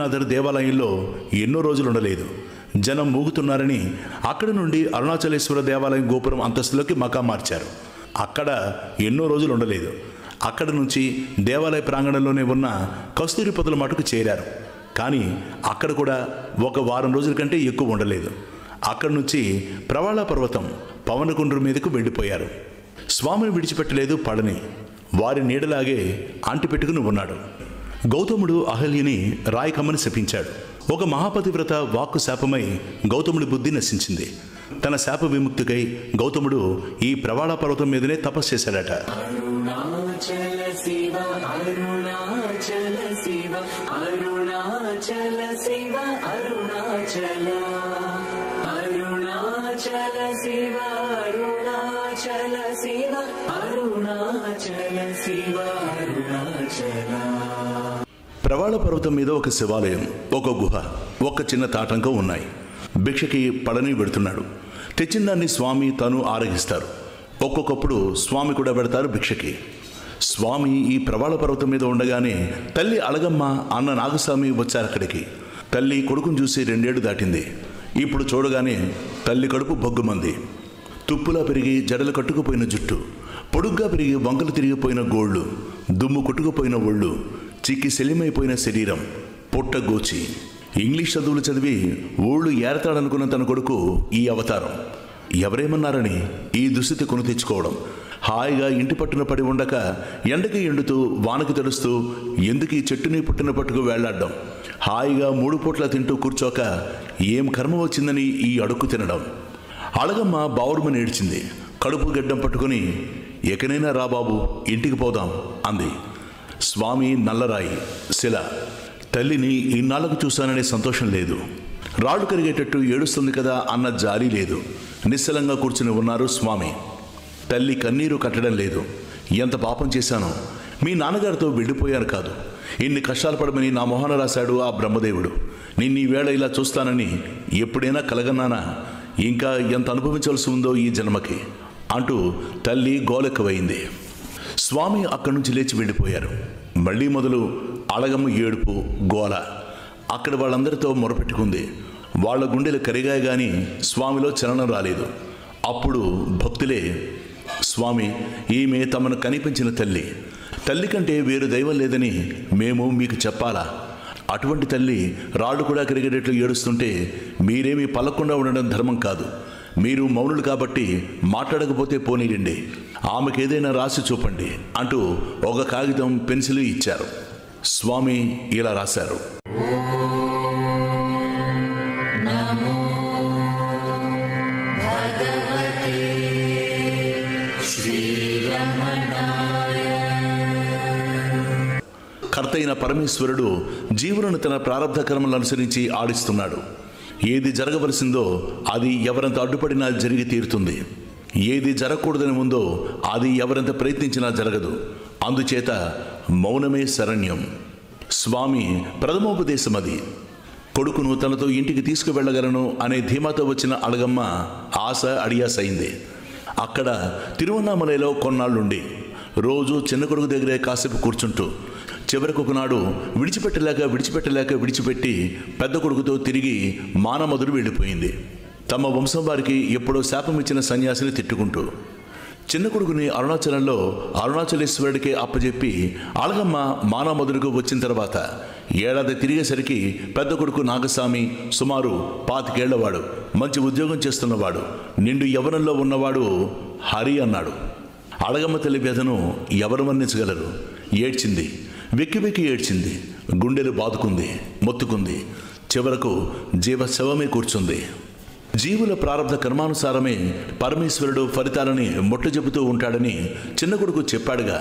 నాథర్ దేవాలయంలో ఎన్నో రోజులు ఉండలేదు. జనం మూగుతున్నారని అక్కడి నుండి అరుణాచలేశ్వర దేవాలయం గోపురం అంతస్తులోకి మకా మార్చారు. అక్కడ ఎన్నో రోజులు ఉండలేదు. అక్కడ నుంచి దేవాలయ ప్రాంగణంలోనే ఉన్న కస్తూరిపతుల మటుకు చేరారు. కానీ అక్కడ కూడా ఒక వారం రోజుల కంటే ఎక్కువ ఉండలేదు. అక్కడి నుంచి ప్రవాళ పర్వతం పవనకుండ్రు మీదకు వెళ్ళిపోయారు. స్వామిని విడిచిపెట్టలేదు పళని. వారి నీడలాగే అంటిపెట్టుకుని ఉన్నాడు. గౌతముడు అహల్యని రాయికమ్మని శపించాడు. ఒక మహాపతివ్రత వాక్కు శాపమై గౌతముడి బుద్ధి నశించింది. తన శాప విముక్తికై గౌతముడు ఈ ప్రవాళ పర్వతం మీదనే తపస్సు చేశాడట. అరుణాచల శివ అరుణాచల శివ అరుణాచల శివ అరుణాచల అరుణాచల శివ అరుణాచల శివ అరుణాచల శివ అరుణాచల. ప్రవాళ పర్వతం మీద ఒక శివాలయం, ఒక గుహ, ఒక చిన్న తాటంకం ఉన్నాయి. భిక్షకి పళని పెడుతున్నాడు. తెచ్చిన దాన్ని స్వామి తను ఆరగిస్తారు. ఒక్కొక్కప్పుడు స్వామి కూడా పెడతారు భిక్షకి. స్వామి ఈ ప్రవాళ పర్వతం మీద ఉండగానే తల్లి అళగమ్మ అన్న నాగస్వామి వచ్చారు అక్కడికి. తల్లి కొడుకును చూసి 2 ఏళ్లు దాటింది. ఇప్పుడు చూడగానే తల్లి కడుపు బొగ్గుమంది. తుప్పులా పెరిగి జడలు కట్టుకుపోయిన జుట్టు, పొడుగ్గా పెరిగి వంకలు తిరిగిపోయిన గోళ్ళు, దుమ్ము కొట్టుకుపోయిన ఒళ్ళు, చిక్కి సెలిమైపోయిన శరీరం, పొట్టగోచి, ఇంగ్లీష్ చదువులు చదివి ఊళ్ళు ఏరతాడనుకున్న తన కొడుకు ఈ అవతారం. ఎవరేమన్నారని ఈ దుస్థితి కొని తెచ్చుకోవడం. హాయిగా ఇంటి పట్టున పడి ఉండక ఎండకి ఎండుతూ వానకి తడుస్తూ ఎందుకు ఈ చెట్టుని పుట్టిన పట్టుకు వేళ్లాడడం. హాయిగా 3 పూట్ల తింటూ కూర్చోక ఏం కర్మ వచ్చిందని ఈ అడుక్కు తినడం. అళగమ్మ బావురుమని ఏడ్చింది. కడుపు గడ్డం పట్టుకుని ఎకనైనా రా బాబు ఇంటికి పోదాం అంది. స్వామి నల్లరాయి శిల. తల్లిని ఇన్నాళ్లకు చూశాననే సంతోషం లేదు. రాళ్లు కరిగేటట్టు ఏడుస్తుంది కదా అన్న జాలి లేదు. నిశ్చలంగా కూర్చుని ఉన్నారు స్వామి. తల్లి కన్నీరు కట్టడం లేదు. ఎంత పాపం చేశానో, మీ నాన్నగారితో వెళ్ళిపోయాను కాదు, ఇన్ని కష్టాలు పడమని నా మొహన రాశాడు ఆ బ్రహ్మదేవుడు. నిన్ను ఈ వేళ ఇలా చూస్తానని ఎప్పుడైనా కలగన్నానా? ఇంకా ఎంత అనుభవించాల్సి ఉందో ఈ జన్మకి అంటూ తల్లి గోలెక్కవైంది. స్వామి అక్కడి నుంచి లేచి వెళ్ళిపోయారు. మళ్ళీ మొదలు అళగమ్మ ఏడుపు, గోల. అక్కడ వాళ్ళందరితో మొరపెట్టుకుంది. వాళ్ళ గుండెలు కరిగాయి గాని స్వామిలో చలనం రాలేదు. అప్పుడు భక్తులే, స్వామి ఈమె తమను కనిపించిన తల్లి, తల్లి కంటే వేరు దైవం లేదని మేము మీకు చెప్పాలా? అటువంటి తల్లి రాళ్ళు కూడా కరిగేటట్లు ఏడుస్తుంటే మీరేమీ పలకుండా ఉండడం ధర్మం కాదు. మీరు మౌనులు కాబట్టి మాట్లాడకపోతే పోనీయండి, ఆమెకేదైనా రాసి చూపండి అంటూ ఒక కాగితం పెన్సిల్ ఇచ్చారు. స్వామి ఇలా రాశారు: కర్తైన పరమేశ్వరుడు జీవులను తన ప్రారంధ కర్మలను అనుసరించి ఆడిస్తున్నాడు. ఏది జరగవలసిందో అది ఎవరంత అడ్డుపడినా జరిగి తీరుతుంది. ఏది జరగకూడదని ఉందో అది ఎవరంత ప్రయత్నించినా జరగదు. అందుచేత మౌనమే శరణ్యం. స్వామి ప్రథమోపదేశం అది. కొడుకును తనతో ఇంటికి తీసుకువెళ్ళగలను అనే ధీమాతో వచ్చిన అళగమ్మ ఆశ అడియాసైంది. అక్కడ తిరువన్నామలలో కొన్నాళ్ళుండి రోజు చిన్న కొడుకు దగ్గరే కాసేపు కూర్చుంటూ చివరికి ఒకనాడు విడిచిపెట్టి పెద్ద కొడుకుతో తిరిగి మానమధుడు వెళ్ళిపోయింది. తమ వంశం వారికి ఎప్పుడో శాపం ఇచ్చిన సన్యాసిని తిట్టుకుంటూ చిన్న కొడుకుని అరుణాచలంలో అరుణాచలేశ్వరుడికే అప్పచెప్పి అళగమ్మ మానమధుడికి వచ్చిన తర్వాత ఏడాది తిరిగేసరికి పెద్ద కొడుకు నాగస్వామి సుమారు 25 ఏళ్లవాడు, మంచి ఉద్యోగం చేస్తున్నవాడు, నిండు యవ్వనంలో ఉన్నవాడు హరి అన్నాడు. అళగమ్మ తల్లి వ్యధను ఎవరు వర్ణించగలరు? ఏడ్చింది, వెక్కి ఏడ్చింది, గుండెలు బాదుకుంది, మొత్తుకుంది. చివరకు జీవశవమే కూర్చుంది. జీవుల ప్రారంభ కర్మానుసారమే పరమేశ్వరుడు ఫలితాలని మొట్ట చెబుతూ ఉంటాడని చిన్న కొడుకు చెప్పాడుగా.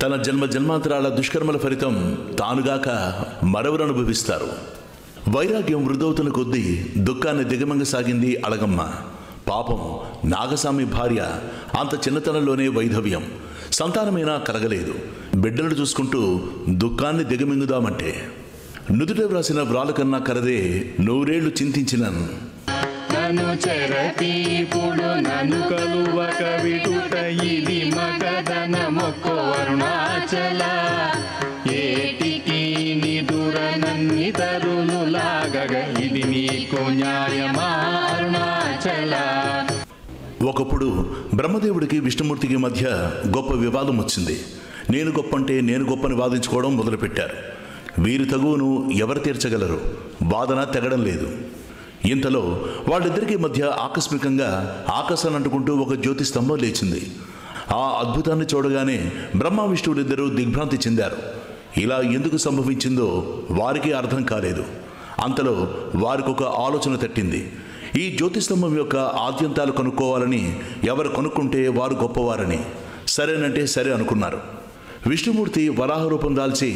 తన జన్మాంతరాల దుష్కర్మల ఫలితం తానుగాక మరెవరు అనుభవిస్తారు? వైరాగ్యం వృద్ధవుతున్న కొద్దీ దుఃఖాన్ని దిగమంగసాగింది అళగమ్మ. పాపం నాగస్వామి భార్య అంత చిన్నతనంలోనే వైధవ్యం, సంతానమైనా కలగలేదు. బిడ్డలను చూసుకుంటూ దుఃఖాన్ని దిగమింగుదామంటే నుదుట వ్రాసిన వ్రాల కన్నా కరదే 100 ఏళ్లు చింతించినన్. నన్ను చెరతీపుడు నన్ను కలువక విడుట ఇది మగదన మొక్కో అరుణాచల ఏటికి నిదుర నన్నిద నీకు న్యాయమా అరుణాచల. ఒకప్పుడు బ్రహ్మదేవుడికి విష్ణుమూర్తికి మధ్య గొప్ప వివాదం వచ్చింది. నేను గొప్ప అంటే నేను గొప్పని వాదించుకోవడం మొదలుపెట్టారు. వీరి తగువును ఎవరు తీర్చగలరు? వాదన తెగడం లేదు. ఇంతలో వాళ్ళిద్దరికీ మధ్య ఆకస్మికంగా ఆకాశాన్ని అంటుకుంటూ ఒక జ్యోతి స్తంభం లేచింది. ఆ అద్భుతాన్ని చూడగానే బ్రహ్మ విష్ణువులిద్దరూ దిగ్భ్రాంతి చెందారు. ఇలా ఎందుకు సంభవించిందో వారికి అర్థం కాలేదు. అంతలో వారికొక ఆలోచన తట్టింది. ఈ జ్యోతిస్తంభం యొక్క ఆద్యంతాలు కనుక్కోవాలని, ఎవరు కనుక్కుంటే వారు గొప్పవారని. సరేనంటే సరే అనుకున్నారు. విష్ణుమూర్తి వరాహ రూపం దాల్చి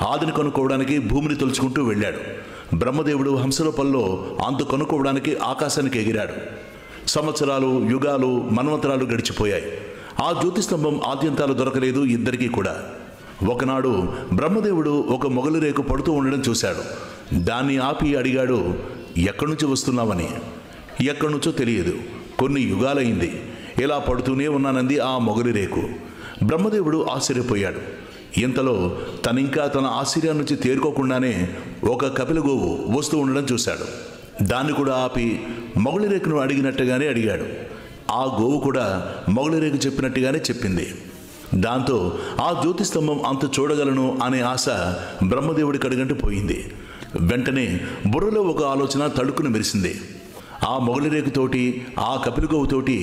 ఆదిని కనుక్కోవడానికి భూమిని తొలుచుకుంటూ వెళ్ళాడు. బ్రహ్మదేవుడు హంసరూపంలో అంతు కనుక్కోవడానికి ఆకాశానికి ఎగిరాడు. సంవత్సరాలు, యుగాలు, మన్వంతరాలు గడిచిపోయాయి. ఆ జ్యోతిస్తంభం ఆద్యంతాలు దొరకలేదు ఇద్దరికీ కూడా. ఒకనాడు బ్రహ్మదేవుడు ఒక మొగలి రేకు పడుతూ ఉండడం చూశాడు. దాన్ని ఆపి అడిగాడు, ఎక్కడి నుంచి వస్తున్నావని. ఎక్కడి నుంచో తెలియదు, కొన్ని యుగాలైంది, ఇలా పడుతూనే ఉన్నానంది ఆ మొగలి రేకు. బ్రహ్మదేవుడు ఆశ్చర్యపోయాడు. ఇంతలో తనింకా తన ఆశ్చర్యం నుంచి తేరుకోకుండానే ఒక కపిలగోవు వస్తూ ఉండడం చూశాడు. దాన్ని కూడా ఆపి మొగలి రేకును అడిగినట్టుగానే అడిగాడు. ఆ గోవు కూడా మొగలి రేకు చెప్పినట్టుగానే చెప్పింది. దాంతో ఆ జ్యోతిస్తంభం అంత చూడగలను అనే ఆశ బ్రహ్మదేవుడి కడిగంటూ పోయింది. వెంటనే బుర్రలో ఒక ఆలోచన తడుక్కుని మెరిసింది. ఆ మొగలి రేకుతోటి, ఆ కపిలగోవుతోటి,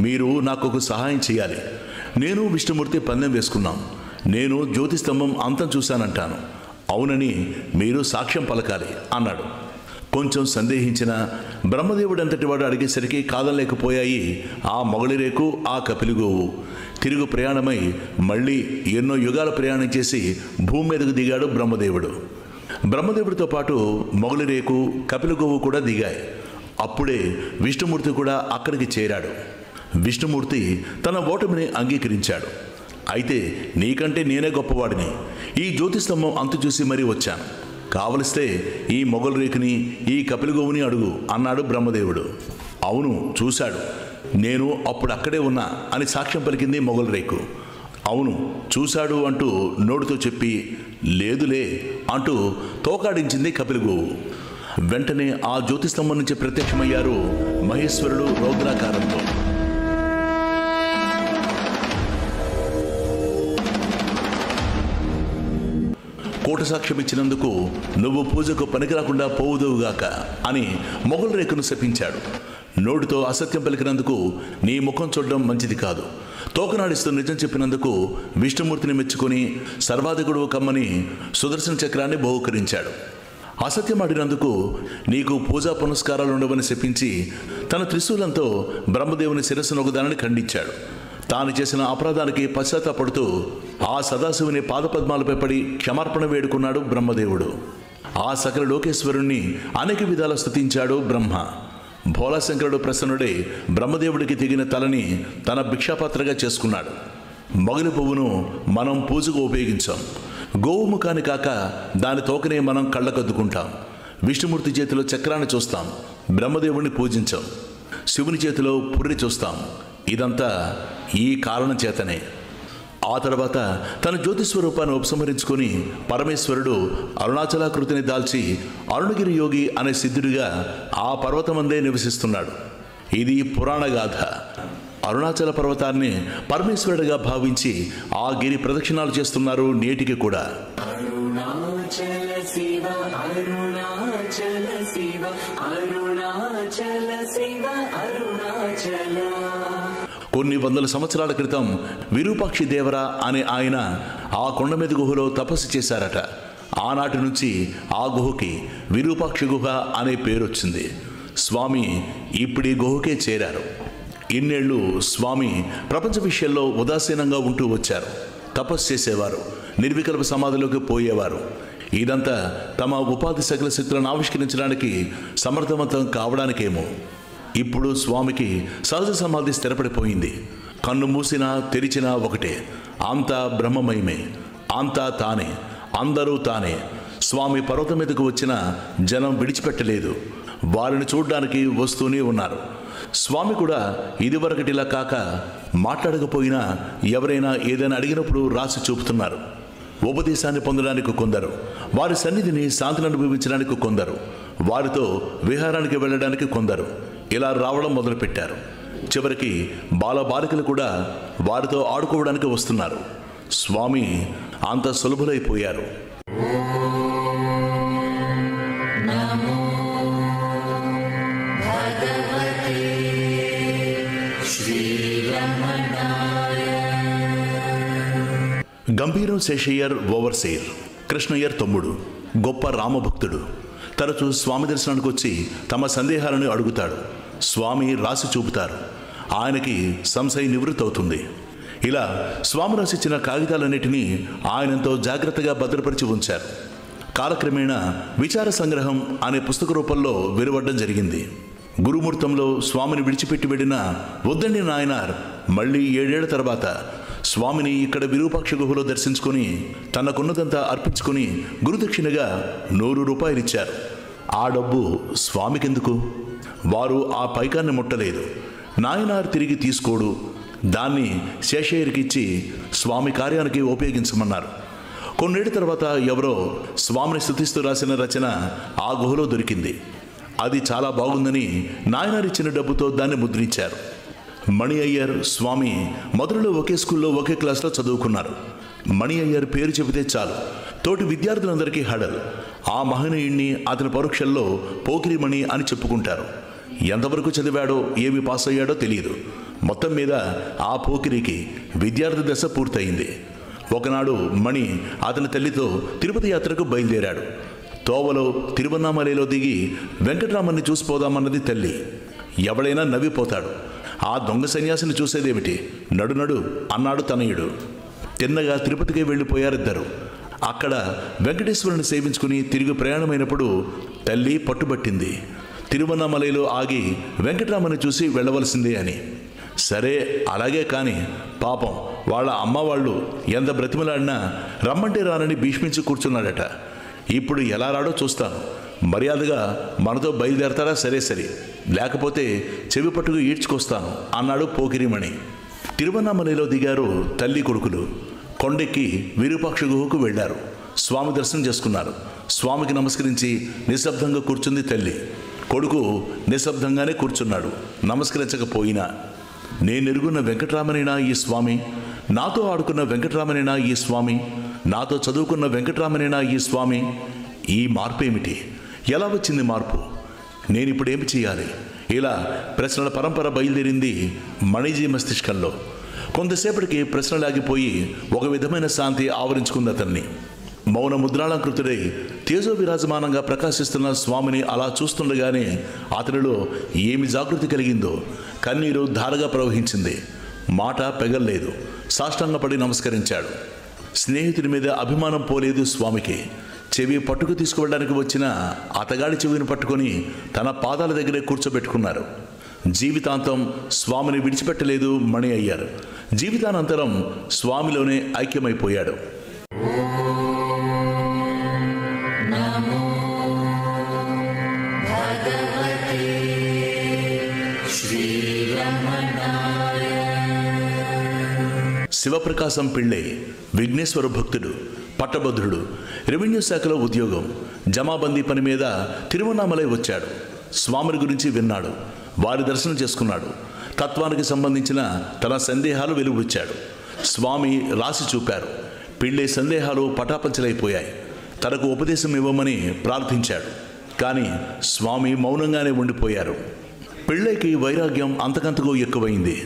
మీరు నాకు ఒక సహాయం చేయాలి. నేను విష్ణుమూర్తి పందెం వేసుకున్నాం. నేను జ్యోతిస్తంభం అంతం చూశానంటాను, అవునని మీరు సాక్ష్యం పలకాలి అన్నాడు. కొంచెం సందేహించిన బ్రహ్మదేవుడు అంతటి వాడు అడిగేసరికి కాదనలేకపోయాయి ఆ మొగలి రేకు, ఆ కపిలగోవు. తిరుగు ప్రయాణమై మళ్ళీ ఎన్నో యుగాల ప్రయాణం చేసి భూమి మీదకు దిగాడు బ్రహ్మదేవుడు. బ్రహ్మదేవుడితో పాటు మొగలి రేకు, కపిలగోవు కూడా దిగాయి. అప్పుడే విష్ణుమూర్తి కూడా అక్కడికి చేరాడు. విష్ణుమూర్తి తన ఓటమిని అంగీకరించాడు. అయితే నీకంటే నేనే గొప్పవాడిని. ఈ జ్యోతిస్తంభం అంతు చూసి మరీ వచ్చాను. కావలిస్తే ఈ మొగలి రేకుని, ఈ కపిలగోవుని అడుగు అన్నాడు బ్రహ్మదేవుడు. అవును, చూశాడు, నేను అప్పుడు అక్కడే ఉన్నా అని సాక్ష్యం పలికింది మొగలి రేకు. అవును చూశాడు అంటూ నోటితో చెప్పి, లేదులే అంటూ తోకాడించింది కపిలగోవు. వెంటనే ఆ జ్యోతిస్తంభం నుంచి ప్రత్యక్షమయ్యారు మహేశ్వరుడు రౌద్రాకారంతో. కోట సాక్ష్యం ఇచ్చినందుకు నువ్వు పూజకు పనికిరాకుండా పోవుదువుగాక అని మొగలి రేకును శపించాడు. నోటితో అసత్యం పలికినందుకు నీ ముఖం చూడడం మంచిది కాదు. తోకనాడిస్తూ నిజం చెప్పినందుకు విష్ణుమూర్తిని మెచ్చుకొని సర్వాధికుడు కమ్మని సుదర్శన చక్రాన్ని బహుకరించాడు. అసత్యం ఆడినందుకు నీకు పూజా పునస్కారాలు ఉండవని శపించి తన త్రిశూలంతో బ్రహ్మదేవుని శిరస్సును ఒకదానిని ఖండించాడు. తాను చేసిన అపరాధానికి పశ్చాత్తాపడుతూ ఆ సదాశివుని పాదపద్మాలపై పడి క్షమార్పణ వేడుకున్నాడు బ్రహ్మదేవుడు. ఆ సకల లోకేశ్వరుణ్ణి అనేక విధాల స్తుతించాడు బ్రహ్మ. భోళాశంకరుడు ప్రసన్నుడై బ్రహ్మదేవుడికి తెగిన తలని తన భిక్షాపాత్రగా చేసుకున్నాడు. మొగలి పువ్వును మనం పూజకు ఉపయోగించాం. గోవు ముఖాన్ని కాక దాని తోకనే మనం కళ్ళకద్దుకుంటాం. విష్ణుమూర్తి చేతిలో చక్రాన్ని చూస్తాం, బ్రహ్మదేవుడిని పూజించాం. శివుని చేతిలో పుర్రి చూస్తాం. ఇదంతా ఈ కారణం చేతనే. ఆ తర్వాత తన జ్యోతిస్వరూపాన్ని ఉపసంహరించుకొని పరమేశ్వరుడు అరుణాచలాకృతిని దాల్చి అరుణగిరి యోగి అనే సిద్ధుడిగా ఆ పర్వతమందే నివసిస్తున్నాడు. ఇది పురాణగాథ. అరుణాచల పర్వతాన్ని పరమేశ్వరుడిగా భావించి ఆ గిరి ప్రదక్షిణాలు చేస్తున్నారు నేటికి కూడా. అరుణాచల శివ అరుణాచల శివ అరుణాచల శివ అరుణాచల. కొన్ని వందల సంవత్సరాల క్రితం విరూపాక్షి దేవర అనే ఆయన ఆ కొండ మీద గుహలో తపస్సు చేశారట. ఆనాటి నుంచి ఆ గుహకి విరూపాక్షి గుహ అనే పేరు వచ్చింది. స్వామి ఇప్పుడు ఈ గుహకే చేరారు. ఇన్నేళ్లు స్వామి ప్రపంచ విషయాల్లో ఉదాసీనంగా ఉంటూ వచ్చారు. తపస్సు చేసేవారు, నిర్వికల్ప సమాధిలోకి పోయేవారు. ఇదంతా తమ ఉపాధి సకల శక్తులను ఆవిష్కరించడానికి సమర్థవంతం కావడానికేమో. ఇప్పుడు స్వామికి సహజ సమాధి స్థిరపడిపోయింది. కన్ను మూసినా తెరిచినా ఒకటే. అంతా బ్రహ్మమయమే, అంతా తానే, అందరూ తానే. స్వామి పర్వతం మీదకు వచ్చిన జనం విడిచిపెట్టలేదు. వారిని చూడ్డానికి వస్తూనే ఉన్నారు. స్వామి కూడా ఇదివరకటిలా కాక మాట్లాడకపోయినా ఎవరైనా ఏదైనా అడిగినప్పుడు రాసి చూపుతున్నారు. ఉపదేశాన్ని పొందడానికి కొందరు, వారి సన్నిధిని శాంతిని అనుభవించడానికి కొందరు, వారితో విహారానికి వెళ్ళడానికి కొందరు ఇలా రావడం మొదలుపెట్టారు. చివరికి బాలబాలికలు కూడా వారితో ఆడుకోవడానికి వస్తున్నారు. స్వామి అంత సులభులైపోయారు. గంభీరం శేషయ్యర్ ఓవర్సేర్, కృష్ణయ్యర్ తమ్ముడు, గొప్ప రామభక్తుడు. తరచూ స్వామి దర్శనానికి వచ్చి తమ సందేహాలను అడుగుతాడు. స్వామి రాసి చూపుతారు. ఆయనకి సంశయ నివృత్తి అవుతుంది. ఇలా స్వామి రాసిచ్చిన కాగితాలన్నిటినీ ఆయనంతో జాగ్రత్తగా భద్రపరిచి ఉంచారు. కాలక్రమేణా విచార సంగ్రహం అనే పుస్తక రూపంలో వెలువడడం జరిగింది. గురుమూర్తంలో స్వామిని విడిచిపెట్టి వెళ్ళిన వద్దండి నాయనార్ మళ్ళీ 7 ఏళ్ల తర్వాత స్వామిని ఇక్కడ విరూపాక్ష గుహలో దర్శించుకొని తనకున్నదంతా అర్పించుకొని గురుదక్షిణగా 100 రూపాయలు ఇచ్చారు. ఆ డబ్బు స్వామికెందుకు? వారు ఆ పైకాన్ని ముట్టలేదు. నాయనార్ తిరిగి తీసుకోడు. దాన్ని శేషయ్యర్కి ఇచ్చి స్వామి కార్యానికి ఉపయోగించమన్నారు. కొన్నేళ్ల తర్వాత ఎవరో స్వామిని స్తుతిస్తూ రాసిన రచన ఆ గుహలో దొరికింది. అది చాలా బాగుందని నాయనార్ ఇచ్చిన డబ్బుతో దాన్ని ముద్రించారు. మణి అయ్యర్, స్వామి మొదట్లో ఒకే స్కూల్లో ఒకే క్లాస్లో చదువుకున్నారు. మణి అయ్యర్ పేరు చెబితే చాలు తోటి విద్యార్థులందరికీ హడల్. ఆ మహనీయుణ్ణి అతని పరీక్షల్లో పోకిరి మణి అని చెప్పుకుంటారు. ఎంతవరకు చదివాడో ఏమి పాస్ అయ్యాడో తెలియదు. మొత్తం మీద ఆ పోకిరికి విద్యార్థి దశ పూర్తయింది. ఒకనాడు మణి అతని తల్లితో తిరుపతి యాత్రకు బయలుదేరాడు. తోవలో తిరువన్నామలలో దిగి వెంకటరామన్ని చూసిపోదామన్నది తల్లి. ఎవడైనా నవ్విపోతాడు. ఆ దొంగ సన్యాసిని చూసేదేమిటి, నడు నడు అన్నాడు తనయుడు. తిన్నగా తిరుపతికి వెళ్ళిపోయారిద్దరు. అక్కడ వెంకటేశ్వరుని సేవించుకుని తిరిగి ప్రయాణమైనప్పుడు తల్లి పట్టుబట్టింది. తిరువన్నామలలో ఆగి వెంకటరామని చూసి వెళ్ళవలసిందే అని. సరే అలాగే కాని పాపం వాళ్ళ అమ్మ వాళ్ళు ఎంత బ్రతిమలాడినా రమ్మంటే రానని భీష్మించి కూర్చున్నాడట. ఇప్పుడు ఎలా రాడో చూస్తాను. మర్యాదగా మనతో బయలుదేరతారా? సరే సరే, లేకపోతే చెవి పట్టుకు ఈడ్చుకొస్తాను అన్నాడు పోకిరిమణి. తిరువన్నామలలో దిగారు తల్లి కొడుకులు. కొండెక్కి విరూపాక్ష గుహకు వెళ్లారు. స్వామి దర్శనం చేసుకున్నారు. స్వామికి నమస్కరించి నిశ్శబ్దంగా కూర్చుంది తల్లి. కొడుకు నిశ్శబ్దంగానే కూర్చున్నాడు. నమస్కరించకపోయినా నేనెరుగున్న వెంకటరామనేనా ఈ స్వామి? నాతో ఆడుకున్న వెంకటరామనేనా ఈ స్వామి? నాతో చదువుకున్న వెంకటరామనేనా ఈ స్వామి? ఈ మార్పు ఏమిటి? ఎలా వచ్చింది మార్పు? నేనిప్పుడేమి చేయాలి? ఇలా ప్రశ్నల పరంపర బయలుదేరింది మణిజీ మస్తిష్కంలో. కొంతసేపటికి ప్రశ్నలాగిపోయి ఒక విధమైన శాంతి ఆవరించుకుంది అతన్ని. మౌన ముద్రాలంకృతుడై తేజో విరాజమానంగా ప్రకాశిస్తున్న స్వామిని అలా చూస్తుండగానే అతనిలో ఏమి జాగృతి కలిగిందో. కన్నీరు ధారగా ప్రవహించింది. మాట పెగల్లేదు. సాష్టాంగపడి నమస్కరించాడు. స్నేహితుడి మీద అభిమానం పోలేదు స్వామికి. చెవి పట్టుకు తీసుకువెళ్ళడానికి వచ్చిన అతగాడి చెవిని పట్టుకొని తన పాదాల దగ్గరే కూర్చోబెట్టుకున్నారు. జీవితాంతం స్వామిని విడిచిపెట్టలేదు మణి అయ్యారు. జీవితానంతరం స్వామిలోనే ఐక్యమైపోయాడు. శివప్రకాశం పిళ్ళై విఘ్నేశ్వర భక్తుడు, పట్టభద్రుడు. రెవెన్యూ శాఖలో ఉద్యోగం. జమాబందీ పని మీద తిరువన్నామలై వచ్చాడు. స్వామిని గురించి విన్నాడు. వారి దర్శనం చేసుకున్నాడు. తత్వానికి సంబంధించిన తన సందేహాలు వెలువచ్చాడు. స్వామి రాసి చూపారు. పిళ్ళై సందేహాలు పటాపంచలైపోయాయి. తనకు ఉపదేశం ఇవ్వమని ప్రార్థించాడు. కానీ స్వామి మౌనంగానే ఉండిపోయారు. పిళ్ళైకి వైరాగ్యం అంతకంతకు ఎక్కువైంది.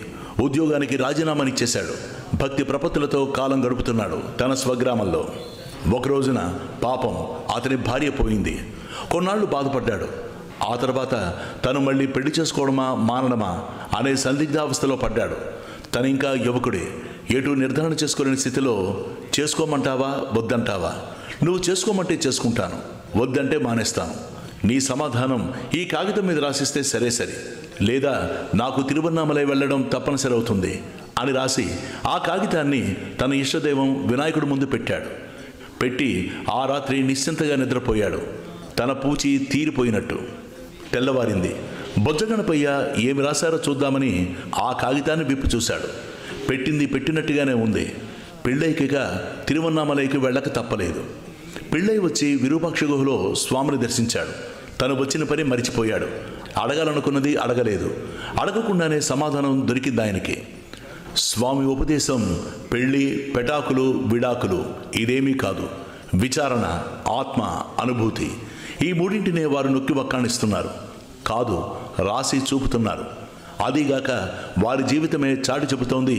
ఉద్యోగానికి రాజీనామానిచ్చేశాడు. భక్తి ప్రపత్తులతో కాలం గడుపుతున్నాడు తన స్వగ్రామంలో. ఒకరోజున పాపం అతని భార్య పోయింది. కొన్నాళ్లు బాధపడ్డాడు. ఆ తర్వాత తను మళ్ళీ పెళ్లి చేసుకోవడమా మానడమా అనే సందిగ్ధావస్థలో పడ్డాడు. తను ఇంకా యువకుడే. ఎటు నిర్ధారణ చేసుకోలేని స్థితిలో చేసుకోమంటావా వద్దంటావా? నువ్వు చేసుకోమంటే చేసుకుంటాను, వద్దంటే మానేస్తాను. నీ సమాధానం ఈ కాగితం మీద రాసిస్తే సరే సరే, లేదా నాకు తిరువన్నామలై వెళ్ళడం తప్పనిసరి అవుతుంది అని రాసి ఆ కాగితాన్ని తన ఇష్టదైవం వినాయకుడి ముందు పెట్టాడు. పెట్టి ఆ రాత్రి నిశ్చింతగా నిద్రపోయాడు. తన పూచి తీరిపోయినట్టు. తెల్లవారింది. బొజ్జగణపయ్య ఏమి రాశారో చూద్దామని ఆ కాగితాన్ని విప్పి చూశాడు. పెట్టింది పెట్టినట్టుగానే ఉంది. పిళ్ళైకిగా తిరువన్నామలైకి వెళ్ళక తప్పలేదు. పిళ్ళై వచ్చి విరూపాక్ష గుహలో స్వామిని దర్శించాడు. తను వచ్చిన పని మరిచిపోయాడు. అడగాలనుకున్నది అడగలేదు. అడగకుండానే సమాధానం దొరికింది ఆయనకి. స్వామి ఉపదేశం పెళ్ళి, పెటాకులు, విడాకులు ఇదేమీ కాదు. విచారణ, ఆత్మ, అనుభూతి ఈ మూడింటినే వారు నొక్కి వక్కాణిస్తున్నారు. కాదు, రాసి చూపుతున్నారు. అదీగాక వారి జీవితమే చాటి చెబుతోంది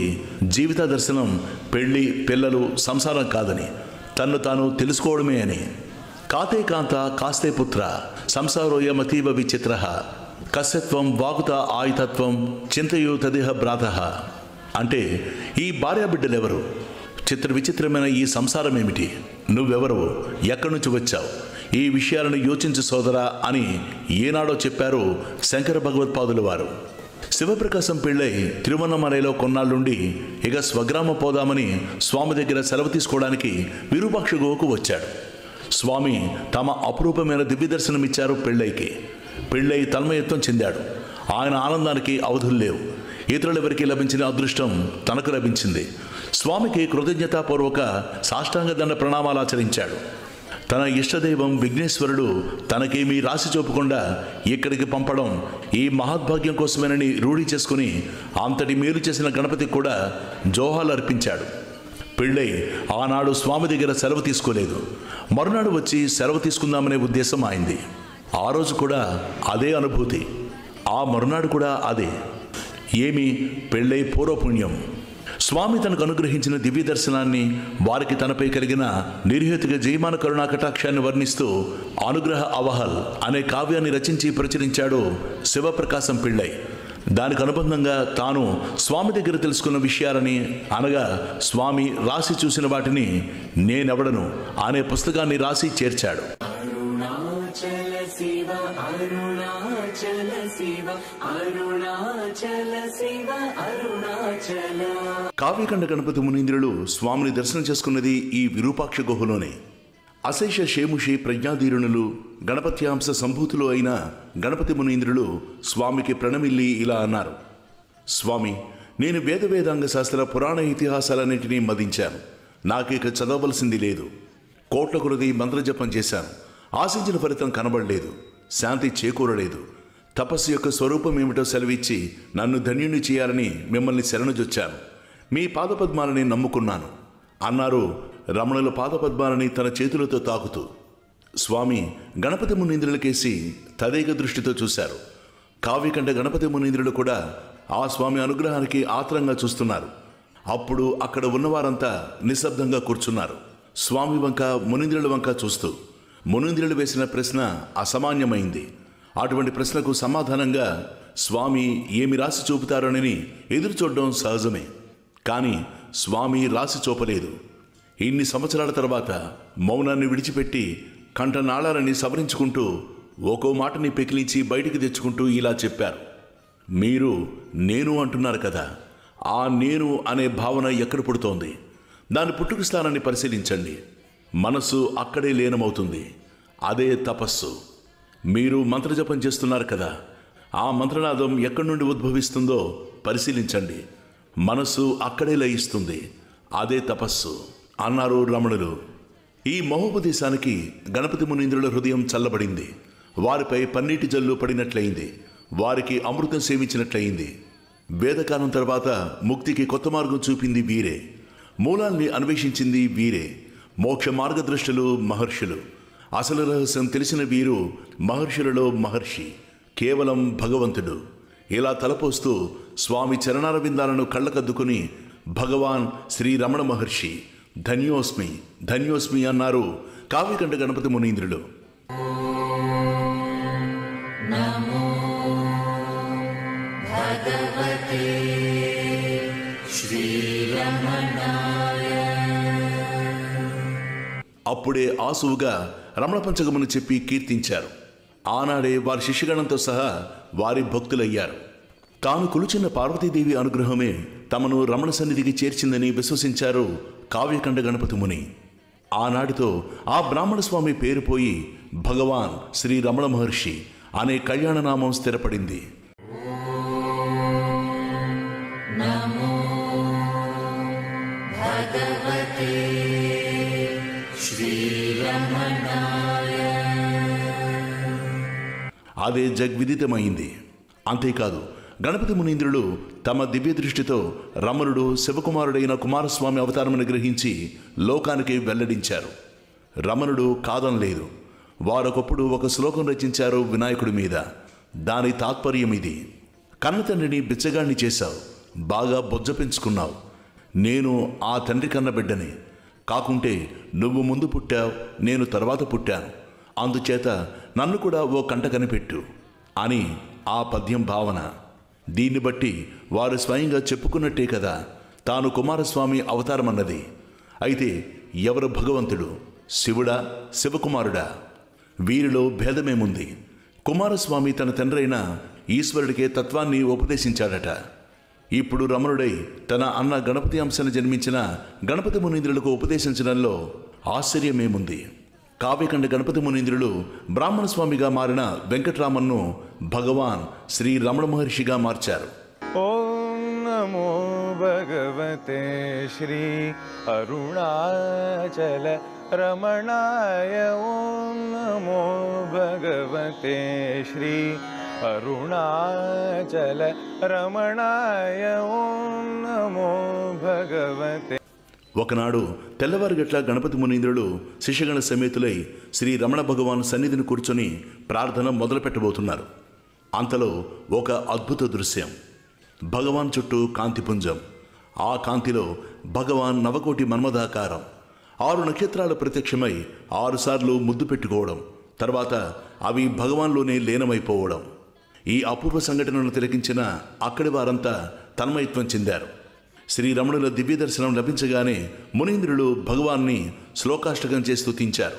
జీవిత దర్శనం పెళ్ళి, పిల్లలు, సంసారం కాదని, తన్ను తాను తెలుసుకోవడమే అని. కాతే కాంత కాస్తే పుత్ర సంసారోయమతీవ విచిత్ర కస్యత్వం వాగుత ఆయుతత్వం చింతయు తదిహ భ్రాత. అంటే ఈ భార్యాబిడ్డలెవరు? చిత్ర విచిత్రమైన ఈ సంసారం ఏమిటి? నువ్వెవరు? ఎక్కడి నుంచి వచ్చావు? ఈ విషయాలను యోచించు సోదరా అని ఏనాడో చెప్పారు శంకర భగవత్పాదుల వారు. శివప్రకాశం పెళ్ళై తిరువన్నమలైలో కొన్నాళ్ళుండి ఇక స్వగ్రామం పోదామని స్వామి దగ్గర సెలవు తీసుకోవడానికి విరూపాక్ష గుహకు వచ్చాడు. స్వామి తమ అపురూపమైన దివ్య దర్శనమిచ్చారు పెళ్ళైకి. పెళ్ళై తన్మయత్వం చెందాడు. ఆయన ఆనందానికి అవధులు లేవు. ఇతరులెవరికి లభించిన అదృష్టం తనకు లభించింది. స్వామికి కృతజ్ఞతాపూర్వక సాష్టాంగ దండ ప్రణామాలు ఆచరించాడు. తన ఇష్టదైవం విఘ్నేశ్వరుడు తనకేమీ రాసి చూపకుండా ఇక్కడికి పంపడం ఈ మహద్భాగ్యం కోసమేనని రూఢి చేసుకుని అంతటి మేలు చేసిన గణపతికి కూడా జోహాలు అర్పించాడు. పెళ్ళై ఆనాడు స్వామి దగ్గర సెలవు తీసుకోలేదు. మరునాడు వచ్చి సెలవు తీసుకుందామనే ఉద్దేశం అయింది. ఆ రోజు కూడా అదే అనుభూతి, ఆ మరునాడు కూడా అదే. ఏమి పెళ్ళై పూర్వపుణ్యం. స్వామి తనకు అనుగ్రహించిన దివ్య దర్శనాన్ని, వారికి తనపై కలిగిన నిర్హేతుక జయమాన కరుణా కటాక్షాన్ని వర్ణిస్తూ అనుగ్రహ అవహల్ అనే కావ్యాన్ని రచించి ప్రచురించాడు శివప్రకాశం పిళ్ళై. దానికి అనుబంధంగా తాను స్వామి దగ్గర తెలుసుకున్న విషయాలని, అనగా స్వామి రాసి చూసిన వాటిని నేనెవడను అనే పుస్తకాన్ని రాసి చేర్చాడు. అరుణాచల శివ అరుణాచల శివ అరుణాచల శివ అరుణాచల. కావ్యకండ గణపతి మునీంద్రులు స్వామిని దర్శనం చేసుకున్నది ఈ విరూపాక్ష గుహలోనే. అశేష శేముషి ప్రజ్ఞాధీరుణులు గణపత్యాంశ సంభూతులు అయిన గణపతి మునీంద్రులు స్వామికి ప్రణమిల్లి ఇలా అన్నారు: స్వామి, నేను వేదాంగ శాస్త్ర పురాణ ఇతిహాసాలన్నింటినీ మదించాను. నాకిక చదవలసింది లేదు. కోట్ల కొలది మంత్రజపం చేశాను. ఆశించిన ఫలితం కనబడలేదు. శాంతి చేకూరలేదు. తపస్సు యొక్క స్వరూపం ఏమిటో సెలవిచ్చి నన్ను ధన్యుని చేయాలని మిమ్మల్ని శరణుజొచ్చాను. మీ పాదపద్మాలని నమ్ముకున్నాను అన్నారు రమణుల పాదపద్మాలని తన చేతులతో తాకుతూ. స్వామి గణపతి మునీంద్రులకేసి తదేక దృష్టితో చూశారు. కావ్యకంఠ గణపతి మునీంద్రులు కూడా ఆ స్వామి అనుగ్రహానికి ఆత్రంగా చూస్తున్నారు. అప్పుడు అక్కడ ఉన్నవారంతా నిశ్శబ్దంగా కూర్చున్నారు, స్వామి వంక మునీంద్రుల వంక చూస్తూ. మునీంద్రులు వేసిన ప్రశ్న అసామాన్యమైంది. అటువంటి ప్రశ్నకు సమాధానంగా స్వామి ఏమి రాసి చూపుతారోనని ఎదురు చూడడం సహజమే. కానీ స్వామి రాసి చూపలేదు. ఇన్ని సంవత్సరాల తర్వాత మౌనాన్ని విడిచిపెట్టి కంఠనాళాలని సవరించుకుంటూ ఒక్కో మాటని పెకిలించి బయటికి తెచ్చుకుంటూ ఇలా చెప్పారు: మీరు నేను అంటున్నారు కదా, ఆ నేను అనే భావన ఎక్కడ పుడుతోంది? దాని పుట్టుక స్థానాన్ని పరిశీలించండి. మనసు అక్కడే లీనమవుతుంది. అదే తపస్సు. మీరు మంత్రజపం చేస్తున్నారు కదా, ఆ మంత్రనాదం ఎక్కడి నుండి ఉద్భవిస్తుందో పరిశీలించండి. మనసు అక్కడే లయిస్తుంది. అదే తపస్సు అన్నారు రమణులు. ఈ మహోపదేశానికి గణపతి మునీంద్రుల హృదయం చల్లబడింది. వారిపై పన్నీటి జల్లు పడినట్లయింది. వారికి అమృతం సేవించినట్లయింది. వేదకాలం తర్వాత ముక్తికి కొత్త మార్గం చూపింది వీరే. మూలాల్ని అన్వేషించింది వీరే. మోక్ష మార్గదృష్టులు మహర్షులు. అసలు రహస్యం తెలిసిన వీరు మహర్షులలో మహర్షి, కేవలం భగవంతుడు. ఇలా తలపోస్తూ స్వామి చరణారవిందాలను కళ్ళకద్దుకుని భగవాన్ శ్రీ రమణ మహర్షి ధన్యోస్మి ధన్యోస్మి అన్నారు కావ్యకంఠ గణపతి మునీంద్రులు. అప్పుడే ఆసువుగా రమణ పంచకమును చెప్పి కీర్తించారు. ఆనాడే వారి శిష్యగణంతో సహా వారి భక్తులయ్యారు. తాను కొలుచున్న పార్వతీదేవి అనుగ్రహమే తమను రమణ సన్నిధికి చేర్చిందని విశ్వసించారు కావ్యకంఠ గణపతి ముని. ఆనాటితో ఆ బ్రాహ్మణ స్వామి పేరు పోయి భగవాన్ శ్రీ రమణ మహర్షి అనే కళ్యాణనామం స్థిరపడింది. అదే జగ్విదితమైంది. అంతేకాదు గణపతి మునీంద్రులు తమ దివ్య దృష్టితో రమణుడు శివకుమారుడైన కుమారస్వామి అవతారమును గ్రహించి లోకానికి వెల్లడించారు. రమణుడు కాదనలేదు. వారొకప్పుడు ఒక శ్లోకం రచించారు వినాయకుడి మీద. దాని తాత్పర్యం ఇది: కన్న తండ్రిని బిచ్చగాడిని చేశావు, బాగా బొజ్జ పెంచుకున్నావు. నేను ఆ తండ్రి కన్న బిడ్డని. కాకుంటే నువ్వు ముందు పుట్టావు, నేను తర్వాత పుట్టాను. అందుచేత నన్ను కూడా ఓ కంట కనిపెట్టు అని ఆ పద్యం భావన. దీన్ని బట్టి వారు స్వయంగా చెప్పుకున్నట్టే కదా తాను కుమారస్వామి అవతారమన్నది. అయితే ఎవరు భగవంతుడు? శివుడా, శివకుమారుడా? వీరిలో భేదమేముంది? కుమారస్వామి తన తండ్రైన ఈశ్వరుడికే తత్వాన్ని ఉపదేశించాడట. ఇప్పుడు రమణుడై తన అన్న గణపతి అంశను జన్మించిన గణపతి మునీంద్రులకు ఉపదేశించడంలో ఆశ్చర్యమేముంది? కావ్యకండ గణపతి మునీంద్రులు బ్రాహ్మణ స్వామిగా మారిన వెంకట్రామన్ను భగవాన్ శ్రీ రమణ మహర్షిగా మార్చారు. ఓం నమో భగవతే శ్రీ అరుణాచల రమణాయ. ఓం నమో భగవతే శ్రీ అరుణాచల రమణాయ. ఓం నమో భగవతే. ఒకనాడు తెల్లవారుగట్ల గణపతి మునీంద్రులు శిష్యగణ సమేతులై శ్రీ రమణ భగవాన్ సన్నిధిని కూర్చొని ప్రార్థన మొదలుపెట్టబోతున్నారు. అంతలో ఒక అద్భుత దృశ్యం. భగవాన్ చుట్టూ కాంతిపుంజం. ఆ కాంతిలో భగవాన్ నవకోటి మన్మథాకారం. 6 నక్షత్రాలు ప్రత్యక్షమై 6 సార్లు ముద్దు పెట్టుకోవడం, తర్వాత అవి భగవాన్లోనే లీనమైపోవడం. ఈ అపూర్వ సంఘటనను తిలకించిన అక్కడి వారంతా తన్మయత్వం చెందారు. శ్రీరమణుల దివ్య దర్శనం లభించగానే మునీంద్రులు భగవాన్ని శ్లోకాష్టకం చేసి స్తుతించారు.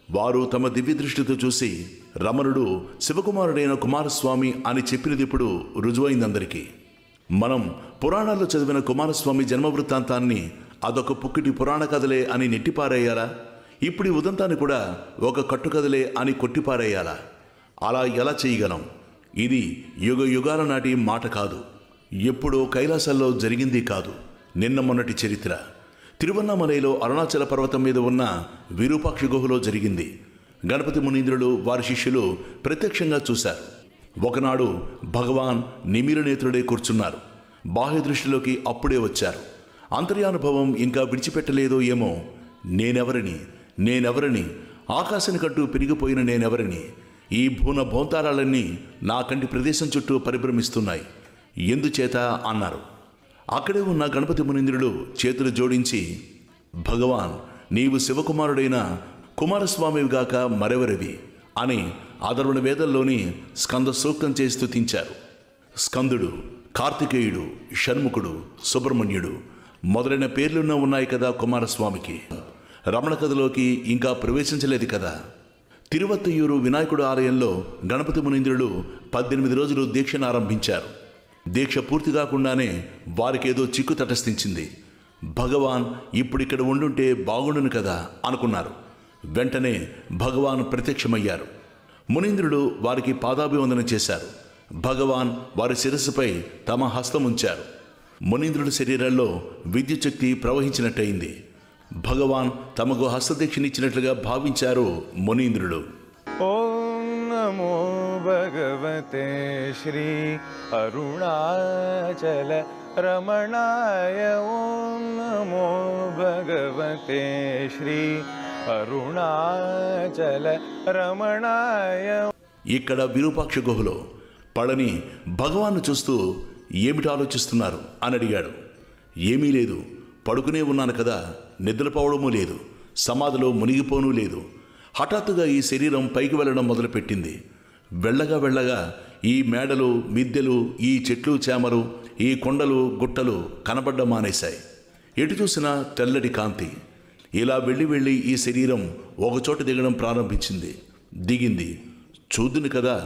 వారు తమ దివ్య దృష్టితో చూసి రమణుడు శివకుమారుడైన కుమారస్వామి అని చెప్పినది ఇప్పుడు రుజువైందందరికీ. మనం పురాణాల్లో చదివిన కుమారస్వామి జన్మ వృత్తాంతాన్ని అదొక పుక్కిటి పురాణ కథలే అని నెట్టిపారేయాలా? ఇప్పుడు ఈ ఉదంతాన్ని కూడా ఒక కట్టుకథలే అని కొట్టిపారేయాలా? అలా ఎలా చేయగలం? ఇది యుగ యుగాల నాటి మాట కాదు. ఎప్పుడో కైలాసంలో జరిగింది కాదు. నిన్న మొన్నటి చరిత్ర. తిరువన్నామలైలో అరుణాచల పర్వతం మీద ఉన్న విరూపాక్ష గుహలో జరిగింది. గణపతి మునీంద్రులు వారి శిష్యులు ప్రత్యక్షంగా చూశారు. ఒకనాడు భగవాన్ నిమిరనేత్రుడే కూర్చున్నారు. బాహ్య దృష్టిలోకి అప్పుడే వచ్చారు. అంతర్యానుభవం ఇంకా విడిచిపెట్టలేదో ఏమో. నేనెవరిని? ఆకాశానికంటూ పెరిగిపోయిన నేనెవరిని? ఈ భూన భోంతారాలన్నీ నా కంటి ప్రదేశం చుట్టూ పరిభ్రమిస్తున్నాయి. ఎందుచేత అన్నారు. అక్కడే ఉన్న గణపతి మునీంద్రులు చేతులు జోడించి, భగవాన్, నీవు శివకుమారుడైన కుమారస్వామివిగాక మరెవరివి అని అధర్వణ వేదంలోని స్కంద సూక్తం చేసి స్తుతించారు. స్కందుడు, కార్తికేయుడు, షణ్ముఖుడు, సుబ్రహ్మణ్యుడు మొదలైన పేర్లున్న ఉన్నాయి కదా కుమారస్వామికి. రమణ కథలోకి ఇంకా ప్రవేశించలేదు కదా. తిరువత్తయ్యూరు వినాయకుడు ఆలయంలో గణపతి మునీంద్రులు 18 రోజులు దీక్షను ఆరంభించారు. దీక్ష పూర్తి కాకుండానే వారికేదో చిక్కు తటస్థించింది. భగవాన్ ఇప్పుడిక్కడ ఉండుంటే బాగుండును కదా అనుకున్నారు. వెంటనే భగవాన్ ప్రత్యక్షమయ్యారు. మునీంద్రుడు వారికి పాదాభివందనం చేశారు. భగవాన్ వారి శిరస్సుపై తమ హస్తం ఉంచారు. మునీంద్రుడి శరీరంలో విద్యుత్ శక్తి ప్రవహించినట్టయింది. భగవాన్ తమకు హస్తదీక్షనిచ్చినట్లుగా భావించారు మునీంద్రుడు. ఓం నమో భగవతే శ్రీ అరుణాచల రమణాయ. ఓం నమో భగవతే శ్రీ అరుణాచల రమణాయ. ఇక్కడ విరూపాక్ష గుహలో పళని భగవాన్ను చూస్తూ ఏమిటి ఆలోచిస్తున్నారు అని అడిగాడు. ఏమీ లేదు, పడుకునే ఉన్నాను కదా, నిద్రపోవడమూ లేదు, సమాధిలో మునిగిపోనూ లేదు. హఠాత్తుగా ఈ శరీరం పైకి వెళ్ళడం మొదలుపెట్టింది. వెళ్ళగా ఈ మేడలు, మిద్దెలు, ఈ చెట్లు చేమలు, ఈ కొండలు, గుట్టలు కనబడ్డ మానేశాయి. ఎటు చూసినా తెల్లటి కాంతి. ఇలా వెళ్ళి ఈ శరీరం ఒకచోట దిగడం ప్రారంభించింది. దిగింది. చూద్దును కదా,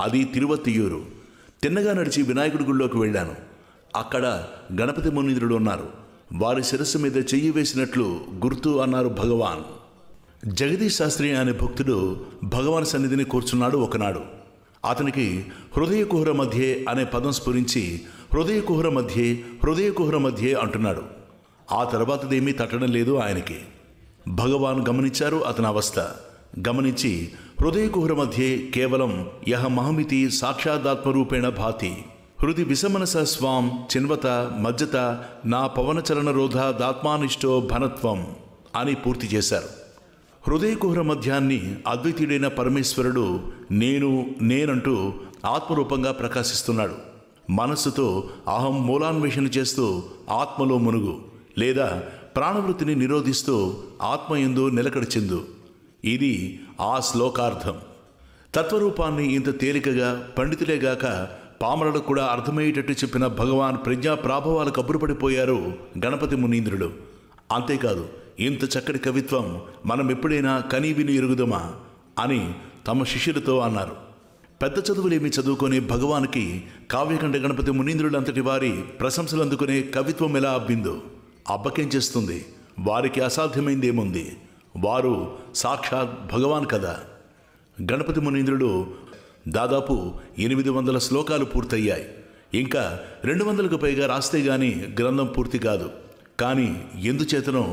అది తిరువత్తయ్యూరు. తిన్నగా నడిచి వినాయకుడి గుడిలోకి వెళ్ళాను. అక్కడ గణపతి మునీంద్రుడు ఉన్నారు. వారి శిరస్సు మీద చెయ్యి వేసినట్లు గుర్తు అన్నారు భగవాన్. జగదీష్ శాస్త్రి అనే భక్తుడు భగవాన్ సన్నిధిని కూర్చున్నాడు ఒకనాడు. అతనికి హృదయ కుహర మధ్యే అనే పదం స్ఫురించి హృదయ కుహర మధ్యే అంటున్నాడు. ఆ తర్వాతదేమీ తట్టడం లేదు ఆయనకి. భగవాన్ గమనించారు అతని అవస్థ. గమనించి హృదయకుహర మధ్యే కేవలం యహ మహమితి సాక్షాదాత్మరూపేణ భాతి హృది విషమనస స్వాం చిన్వత మజ్జత నా పవనచలనరోధ దాత్మానిష్టో భనత్వం అని పూర్తి చేశారు. హృదయకుహర మధ్యాన్ని అద్వితీయుడైన పరమేశ్వరుడు నేనంటూ ఆత్మరూపంగా ప్రకాశిస్తున్నాడు. మనస్సుతో అహం మూలాన్వేషణ చేస్తూ ఆత్మలో మునుగు, లేదా ప్రాణవృత్తిని నిరోధిస్తూ ఆత్మయందు నిలకడ చెందు. ఇది ఆ శ్లోకార్థం. తత్వరూపాన్ని ఇంత తేలికగా పండితులేగాక పామరులకు కూడా అర్థమయ్యేటట్టు చెప్పిన భగవాన్ ప్రజ్ఞా ప్రాభవాలకు అబ్బురపడిపోయారు గణపతి మునీంద్రుడు. అంతేకాదు, ఇంత చక్కటి కవిత్వం మనం ఎప్పుడైనా కనీవిని ఎరుగుదమా అని తమ శిష్యులతో అన్నారు. పెద్ద చదువులేమి చదువుకునే భగవానికి కావ్యకంఠ గణపతి మునీంద్రులంతటి వారి ప్రశంసలు అందుకునే కవిత్వం ఎలా అబ్బిందో అబ్బకేం చేస్తుంది? వారికి అసాధ్యమైందేముంది? వారు సాక్షాత్ భగవాన్ కదా. గణపతి మునీంద్రుడు దాదాపు 800 శ్లోకాలు పూర్తయ్యాయి. ఇంకా 200కు పైగా రాస్తే గాని గ్రంథం పూర్తి కాదు. కానీ ఎందుచేతనో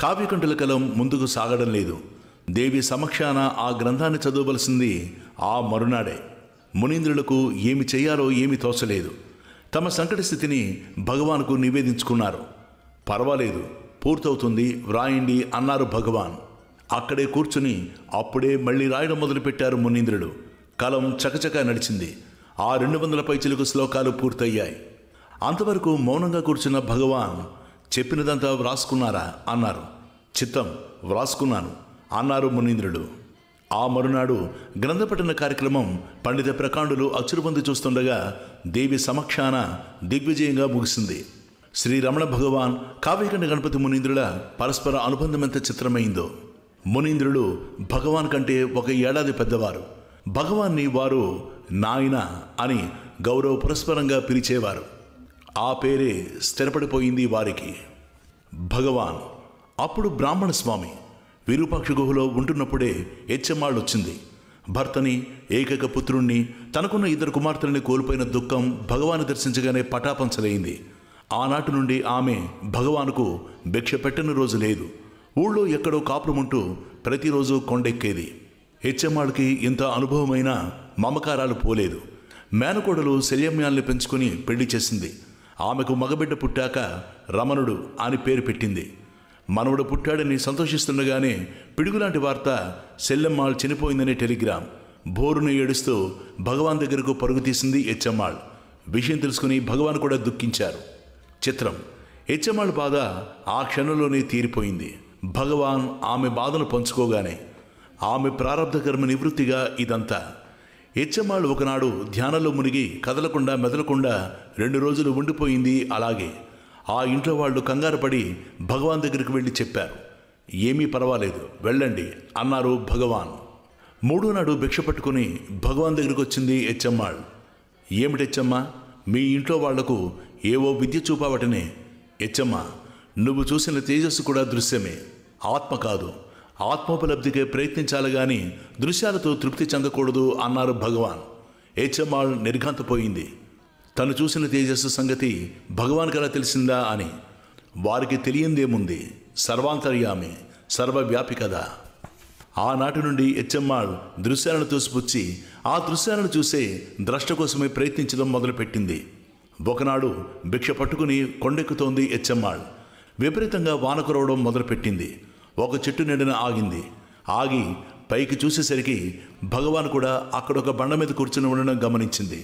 కావ్యకంఠుల కలం ముందుకు సాగడం లేదు. దేవి సమక్షాన ఆ గ్రంథాన్ని చదవవలసింది ఆ మరునాడే. మునీంద్రులకు ఏమి చెయ్యాలో ఏమి తోచలేదు. తమ సంకట స్థితిని భగవాన్కు నివేదించుకున్నారు. పర్వాలేదు, పూర్తవుతుంది, వ్రాయండి అన్నారు భగవాన్. అక్కడే కూర్చుని అప్పుడే మళ్ళీ రాయడం మొదలుపెట్టారు మునీంద్రుడు. కలం చకచకా నడిచింది. ఆ 200 పైచిలకు శ్లోకాలు పూర్తయ్యాయి. అంతవరకు మౌనంగా కూర్చున్న భగవాన్ చెప్పినదంతా వ్రాసుకున్నారా అన్నారు. చిత్తం, వ్రాసుకున్నాను అన్నారు మునీంద్రుడు. ఆ మరునాడు గ్రంథపఠన కార్యక్రమం పండిత ప్రకాండులు అచ్చురుబంది చూస్తుండగా దేవి సమక్షాన దిగ్విజయంగా ముగిసింది. శ్రీ రమణ భగవాన్ కావ్యకంఠ గణపతి మునీంద్రుల పరస్పర అనుబంధం ఎంత చిత్రమైందో. మునీంద్రులు భగవాన్ కంటే 1 ఏడాది పెద్దవారు. భగవాన్ని వారు నాయన అని గౌరవ పురస్పరంగా పిలిచేవారు. ఆ పేరే స్థిరపడిపోయింది వారికి. భగవాన్ అప్పుడు బ్రాహ్మణ స్వామి. విరూపాక్ష గుహలో ఉంటున్నప్పుడే ఎచ్చమ్మాళ్ళు వచ్చింది. భర్తని, ఏకైక పుత్రుణ్ణి, తనకున్న 2 కుమార్తెలని కోల్పోయిన దుఃఖం భగవాన్ని దర్శించగానే పటాపంచలైంది. ఆనాటి నుండి ఆమె భగవానుకు భిక్ష పెట్టని రోజు లేదు. ఊళ్ళో ఎక్కడో కాపురముంటూ ప్రతిరోజు కొండెక్కేది. హెచ్చెమ్మాళ్ళకి ఇంత అనుభవమైన మమకారాలు పోలేదు. మేనకోడలు శల్యమ్యాల్ని పెంచుకుని పెళ్లి చేసింది. ఆమెకు మగబిడ్డ పుట్టాక రమణుడు అని పేరు పెట్టింది. మనవడు పుట్టాడని సంతోషిస్తుండగానే పిడుగులాంటి వార్త శల్యమ్మాళ్ చనిపోయిందనే టెలిగ్రామ్. బోరును ఏడుస్తూ భగవాన్ దగ్గరకు పరుగు తీసింది హెచ్చెమ్మాళ్. విషయం తెలుసుకుని భగవాన్ కూడా దుఃఖించారు. చిత్రం, హెచ్చెమ్మాళ్ బాధ ఆ క్షణంలోనే తీరిపోయింది. భగవాన్ ఆమె బాధను పంచుకోగానే. ఆమె ప్రారంధ కర్మ నివృత్తిగా ఇదంతా. హెచ్చెమ్మాళ్ ఒకనాడు ధ్యానంలో మునిగి కదలకుండా మెదలకుండా 2 రోజులు ఉండిపోయింది. అలాగే ఆ ఇంట్లో వాళ్ళు కంగారు పడి భగవాన్ దగ్గరికి వెళ్ళి చెప్పారు. ఏమీ పర్వాలేదు, వెళ్ళండి అన్నారు భగవాన్. 3వ నాడు భిక్ష పట్టుకుని భగవాన్ దగ్గరికి వచ్చింది హెచ్చెమ్మాళ్. ఏమిటి హెచ్చమ్మ, మీ ఇంట్లో వాళ్లకు ఏవో విద్య చూపావటనే. హెచ్చమ్మ, నువ్వు చూసిన తేజస్సు కూడా దృశ్యమే, ఆత్మ కాదు. ఆత్మోపలబ్ధికే ప్రయత్నించాలి గాని దృశ్యాలతో తృప్తి చెందకూడదు అన్నారు భగవాన్. హెచ్చెమ్మాళ్ నిర్ఘాంతపోయింది. తను చూసిన తేజస్సు సంగతి భగవాన్కి ఎలా తెలిసిందా అని. వారికి తెలియందేముంది, సర్వాంతర్యామి, సర్వవ్యాపి కదా. ఆనాటి నుండి హెచ్చెమ్మాళ్ దృశ్యాలను తోసిపుచ్చి ఆ దృశ్యాలను చూసే ద్రష్ట కోసమే ప్రయత్నించడం మొదలుపెట్టింది. ఒకనాడు భిక్ష పట్టుకుని కొండెక్కుతోంది హెచ్చెమ్మాళ్. విపరీతంగా వాన కురవడం మొదలుపెట్టింది. ఒక చెట్టు నిండిన ఆగింది. ఆగి పైకి చూసేసరికి భగవాన్ కూడా అక్కడొక బండ మీద కూర్చుని ఉండడం గమనించింది.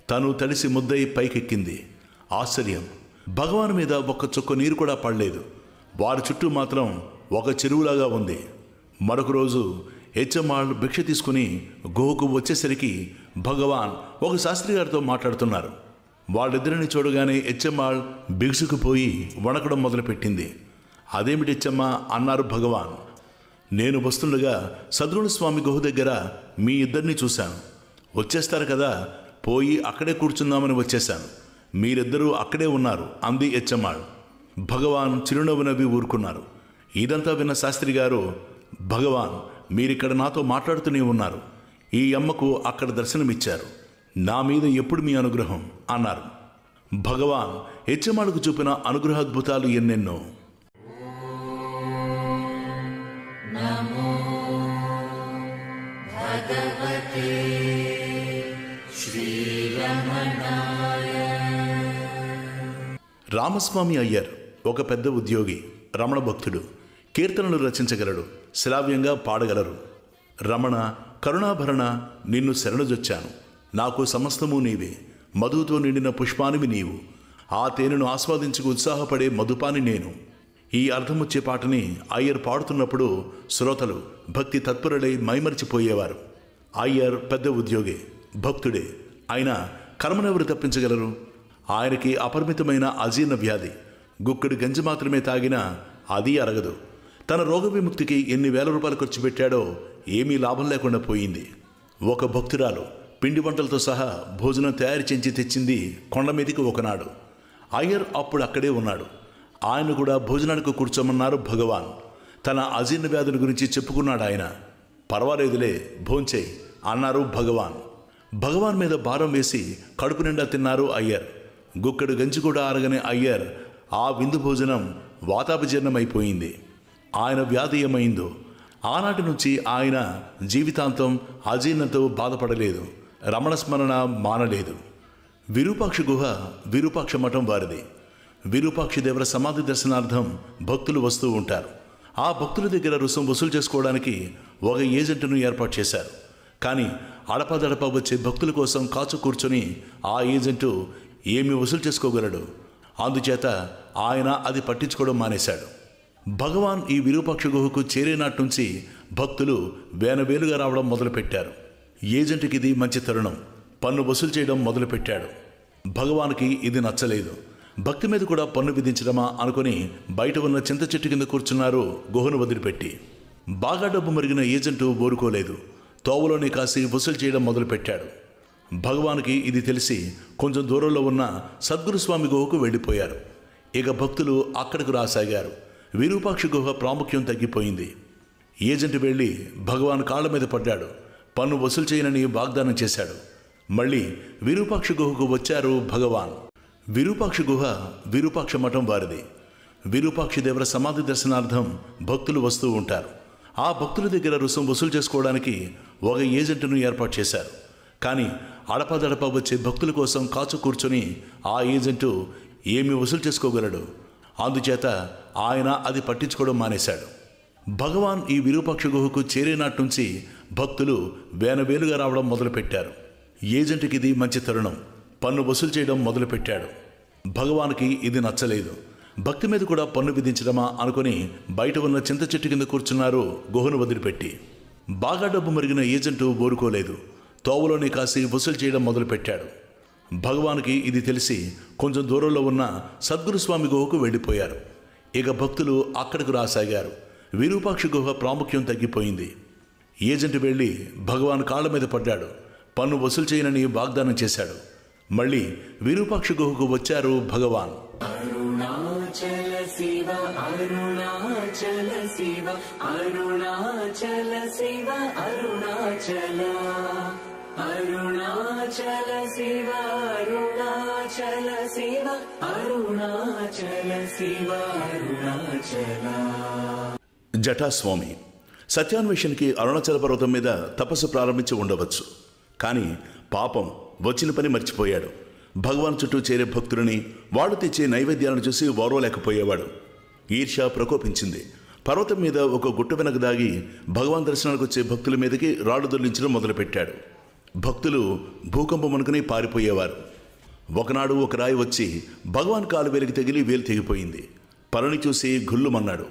తను తడిసి ముద్దయి పైకెక్కింది. ఆశ్చర్యం, భగవాన్ మీద 1 చుక్క నీరు కూడా పడలేదు. వారి చుట్టూ మాత్రం ఒక చెరువులాగా ఉంది. మరొక రోజు హెచ్చెమ్మాళ్ భిక్ష తీసుకుని గుహకు వచ్చేసరికి భగవాన్ ఒక శాస్త్రి గారితో మాట్లాడుతున్నారు. వాళ్ళిద్దరిని చూడగానే హెచ్చెమ్మాళ్ బిగుసుకుపోయి వణకడం మొదలుపెట్టింది. అదేమిటి హెచ్చమ్మ అన్నారు భగవాన్. నేను వస్తుండగా సద్గుణ స్వామి గుహ దగ్గర మీ ఇద్దరిని చూశాను. వచ్చేస్తారు కదా, పోయి అక్కడే కూర్చుందామని వచ్చేశాను. మీరిద్దరూ అక్కడే ఉన్నారు అంది హెచ్చెమ్మాళ్. భగవాన్ చిరునవ్వు నవ్వి ఊరుకున్నారు. ఇదంతా విన్న శాస్త్రి గారు, భగవాన్ మీరిక్కడ నాతో మాట్లాడుతూనే ఉన్నారు. ఈ అమ్మకు అక్కడ దర్శనమిచ్చారు. నా మీద ఎప్పుడు మీ అనుగ్రహం అన్నారు. భగవాన్ హెచ్చెమ్మాళ్ళకు చూపిన అనుగ్రహాద్భుతాలు ఎన్నెన్నో. నమో రామస్వామి అయ్యర్ ఒక పెద్ద ఉద్యోగి, రమణ భక్తుడు. కీర్తనలు రచించగలడు, శ్రావ్యంగా పాడగలరు. రమణ కరుణాభరణ, నిన్ను శరణుజొచ్చాను, నాకు సమస్తము నీవే, మధుతో నిండిన పుష్పానివి నీవు, ఆ తేనెను ఆస్వాదించుకు ఉత్సాహపడే మధుపాని నేను. ఈ అర్థమొచ్చే పాటని అయ్యర్ పాడుతున్నప్పుడు శ్రోతలు భక్తి తత్పరులై మైమరిచిపోయేవారు. అయ్యర్ పెద్ద ఉద్యోగి, భక్తుడే. ఆయన కర్మనెవరు తప్పించగలరు? ఆయనకి అపరిమితమైన అజీర్ణ వ్యాధి. గుక్కడి గంజి మాత్రమే తాగినా అది అరగదు. తన రోగ విముక్తికి ఎన్ని వేల రూపాయలు ఖర్చు పెట్టాడో ఏమీ లాభం లేకుండా పోయింది. ఒక భక్తురాలు పిండి వంటలతో సహా భోజనం తయారు చేసి తెచ్చింది కొండ మీదికి ఒకనాడు. అయ్యర్ అప్పుడు అక్కడే ఉన్నాడు. ఆయన కూడా భోజనానికి కూర్చోమన్నారు భగవాన్. తన అజీర్ణ వ్యాధుల గురించి చెప్పుకున్నాడు ఆయన. పర్వాలేదులే, భోంచేయి అన్నారు భగవాన్. భగవాన్ మీద భారం వేసి కడుపు నిండా తిన్నారు అయ్యర్. గుక్కడు గంజి కూడా అరగని అయ్యర్ ఆ విందు భోజనం వాతాపజీర్ణమైపోయింది. ఆయన వ్యాధి ఏమైందో ఆనాటి నుంచి ఆయన జీవితాంతం అజీర్ణంతో బాధపడలేదు. రమణ స్మరణ మానలేదు. విరూపాక్ష గుహ విరూపాక్ష మఠం వారిది. విరూపాక్ష దేవర సమాధి దర్శనార్థం భక్తులు వస్తూ ఉంటారు. ఆ భక్తుల దగ్గర రుసుం వసూలు చేసుకోవడానికి ఒక ఏజెంట్ను ఏర్పాటు చేశారు. కానీ అడపదడప వచ్చే భక్తుల కోసం కాచు కూర్చొని ఆ ఏజెంటు ఏమి వసూలు చేసుకోగలడు? అందుచేత ఆయన అది పట్టించుకోవడం మానేశాడు. భగవాన్ ఈ విరూపాక్ష గుహకు చేరేనాటి నుంచి భక్తులు వేనవేలుగా రావడం మొదలుపెట్టారు. ఏజెంట్కి ఇది మంచి తరుణం. పన్ను వసూలు చేయడం మొదలుపెట్టాడు. భగవాన్కి ఇది నచ్చలేదు. భక్తి మీద కూడా పన్ను విధించడమా అనుకుని బయట ఉన్న చింత చెట్టు కింద కూర్చున్నారు గుహను వదిలిపెట్టి. బాగా డబ్బు మరిగిన ఏజెంటు ఊరుకోలేదు. తోవలోనే కాసి వసూలు చేయడం మొదలుపెట్టాడు. భగవాన్కి ఇది తెలిసి కొంచెం దూరంలో ఉన్న సద్గురుస్వామి గుహకు వెళ్ళిపోయారు. ఇక భక్తులు అక్కడికి రాసాగారు. విరూపాక్ష గుహ ప్రాముఖ్యం తగ్గిపోయింది. ఏజెంట్ వెళ్ళి భగవాన్ కాళ్ళ మీద పడ్డాడు. పన్ను వసూలు చేయనని వాగ్దానం చేశాడు. మళ్ళీ విరూపాక్ష గుహకు వచ్చారు భగవాన్. విరూపాక్ష గుహ విరూపాక్ష మఠం వారిది. విరూపాక్ష దేవర సమాధి దర్శనార్థం భక్తులు వస్తూ ఉంటారు. ఆ భక్తుల దగ్గర రుసుం వసూలు చేసుకోవడానికి ఒక ఏజెంట్ను ఏర్పాటు చేశారు. కానీ అడపదడప వచ్చే భక్తుల కోసం కాచు కూర్చొని ఆ ఏజెంటు ఏమి వసూలు చేసుకోగలడు? అందుచేత ఆయన అది పట్టించుకోవడం మానేశాడు. భగవాన్ ఈ విరూపాక్ష గుహకు చేరేనాటి నుంచి భక్తులు వేనవేలుగా రావడం మొదలుపెట్టారు. ఏజెంట్కి ఇది మంచి తరుణం. పన్ను వసూలు చేయడం మొదలుపెట్టాడు. భగవాన్కి ఇది నచ్చలేదు. భక్తి మీద కూడా పన్ను విధించడమా అనుకుని బయట ఉన్న చింత చెట్టు కింద కూర్చున్నారు గుహను వదిలిపెట్టి. బాగా డబ్బు మరిగిన ఏజెంటు ఊరుకోలేదు. తోవలోనే కాసి వసూలు చేయడం మొదలుపెట్టాడు. భగవాన్కి ఇది తెలిసి కొంచెం దూరంలో ఉన్న సద్గురుస్వామి గుహకు వెళ్ళిపోయారు. ఇక భక్తులు అక్కడికి రాసాగారు. విరూపాక్ష గుహ ప్రాముఖ్యం తగ్గిపోయింది. ఏజెంట్ వెళ్ళి భగవాన్ కాళ్ళ మీద పడ్డాడు. పన్ను వసూలు చేయనని వాగ్దానం చేశాడు. మళ్ళీ విరూపాక్ష గుహకు వచ్చారు భగవాన్. అరుణాచల శివ అరుణాచల శివ అరుణాచల శివ అరుణాచల అరుణాచల శివ అరుణాచల శివ అరుణాచల శివ అరుణాచల. జటాస్వామి సత్యాన్వేషణకి అరుణాచల పర్వతం మీద తపస్సు ప్రారంభించి ఉండవచ్చు. కానీ పాపం వచ్చిన పని మర్చిపోయాడు. భగవాన్ చుట్టూ చేరే భక్తులని వాడు తెచ్చే నైవేద్యాలను చూసి ఓర్వలేకపోయేవాడు. ఈర్ష్య ప్రకోపించింది. పర్వతం మీద ఒక గుట్ట వెనక దాగి భగవాన్ దర్శనానికి వచ్చే భక్తుల మీదకి రాళ్ళు దొర్లించడం మొదలుపెట్టాడు. భక్తులు భూకంపం అనుకుని పారిపోయేవారు. ఒకనాడు ఒక రాయి వచ్చి భగవాన్ కాలు వేలికి తగిలి వేలు తెగిపోయింది. పరని చూసి గుల్లుమన్నాడు.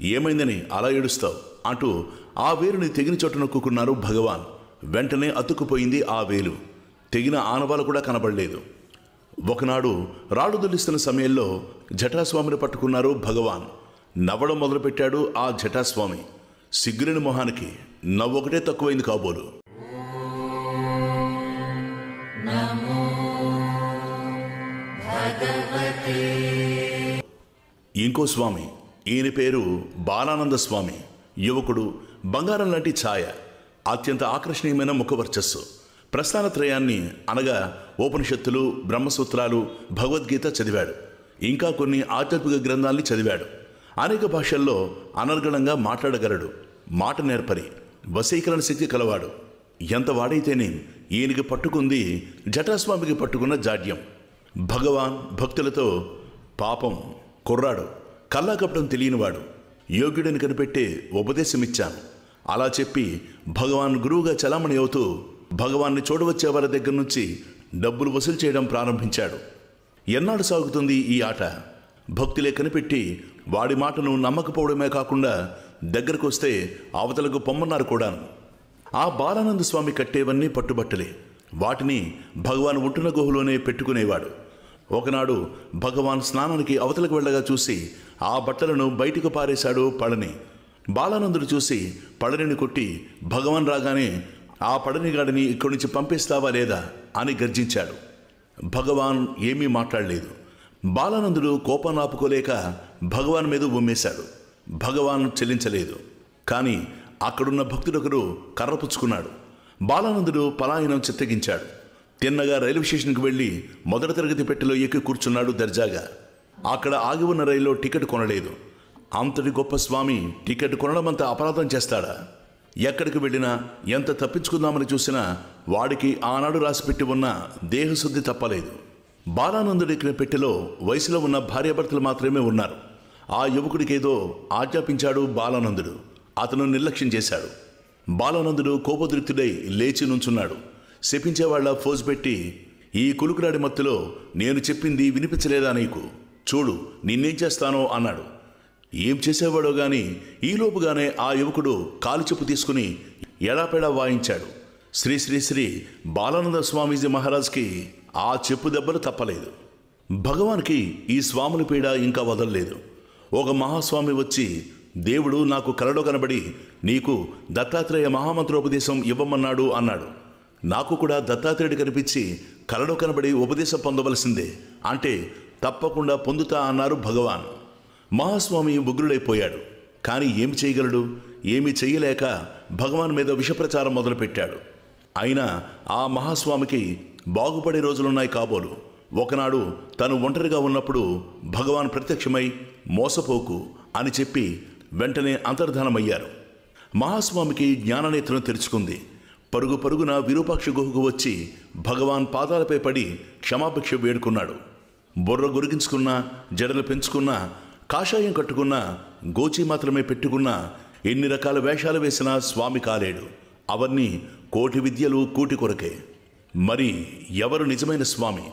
ఏమైందని అలా ఏడుస్తావు అంటూ ఆ వేలుని తెగిన చోట నొక్కుకున్నారు భగవాన్. వెంటనే అతుక్కుపోయింది ఆ వేలు. తెగిన ఆనవాలు కూడా కనబడలేదు. ఒకనాడు రాళ్ళు దొల్లిస్తున్న సమయంలో జటాస్వామిని పట్టుకున్నారు భగవాన్. నవ్వడం మొదలుపెట్టాడు ఆ జటాస్వామి. సిగ్గులేని మొహానికి నవ్వొకటే తక్కువైంది కాబోలు. ఇంకో స్వామి, ఈయన పేరు బాలానంద స్వామి. యువకుడు, బంగారం లాంటి ఛాయ, అత్యంత ఆకర్షణీయమైన ముఖవర్చస్సు. ప్రస్థానత్రయాన్ని అనగా ఉపనిషత్తులు, బ్రహ్మసూత్రాలు, భగవద్గీత చదివాడు. ఇంకా కొన్ని ఆధ్యాత్మిక గ్రంథాల్ని చదివాడు. అనేక భాషల్లో అనర్గళంగా మాట్లాడగలడు. మాట నేర్పరి, వశీకరణ శక్తి కలవాడు. ఎంత వాడైతేనే ఈయనకి పట్టుకుంది జటాస్వామికి పట్టుకున్న జాడ్యం. భగవాన్ భక్తులతో పాపం కుర్రాడు, కల్లాకపడం తెలియనివాడు, యోగ్యుడిని కనిపెట్టే ఉపదేశమిచ్చాను. అలా చెప్పి భగవాన్ గురువుగా చలామణి అవుతూ భగవాన్ని చూడవచ్చే వారి దగ్గర నుంచి డబ్బులు వసూలు చేయడం ప్రారంభించాడు. ఎన్నాడు సాగుతుంది ఈ ఆట? భక్తులే కనిపెట్టి వాడి మాటను నమ్మకపోవడమే కాకుండా దగ్గరకు వస్తే అవతలకు పొమ్మన్నారు కూడాను. ఆ బాలానంద స్వామి కట్టేవన్నీ పట్టుబట్టలే. వాటిని భగవాన్ ఉంటున్న గుహలోనే పెట్టుకునేవాడు. ఒకనాడు భగవాన్ స్నానానికి అవతలకు వెళ్ళగా చూసి ఆ బట్టలను బయటకు పారేశాడు పళని. బాలానందుడు చూసి పళనిని కొట్టి భగవాన్ రాగానే ఆ పళనిగాడిని ఇక్కడి నుంచి పంపిస్తావా లేదా అని గర్జించాడు. భగవాన్ ఏమీ మాట్లాడలేదు. బాలానందుడు కోపాన్ని ఆపుకోలేక భగవాన్ మీద ఉమ్మేశాడు. భగవాన్ చెల్లించలేదు. కానీ అక్కడున్న భక్తుడొకరు కర్రపుచ్చుకున్నాడు. బాలానందుడు పలాయనం చిత్తగించాడు. తిన్నగా రైల్వే స్టేషన్కి వెళ్ళి మొదటి తరగతి పెట్టెలో ఎక్కి కూర్చున్నాడు దర్జాగా. అక్కడ ఆగి ఉన్న రైల్లో టికెట్ కొనలేదు. అంతటి గొప్ప స్వామి టికెట్ కొనడమంత అపరాధం చేస్తాడా? ఎక్కడికి వెళ్ళినా ఎంత తప్పించుకుందామని చూసినా వాడికి ఆనాడు రాసిపెట్టి ఉన్న దేహశుద్ధి తప్పలేదు. బాలానందుడి ఎక్కిన పెట్టెలో వయసులో ఉన్న భార్యాభర్తలు మాత్రమే ఉన్నారు. ఆ యువకుడికేదో ఆజ్ఞాపించాడు బాలానందుడు. అతను నిర్లక్ష్యం చేశాడు. బాలానందుడు కోపోద్రిక్తుడై లేచి నుంచున్నాడు. శపించేవాళ్ల ఫోజు పెట్టి, ఈ కులుకురాడి మత్తులో నేను చెప్పింది వినిపించలేదా నీకు? చూడు నిన్నేం చేస్తానో అన్నాడు. ఏం చేసేవాడో గాని ఈలోపుగానే ఆ యువకుడు కాలు చెప్పు తీసుకుని ఎడాపెడా వాయించాడు. శ్రీ శ్రీ శ్రీ బాలానంద స్వామీజీ మహారాజ్కి ఆ చెప్పు దెబ్బలు తప్పలేదు. భగవాన్కి ఈ స్వాముల పీడ ఇంకా వదలలేదు. ఒక మహాస్వామి వచ్చి, దేవుడు నాకు కలలో కనబడి నీకు దత్తాత్రేయ మహామంత్రోపదేశం ఇవ్వమన్నాడు అన్నాడు. నాకు కూడా దత్తాత్రేయుడు కనిపించి కలలో కనబడి ఉపదేశం పొందవలసిందే అంటే తప్పకుండా పొందుతా అన్నారు భగవాన్. మహాస్వామి ఉగ్రుడైపోయాడు. కానీ ఏమి చేయగలడు? ఏమీ చెయ్యలేక భగవాన్ మీద విషప్రచారం మొదలుపెట్టాడు. అయినా ఆ మహాస్వామికి బాగుపడే రోజులున్నాయి కాబోలు. ఒకనాడు తను ఒంటరిగా ఉన్నప్పుడు భగవాన్ ప్రత్యక్షమై మోసపోకు అని చెప్పి వెంటనే అంతర్ధానమయ్యారు. మహాస్వామికి జ్ఞాననేత్రం తెరుచుకుంది. పరుగు పరుగున విరూపాక్ష గుహకు వచ్చి భగవాన్ పాదాలపై పడి క్షమాభిక్ష వేడుకున్నాడు. బుర్ర గురిగించుకున్నా, జడలు పెంచుకున్నా, కాషాయం కట్టుకున్నా, గోచి మాత్రమే పెట్టుకున్నా, ఎన్ని రకాల వేషాలు వేసినా స్వామి కాలేడు. అవన్నీ కోటి విద్యలు కూటి కొరకే. మరి ఎవరు నిజమైన స్వామి?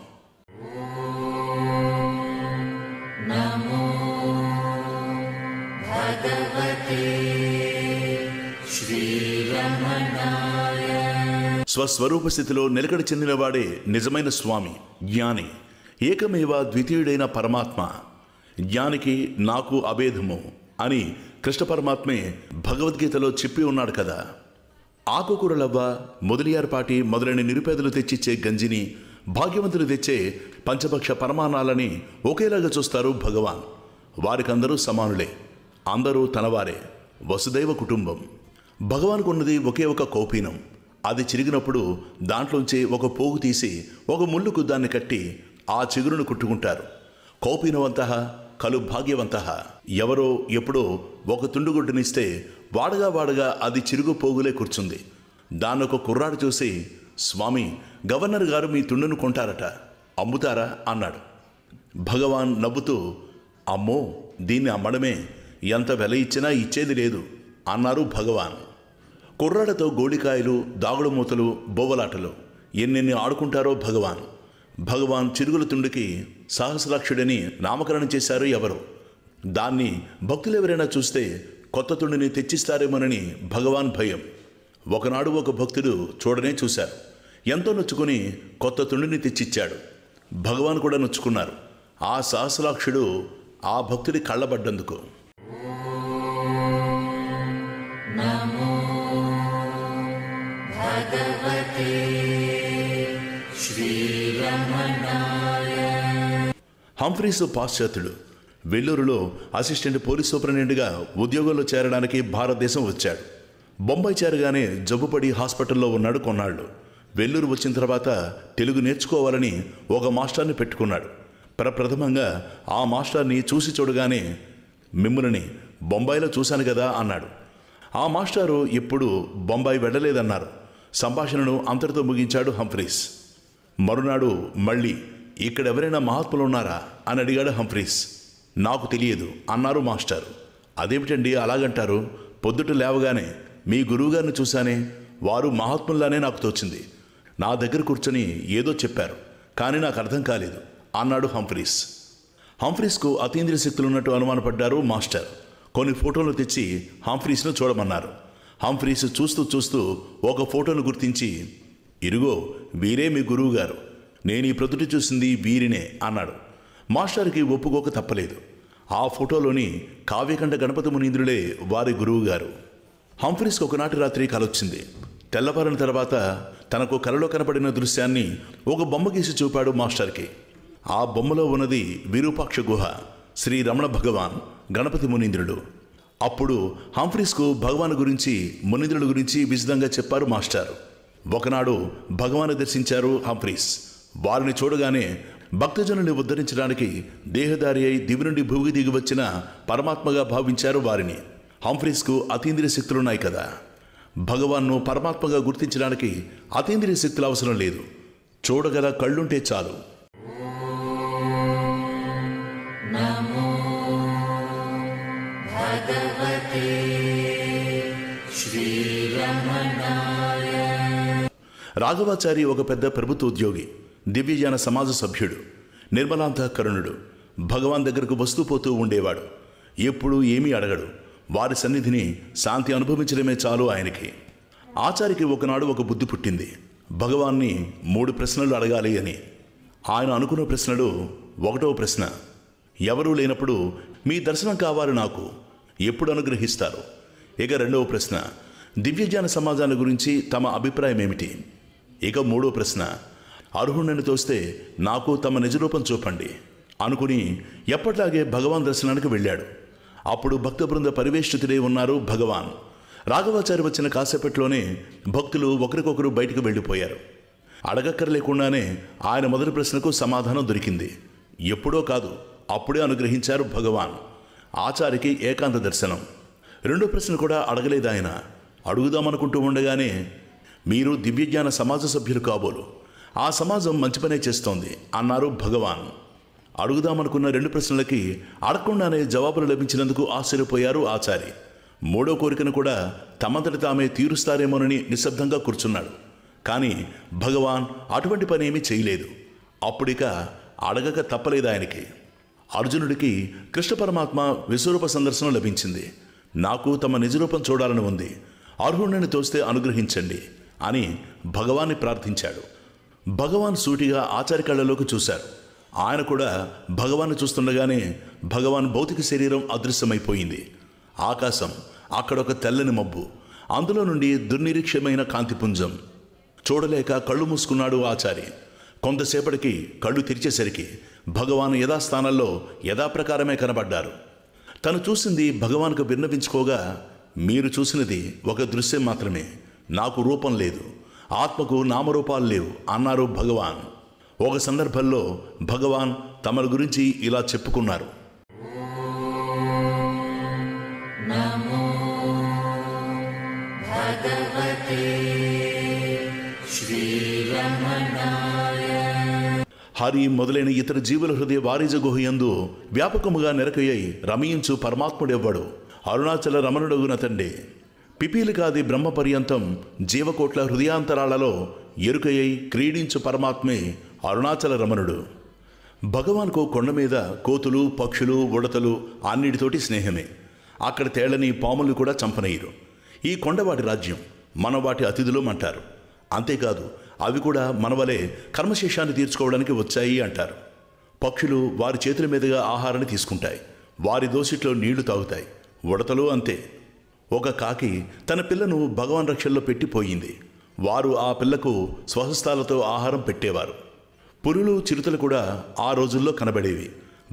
స్వస్వరూప స్థితిలో నిలకడ చెందినవాడే నిజమైన స్వామి, జ్ఞాని. ఏకమేవ ద్వితీయుడైన పరమాత్మ. జ్ఞానికి నాకు అభేదము అని కృష్ణ పరమాత్మే భగవద్గీతలో చెప్పి ఉన్నాడు కదా. ఆకుకూరలవ్వ, మొదలియార్పాటి మొదలైన నిరుపేదలు తెచ్చిచ్చే గంజిని, భాగ్యవంతులు తెచ్చే పంచభక్ష పరమాణాలని ఒకేలాగా చూస్తారు భగవాన్. వారికందరూ సమానులే, అందరూ తనవారే, వసుదైవ కుటుంబం. భగవాన్కు ఉన్నది ఒకే ఒక కౌపీనం. అది చిరిగినప్పుడు దాంట్లోంచి ఒక పోగు తీసి ఒక ముళ్ళుకు దాన్ని కట్టి ఆ చిగురును కుట్టుకుంటారు. కౌపీనవంతః కలు భాగ్యవంతః. ఎవరో ఎప్పుడో ఒక తుండుగుడ్డునిస్తే వాడగా అది చిరుగు పోగులే కూర్చుంది. దాన్నొక కుర్రాడు చూసి, స్వామి, గవర్నర్ గారు మీ తుండును కొంటారట, అమ్ముతారా అన్నాడు. భగవాన్ నవ్వుతూ, అమ్మో, దీన్ని అమ్మడమే, ఎంత వెల ఇచ్చినా ఇచ్చేది లేదు అన్నారు భగవాన్. కుర్రాడతో గోళికాయలు, దాగుడు మూతలు, బొవ్వలాటలు ఎన్నెన్ని ఆడుకుంటారో భగవాన్. భగవాన్ చిరుగుల తుండుకి సహస్రాక్షుడని నామకరణం చేశారు ఎవరు. దాన్ని భక్తులెవరైనా చూస్తే కొత్త తుండిని తెచ్చిస్తారేమోనని భగవాన్ భయం. ఒకనాడు ఒక భక్తుడు చూడనే చూశారు. ఎంతో నొచ్చుకుని కొత్త తుండిని తెచ్చిచ్చాడు. భగవాన్ కూడా నొచ్చుకున్నారు. ఆ సహస్రాక్షుడు ఆ భక్తుడి కళ్ళబడ్డందుకు. హంఫ్రీస్ పాశ్చాత్యుడు. వెల్లూరులో అసిస్టెంట్ పోలీస్ సూపరింటెండెంట్గా ఉద్యోగంలో చేరడానికి భారతదేశం వచ్చాడు. బొంబాయి చేరగానే జబ్బుపడి హాస్పిటల్లో ఉన్నాడు కొన్నాళ్ళు. వెల్లూరు వచ్చిన తర్వాత తెలుగు నేర్చుకోవాలని ఒక మాస్టర్ని పెట్టుకున్నాడు. ప్రప్రథమంగా ఆ మాస్టర్ని చూసి చూడగానే, మిమ్మల్ని బొంబాయిలో చూశాను కదా అన్నాడు. ఆ మాస్టారు ఎప్పుడు బొంబాయి వెళ్ళలేదన్నారు. సంభాషణను అంతటితో ముగించాడు హంఫ్రీస్. మరునాడు మళ్ళీ ఇక్కడెవరైనా మహాత్ములు ఉన్నారా అని అడిగాడు హంఫ్రీస్. నాకు తెలియదు అన్నారు మాస్టర్. అదేమిటండి అలాగంటారు? పొద్దుట లేవగానే మీ గురువుగారిని చూశానే, వారు మహాత్ముల్లానే నాకు తోచింది. నా దగ్గర కూర్చొని ఏదో చెప్పారు, కానీ నాకు అర్థం కాలేదు అన్నాడు హంఫ్రీస్. హంఫ్రీస్కు అతీంద్రియ శక్తులు ఉన్నట్టు అనుమానపడ్డారు మాస్టర్. కొన్ని ఫోటోలు తెచ్చి హంఫ్రీస్ను చూడమన్నారు. హంఫ్రీస్ చూస్తూ చూస్తూ ఒక ఫోటోను గుర్తించి, ఇరుగో వీరే మీ గురువు గారు, నేను ఈ ప్రొద్దుట చూసింది వీరినే అన్నాడు. మాస్టర్కి ఒప్పుకోక తప్పలేదు. ఆ ఫోటోలోని కావ్యకంఠ గణపతి మునీంద్రులే వారి గురువు గారు. హంఫ్రీస్కి ఒకనాటి రాత్రి కలొచ్చింది. తెల్లవారిన తర్వాత తనకు కలలో కనపడిన దృశ్యాన్ని ఒక బొమ్మ గీసి చూపాడు మాస్టర్కి. ఆ బొమ్మలో ఉన్నది విరూపాక్ష గుహ, శ్రీ రమణ భగవాన్, గణపతి మునీంద్రుడు. అప్పుడు హంఫ్రీస్కు భగవాన్ గురించి, మునీంద్రుల గురించి విశదంగా చెప్పారు మాస్టర్. ఒకనాడు భగవాన్ని దర్శించారు హంఫ్రీస్. వారిని చూడగానే భక్తజనుల్ని ఉద్ధరించడానికి దేహదారి అయి దివి నుండి భూమికి దిగి వచ్చిన పరమాత్మగా భావించారు వారిని. హంఫ్రీస్కు అతీంద్రియ శక్తులున్నాయి కదా. భగవాన్ను పరమాత్మగా గుర్తించడానికి అతీంద్రియ శక్తులు అవసరం లేదు, చూడగల కళ్ళుంటే చాలు. రాఘవాచారి ఒక పెద్ద ప్రభుత్వ ఉద్యోగి, దివ్యజ్ఞాన సమాజ సభ్యుడు, నిర్మలాంతఃకరుణుడు. భగవాన్ దగ్గరకు వస్తూ పోతూ ఉండేవాడు. ఎప్పుడూ ఏమీ అడగడు. వారి సన్నిధిని శాంతి అనుభవించడమే చాలు ఆయనకి. ఆచారికి ఒకనాడు ఒక బుద్ధి పుట్టింది. భగవాన్ని 3 ప్రశ్నలు అడగాలి అని. ఆయన అనుకున్న ప్రశ్నలు: 1వ ప్రశ్న, ఎవరూ లేనప్పుడు మీ దర్శనం కావాలి నాకు, ఎప్పుడు అనుగ్రహిస్తారు? ఇక 2వ ప్రశ్న, దివ్యజ్ఞాన సమాజాన్ని గురించి తమ అభిప్రాయం ఏమిటి? ఇక 3వ ప్రశ్న, అర్హుణ్ణి తోస్తే నాకు తమ నిజరూపం చూపండి అనుకుని ఎప్పట్లాగే భగవాన్ దర్శనానికి వెళ్ళాడు. అప్పుడు భక్త బృంద పరివేష్టితులే ఉన్నారు భగవాన్. రాఘవాచారి వచ్చిన కాసేపట్లోనే భక్తులు ఒకరికొకరు బయటకు వెళ్ళిపోయారు. అడగక్కర్లేకుండానే ఆయన మొదటి ప్రశ్నకు సమాధానం దొరికింది. ఎప్పుడో కాదు, అప్పుడే అనుగ్రహించారు భగవాన్. ఆచారికి ఏకాంత దర్శనం. 2వ ప్రశ్న కూడా అడగలేదు ఆయన. అడుగుదామనుకుంటూ ఉండగానే, మీరు దివ్యజ్ఞాన సమాజ సభ్యులు కాబోలు, ఆ సమాజం మంచి పనే చేస్తోంది అన్నారు భగవాన్. అడుగుదామనుకున్న 2 ప్రశ్నలకి అడగకుండానే జవాబులు లభించినందుకు ఆశ్చర్యపోయారు ఆచారి. 3వ కోరికను కూడా తమంతటి తామే తీరుస్తారేమోనని నిశ్శబ్దంగా కూర్చున్నాడు. కానీ భగవాన్ అటువంటి పని ఏమీ చేయలేదు. అప్పుడిక అడగక తప్పలేదు ఆయనకి. అర్జునుడికి కృష్ణ పరమాత్మ విశ్వరూప సందర్శనం లభించింది. నాకు తమ నిజరూపం చూడాలని ఉంది, అర్హుణ్ణి తోస్తే అనుగ్రహించండి అని భగవాన్ని ప్రార్థించాడు. భగవాన్ సూటిగా ఆచార్య కళ్ళలోకి చూశారు. ఆయన కూడా భగవాన్ని చూస్తుండగానే భగవాన్ భౌతిక శరీరం అదృశ్యమైపోయింది. ఆకాశం, అక్కడొక తెల్లని మబ్బు, అందులో నుండి దుర్నిరీక్షమైన కాంతిపుంజం. చూడలేక కళ్ళు మూసుకున్నాడు ఆచారి. కొంతసేపటికి కళ్ళు తెరిచేసరికి భగవాన్ యథాస్థానంలో యథాప్రకారమే కనబడ్డారు. తను చూసింది భగవాన్కు విన్నవించుకోగా, మీరు చూసినది ఒక దృశ్యం మాత్రమే, నాకు రూపం లేదు, ఆత్మకు నామరూపాలు లేవు అన్నారు భగవాన్. ఒక సందర్భంలో భగవాన్ తమ గురించి ఇలా చెప్పుకున్నారు: హరి మొదలైన ఇతర జీవుల హృదయ వారిజ గుహయందు వ్యాపకముగా నెరకయ్యి రమయించు పరమాత్ముడెవ్వడు, అరుణాచల రమణుడగునతండే. పిపీలికాది బ్రహ్మ పర్యంతం జీవకోట్ల హృదయాంతరాలలో ఎరుకయ్యి క్రీడించు పరమాత్మే అరుణాచల రమణుడు. భగవాన్కు కొండ మీద కోతులు, పక్షులు, ఉడతలు అన్నిటితోటి స్నేహమే. అక్కడ తేళ్లని, పాములు కూడా చంపనయ్యరు. ఈ కొండ వాటి రాజ్యం, మన వాటి అతిథులు అంటారు. అంతేకాదు, అవి కూడా మనవలే కర్మశేషాన్ని తీర్చుకోవడానికి వచ్చాయి అంటారు. పక్షులు వారి చేతుల మీదుగా ఆహారాన్ని తీసుకుంటాయి, వారి దోసిట్లో నీళ్లు తాగుతాయి. ఉడతలు అంతే. ఒక కాకి తన పిల్లను భగవాన్ రక్షల్లో పెట్టిపోయింది. వారు ఆ పిల్లకు స్వహస్తాలతో ఆహారం పెట్టేవారు. పులులు, చిరుతలు కూడా ఆ రోజుల్లో కనబడేవి.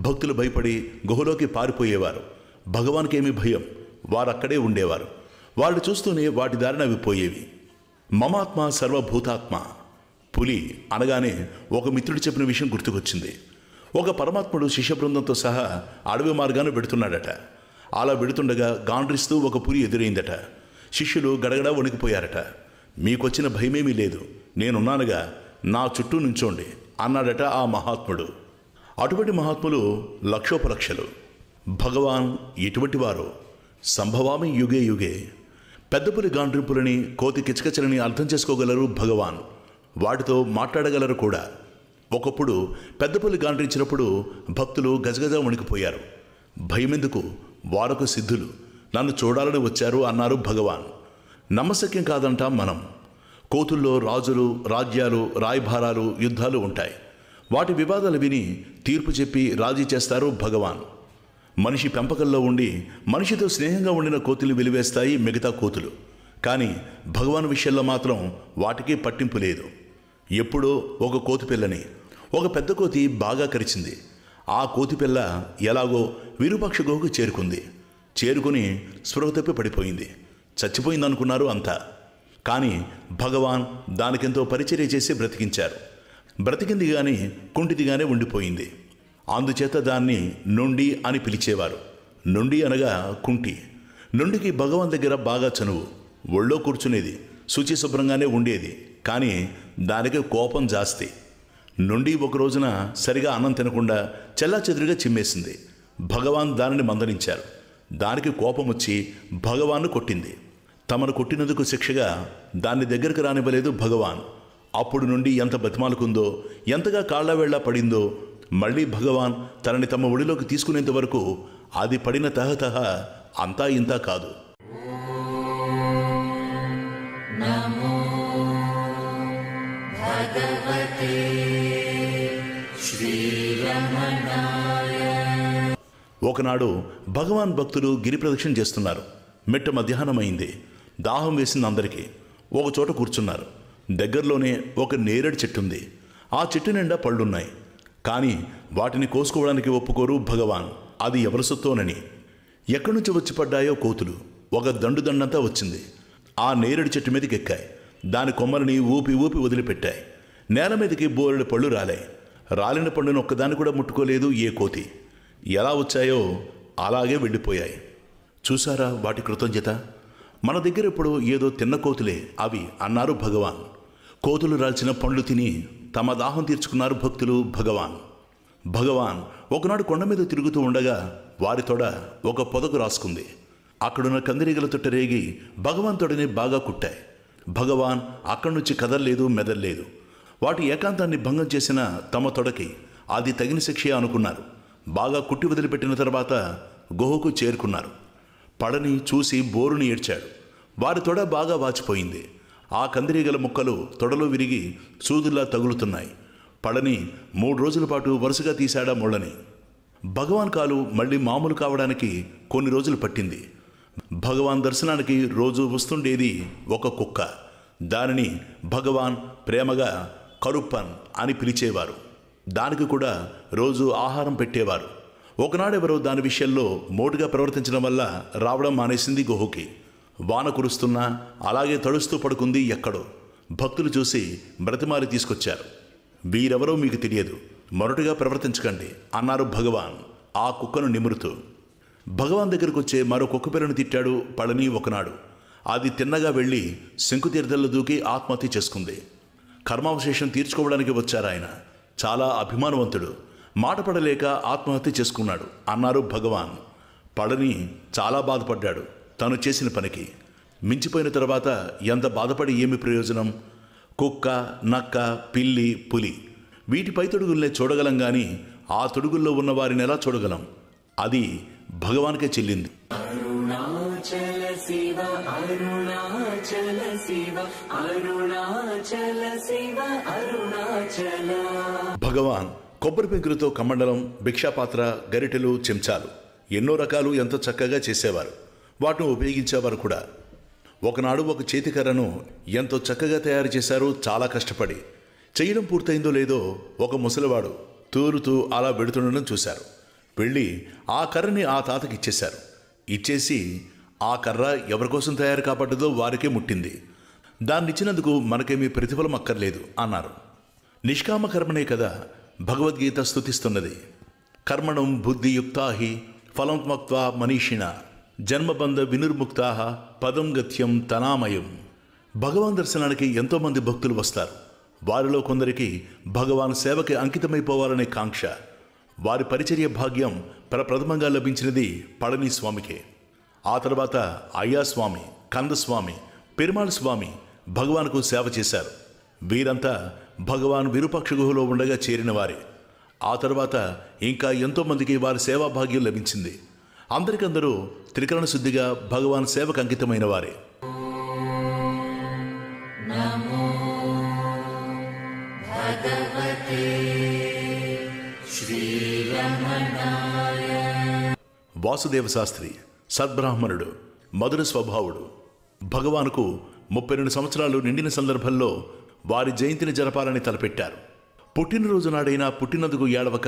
భక్తులు భయపడి గుహలోకి పారిపోయేవారు. భగవాన్కేమీ భయం, వారక్కడే ఉండేవారు. వాళ్ళు చూస్తూనే వాటి దారిన అవి పోయేవి. మమాత్మ సర్వభూతాత్మ. పులి అనగానే ఒక మిత్రుడు చెప్పిన విషయం గుర్తుకొచ్చింది. ఒక పరమాత్ముడు శిష్య బృందంతో సహా అడవి మార్గాన్ని వెడుతున్నాడట. అలా వెడుతుండగా గాండ్రిస్తూ ఒక పులి ఎదురైందట. శిష్యులు గడగడా వణికిపోయారట. మీకొచ్చిన భయమేమీ లేదు, నేనున్నానుగా, నా చుట్టూ నుంచోండి అన్నాడట ఆ మహాత్ముడు. అటువంటి మహాత్ములు లక్షోపలక్షలు. భగవాన్ ఎటువంటి వారో సంభవామి యుగే యుగే. పెద్దపులి గాండ్రింపులని, కోతి కిచకిచలని అర్థం చేసుకోగలరు భగవాన్. వాటితో మాట్లాడగలరు కూడా. ఒకప్పుడు పెద్దపులి గాండ్రించినప్పుడు భక్తులు గజగజ వణికిపోయారు. భయమెందుకు, వారొక సిద్ధులు నన్ను చూడాలని వచ్చారు అన్నారు భగవాన్. నమ్మశక్యం కాదంటాం మనం. కోతుల్లో రాజులు, రాజ్యాలు, రాయభారాలు, యుద్ధాలు ఉంటాయి. వాటి వివాదాలు విని తీర్పు చెప్పి రాజీ చేస్తారు భగవాన్. మనిషి పెంపకంలో ఉండి మనిషితో స్నేహంగా ఉండిన కోతులు వెలివేస్తాయి మిగతా కోతులు. కానీ భగవాన్ విషయంలో మాత్రం వాటికి పట్టింపు లేదు. ఎప్పుడో ఒక కోతి పిల్లని ఒక పెద్ద కోతి బాగా కరిచింది. ఆ కోతి పిల్ల ఎలాగో విరూపాక్ష గుహకు చేరుకుని స్పృహ తప్పి పడిపోయింది. చచ్చిపోయిందనుకున్నారు అంతా. కానీ భగవాన్ దానికెంతో పరిచర్య చేసి బ్రతికించారు. బ్రతికింది కానీ కుంటిదిగానే ఉండిపోయింది. అందుచేత దాన్ని నుండి అని పిలిచేవారు. నుండి అనగా కుంటి. నుండికి భగవాన్ దగ్గర బాగా చనువు. ఒళ్ళో కూర్చునేది, శుచి శుభ్రంగానే ఉండేది. కానీ దానికి కోపం జాస్తి. నుండి ఒక రోజున సరిగా అన్నం తినకుండా చెల్లాచెదురుగా చిమ్మేసింది. భగవాన్ దానిని మందలించారు. దానికి కోపం వచ్చి భగవాన్ను కొట్టింది. తమను కొట్టినందుకు శిక్షగా దాన్ని దగ్గరకు రానివ్వలేదు భగవాన్. అప్పుడు నుండి ఎంత బతిమాలుకుందో, ఎంతగా కాళ్ళ వేళ్ళ పడిందో. మళ్ళీ భగవాన్ తనని తమ ఒడిలోకి తీసుకునేంత వరకు అది పడిన తహతహ అంతా ఇంతా కాదు. ఒకనాడు భగవాన్ భక్తులు గిరి ప్రదక్షిణ చేస్తున్నారు. మిట్ట మధ్యాహ్నం అయింది. దాహం వేసింది అందరికీ. ఒక చోట కూర్చున్నారు. దగ్గరలోనే ఒక నేరేడు చెట్టు ఉంది. ఆ చెట్టు నిండా పళ్ళున్నాయి. కానీ వాటిని కోసుకోవడానికి ఒప్పుకోరు భగవాన్. అది ఎవరి సొత్తోనని. ఎక్కడి నుంచి వచ్చి పడ్డాయో కోతులు. ఒక దండంతా వచ్చింది. ఆ నేరేడు చెట్టు మీదకి ఎక్కాయి. దాని కొమ్మలని ఊపి ఊపి వదిలిపెట్టాయి. నేల మీదకి బోరెడు పళ్ళు రాలాయి. రాలిన పండును ఒక్కదాన్ని కూడా ముట్టుకోలేదు ఏ కోతి. ఎలా వచ్చాయో అలాగే వెళ్ళిపోయాయి. చూసారా వాటి కృతజ్ఞత? మన దగ్గర ఇప్పుడు ఏదో తిన్న కోతులే అవి అన్నారు భగవాన్. కోతులు రాల్చిన పండ్లు తిని తమ దాహం తీర్చుకున్నారు భక్తులు భగవాన్ ఒకనాడు కొండ మీద తిరుగుతూ ఉండగా వారి తొడ ఒక పొదకు రాసుకుంది. అక్కడున్న కందిరీగల తొట్ట రేగి భగవాన్ తొడని బాగా కుట్టాయి. భగవాన్ అక్కడి నుంచి కదల్లేదు, మెదల్లేదు. వాటి ఏకాంతాన్ని భంగం చేసిన తమ తొడకి అది తగిన శిక్షే అనుకున్నారు. బాగా కుట్టి వదిలిపెట్టిన తర్వాత గుహకు చేరుకున్నారు. పడని చూసి బోరుని ఏడ్చాడు. వారి తొడ బాగా వాచిపోయింది. ఆ కందిరీగల ముక్కలు తొడలో విరిగి సూదుల్లా తగులుతున్నాయి. పడని 3 రోజుల పాటు వరుసగా తీశాడా ముళ్ళని. భగవాన్ కాలు మళ్ళీ మామూలు కావడానికి కొన్ని రోజులు పట్టింది. భగవాన్ దర్శనానికి రోజు వస్తుండేది ఒక కుక్క. దానిని భగవాన్ ప్రేమగా కరుప్పన్ అని పిలిచేవారు. దానికి కూడా రోజు ఆహారం పెట్టేవారు. ఒకనాడెవరో దాని విషయంలో మోటుగా ప్రవర్తించడం వల్ల రావడం మానేసింది గుహకి. వాన కురుస్తున్నా అలాగే తడుస్తూ పడుకుంది ఎక్కడో. భక్తులు చూసి బ్రతిమాలి తీసుకొచ్చారు. వీరెవరో మీకు తెలియదు, మొరటుగా ప్రవర్తించకండి అన్నారు భగవాన్ ఆ కుక్కను నిమురుతూ. భగవాన్ దగ్గరకు వచ్చే మరో కుక్క పిల్లను తిట్టాడు పళని ఒకనాడు. అది తిన్నగా వెళ్ళి శంకుతీర్థంలో దూకి ఆత్మహత్య చేసుకుంది. కర్మావశేషం తీర్చుకోవడానికి వచ్చారాయన. చాలా అభిమానవంతుడు. మాట పడలేక ఆత్మహత్య చేసుకున్నాడు అన్నారు భగవాన్. పళని చాలా బాధపడ్డాడు తను చేసిన పనికి. మించిపోయిన తర్వాత ఎంత బాధపడి ఏమి ప్రయోజనం? కుక్క, నక్క, పిల్లి, పులి వీటి పై తొడుగుల్నే చూడగలం కానీ ఆ తొడుగుల్లో ఉన్న వారిని ఎలా చూడగలం? అది భగవాన్కే చెల్లింది. అరుణాచల శివ అరుణాచల శివ అరుణాచల శివ అరుణాచల. భగవాన్ కొబ్బరి పెంకులతో కమండలం, భిక్షాపాత్ర, గరిటెలు, చెంచాలు ఎన్నో రకాలు ఎంతో చక్కగా చేసేవారు. వాటిని ఉపయోగించేవారు కూడా. ఒకనాడు ఒక చేతికర్రను ఎంతో చక్కగా తయారు చేశారు చాలా కష్టపడి. చేయడం పూర్తయిందో లేదో ఒక ముసలివాడు తూలుతూ అలా వెడుతుండడం చూశారు. వెళ్ళి ఆ కర్రని ఆ తాతకి ఇచ్చేశారు. ఇచ్చేసి ఆ కర్ర ఎవరికోసం తయారు కాబడ్డదో వారికే ముట్టింది. దాన్నిచ్చినందుకు మనకేమీ ప్రతిఫలం అక్కర్లేదు అన్నారు. నిష్కామ కర్మనే కదా భగవద్గీత స్తుతిస్తున్నది. కర్మణం బుద్ధియుక్తా హి ఫలం త్వక్త్వా మనీషిణ జన్మబంధ వినుర్ముక్తా పదం గత్యం తనామయం. భగవాన్ దర్శనానికి ఎంతోమంది భక్తులు వస్తారు. వారిలో కొందరికి భగవాన్ సేవకి అంకితమైపోవాలనే కాంక్ష. వారి పరిచర్య భాగ్యం ప్రప్రథమంగా లభించినది పళని స్వామికే. ఆ తర్వాత అయ్యా స్వామి, కందస్వామి, పెరుమాళ్ స్వామి భగవాన్కు సేవ చేశారు. వీరంతా భగవాన్ విరూపాక్ష గుహలో ఉండగా చేరిన వారే. ఆ తర్వాత ఇంకా ఎంతోమందికి వారి సేవా భాగ్యం లభించింది. అందరికందరూ త్రికరణ శుద్ధిగా భగవాన్ సేవకు అంకితమైన వారే. వాసుదేవ శాస్త్రి సద్బ్రాహ్మణుడు, మధుర స్వభావుడు. భగవానుకు 32 సంవత్సరాలు నిండిన సందర్భంలో వారి జయంతిని జరపాలని తలపెట్టారు. పుట్టినరోజు నాడైనా పుట్టినందుకు ఏడవక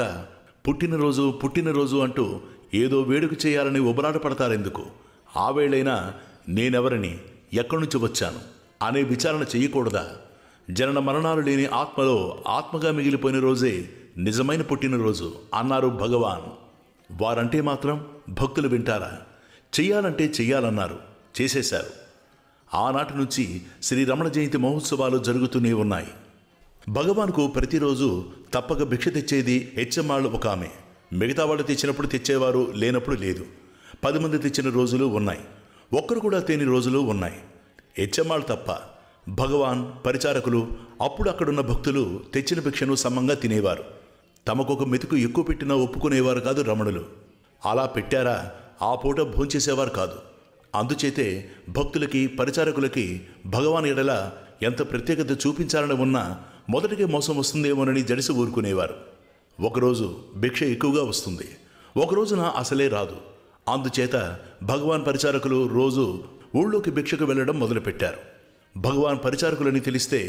పుట్టినరోజు అంటూ ఏదో వేడుక చేయాలని ఉబరాట పడతారెందుకు? ఆ వేళైనా నేనెవరిని, ఎక్కడి నుంచి వచ్చాను అనే విచారణ చేయకూడదా? జనన మరణాలు లేని ఆత్మలో ఆత్మగా మిగిలిపోయిన రోజే నిజమైన పుట్టినరోజు అన్నారు భగవాన్. వారంటే మాత్రం భక్తులు వింటారా? చెయ్యాలంటే చెయ్యాలన్నారు, చేసేశారు. ఆనాటి నుంచి శ్రీరమణ జయంతి మహోత్సవాలు జరుగుతూనే ఉన్నాయి. భగవాన్కు ప్రతిరోజు తప్పక భిక్ష తెచ్చేది హెచ్చమ్మాళ్ళు ఒక ఆమె. మిగతా వాళ్ళు తెచ్చినప్పుడు తెచ్చేవారు, లేనప్పుడు లేదు. 10 మంది తెచ్చిన రోజులు ఉన్నాయి, ఒక్కరు కూడా తేని రోజులు ఉన్నాయి. హెచ్చమ్మాళ్ళు తప్ప భగవాన్ పరిచారకులు అప్పుడు అక్కడున్న భక్తులు తెచ్చిన భిక్షను సమంగా తినేవారు. తమకొక మెతుకు ఎక్కువ పెట్టినా ఒప్పుకునేవారు కాదు రమణులు. అలా పెట్టారా ఆ పూట భోంచేసేవారు కాదు. అందుచేతే భక్తులకి పరిచారకులకి భగవాన్ ఎడల ఎంత ప్రత్యేకత చూపించాలని ఉన్నా మొదటికే మోసం వస్తుందేమోనని జడిసి ఊరుకునేవారు. ఒకరోజు భిక్ష ఎక్కువగా వస్తుంది, ఒక రోజున అసలే రాదు. అందుచేత భగవాన్ పరిచారకులు రోజు ఊళ్ళోకి భిక్షకు వెళ్ళడం మొదలుపెట్టారు. భగవాన్ పరిచారకులని తెలిస్తే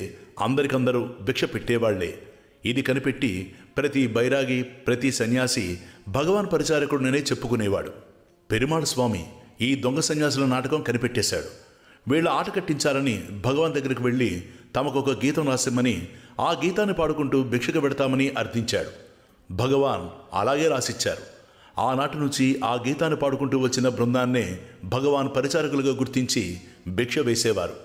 అందరికందరూ భిక్ష పెట్టేవాళ్లే. ఇది కనిపెట్టి ప్రతి బైరాగి, ప్రతి సన్యాసి భగవాన్ పరిచారకుడిననే చెప్పుకునేవాడు. పెరుమాళ్ స్వామి ఈ దొంగ సన్యాసుల నాటకం కనిపెట్టేశాడు. వీళ్ళ ఆట కట్టించాలని భగవాన్ దగ్గరికి వెళ్ళి తమకొక గీతం రాసిమ్మని ఆ గీతాన్ని పాడుకుంటూ భిక్షకు పెడతామని అర్థించాడు. భగవాన్ అలాగే రాసిచ్చారు. ఆనాటి నుంచి ఆ గీతాన్ని పాడుకుంటూ వచ్చిన బృందాన్నే భగవాన్ పరిచారకులుగా గుర్తించి భిక్ష వేసేవారు.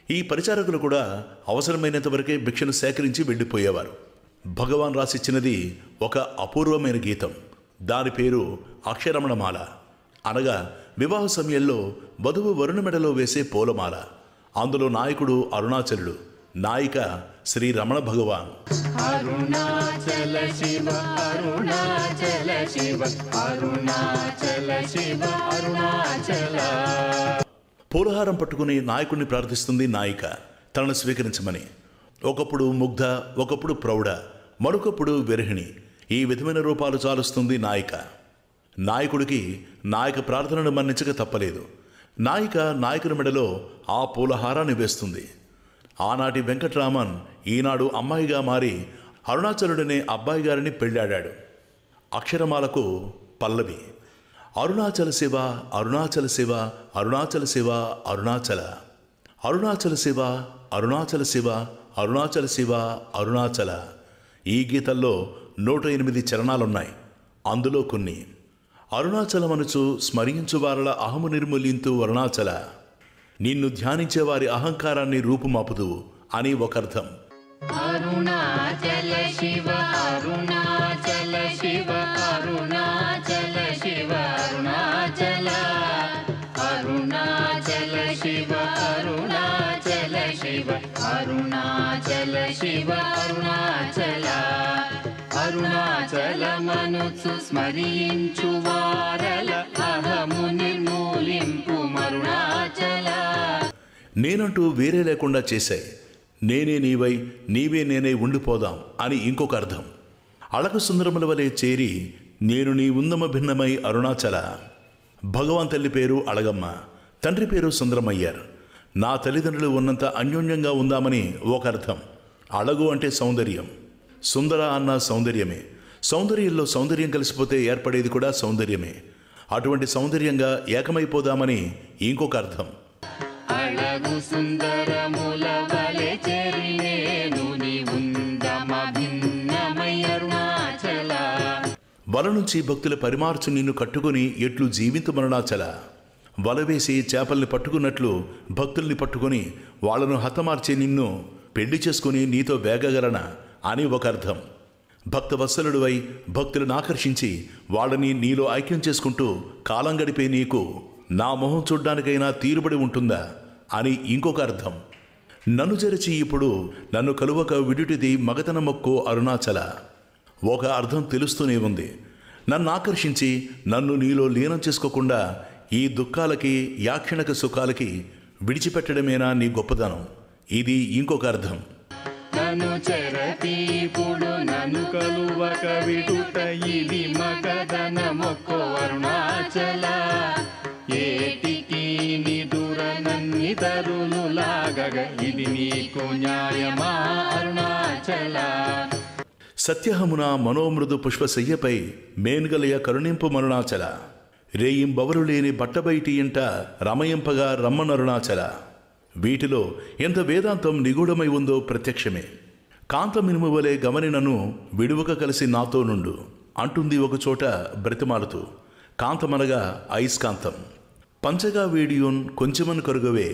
ఈ పరిచారకులు కూడా అవసరమైనంత వరకే భిక్షను సేకరించి వెళ్ళిపోయేవారు. భగవాన్ రాసిచ్చినది ఒక అపూర్వమైన గీతం. దాని పేరు అక్షరమణమాల, అనగా వివాహ సమయంలో వధువు వరుణ మెడలో వేసే పూలమాల. అందులో నాయకుడు అరుణాచలుడు, నాయిక శ్రీ రమణ భగవాన్. అరుణాచల శివ అరుణాచల శివ అరుణాచల శివ అరుణాచల. పూలహారం పట్టుకుని నాయకుడిని ప్రార్థిస్తుంది నాయిక తనను స్వీకరించమని. ఒకప్పుడు ముగ్ధ, ఒకప్పుడు ప్రౌఢ, మరొకప్పుడు విరహిణి, ఈ విధమైన రూపాలు చాలుస్తుంది నాయిక. నాయకుడికి నాయక ప్రార్థనను మన్నించక తప్పలేదు. నాయిక నాయకుని మెడలో ఆ పూలహారాన్ని వేస్తుంది. ఆనాటి వెంకట్రామన్ ఈనాడు అమ్మాయిగా మారి అరుణాచలుడనే అబ్బాయి గారిని పెళ్ళాడాడు. అక్షరమాలకు పల్లవి: అరుణాచల శివ అరుణాచల శివ అరుణాచల శివ అరుణాచల, అరుణాచల శివ అరుణాచల శివ అరుణాచల శివ అరుణాచల. ఈ గీతల్లో 108 చరణాలున్నాయి. అందులో కొన్ని: అరుణాచలమనుచు స్మరించు వారల అహము నిర్మూలింతు అరుణాచల, నిన్ను ధ్యానించే వారి అహంకారాన్ని రూపుమాపుదు అని ఒక అర్థం. అరుణాచల శివ అరుణాచల శివ అరుణాచల శివ అరుణాచల, అరుణాచల శివ అరుణాచల శివ అరుణాచల శివ అరుణాచల, అరుణాచలమనుచు స్మరించు వారల అహము నిర్మూలింపు అరుణాచల. నేనంటూ వేరే లేకుండా చేశాయి, నేనే నీవై నీవే నేనే ఉండిపోదాం అని ఇంకొక అర్థం. అళక సుందరముల వలె చేరి నేను నీ ఉందమ భిన్నమై అరుణాచల. భగవాన్ తల్లి పేరు అళగమ్మ, తండ్రి పేరు సుందరమయ్యారు. నా తల్లిదండ్రులు ఉన్నంత అన్యోన్యంగా ఉందామని ఒక అర్థం. అళగు అంటే సౌందర్యం, సుందర అన్న సౌందర్యమే. సౌందర్యంలో సౌందర్యం కలిసిపోతే ఏర్పడేది కూడా సౌందర్యమే. అటువంటి సౌందర్యంగా ఏకమైపోదామని ఇంకొక అర్థం. అళగు సుందరముల వలె చేరి నేను నీ ఉందమ భిన్నమై అరుణాచల. వల నుంచి భక్తుల పరిమార్చు నిన్ను కట్టుకుని ఎట్లు జీవింతు అరుణాచల. వల వేసి చేపల్ని పట్టుకున్నట్లు భక్తుల్ని పట్టుకుని వాళ్లను హతమార్చే నిన్ను పెళ్లి చేసుకుని నీతో వేగగలనా అని ఒక అర్థం. భక్తవత్సలుడివై భక్తులను ఆకర్షించి వాళ్ళని నీలో ఐక్యం చేసుకుంటూ కాలం గడిపే నీకు నా మొహం చూడ్డానికైనా తీరుబడి ఉంటుందా అని ఇంకొక అర్థం. నన్ను చెరచి ఇప్పుడు నన్ను కలువక విడుటిది మగతన మొక్కు అరుణాచల. ఒక అర్థం తెలుస్తూనే ఉంది. నన్ను ఆకర్షించి నన్ను నీలో లీనం చేసుకోకుండా ఈ దుఃఖాలకి యాక్షణక సుఖాలకి విడిచిపెట్టడమేనా నీ గొప్పదనం? ఇది ఇంకొక అర్థం. నన్ను చెరతీపుడు నన్ను కలువక విడుట ఇది మగధన మొక్కు అరుణాచల. ఏటికి నిదుర నన్ని తరులు లాగగ ఇది నీకు న్యాయమా అరుణాచల. సత్యహమున మనోమృదు పుష్పశయ్యపై మేన్గలయ కరుణింపు మరుణాచల. రేయింబవరు లేని బట్టబయటి ఇంట రమయింపగా రమ్మనరుణాచల. వీటిలో ఎంత వేదాంతం నిగూఢమై ఉందో ప్రత్యక్షమే. కాంతమినుము వలె గమనినను విడువక కలిసి నాతో నుండు అంటుంది ఒకచోట బ్రతిమాలుతూ. కాంతమనగా ఐస్కాంతం. పంచగా వీడియోన్ కొంచెమని కరుగవే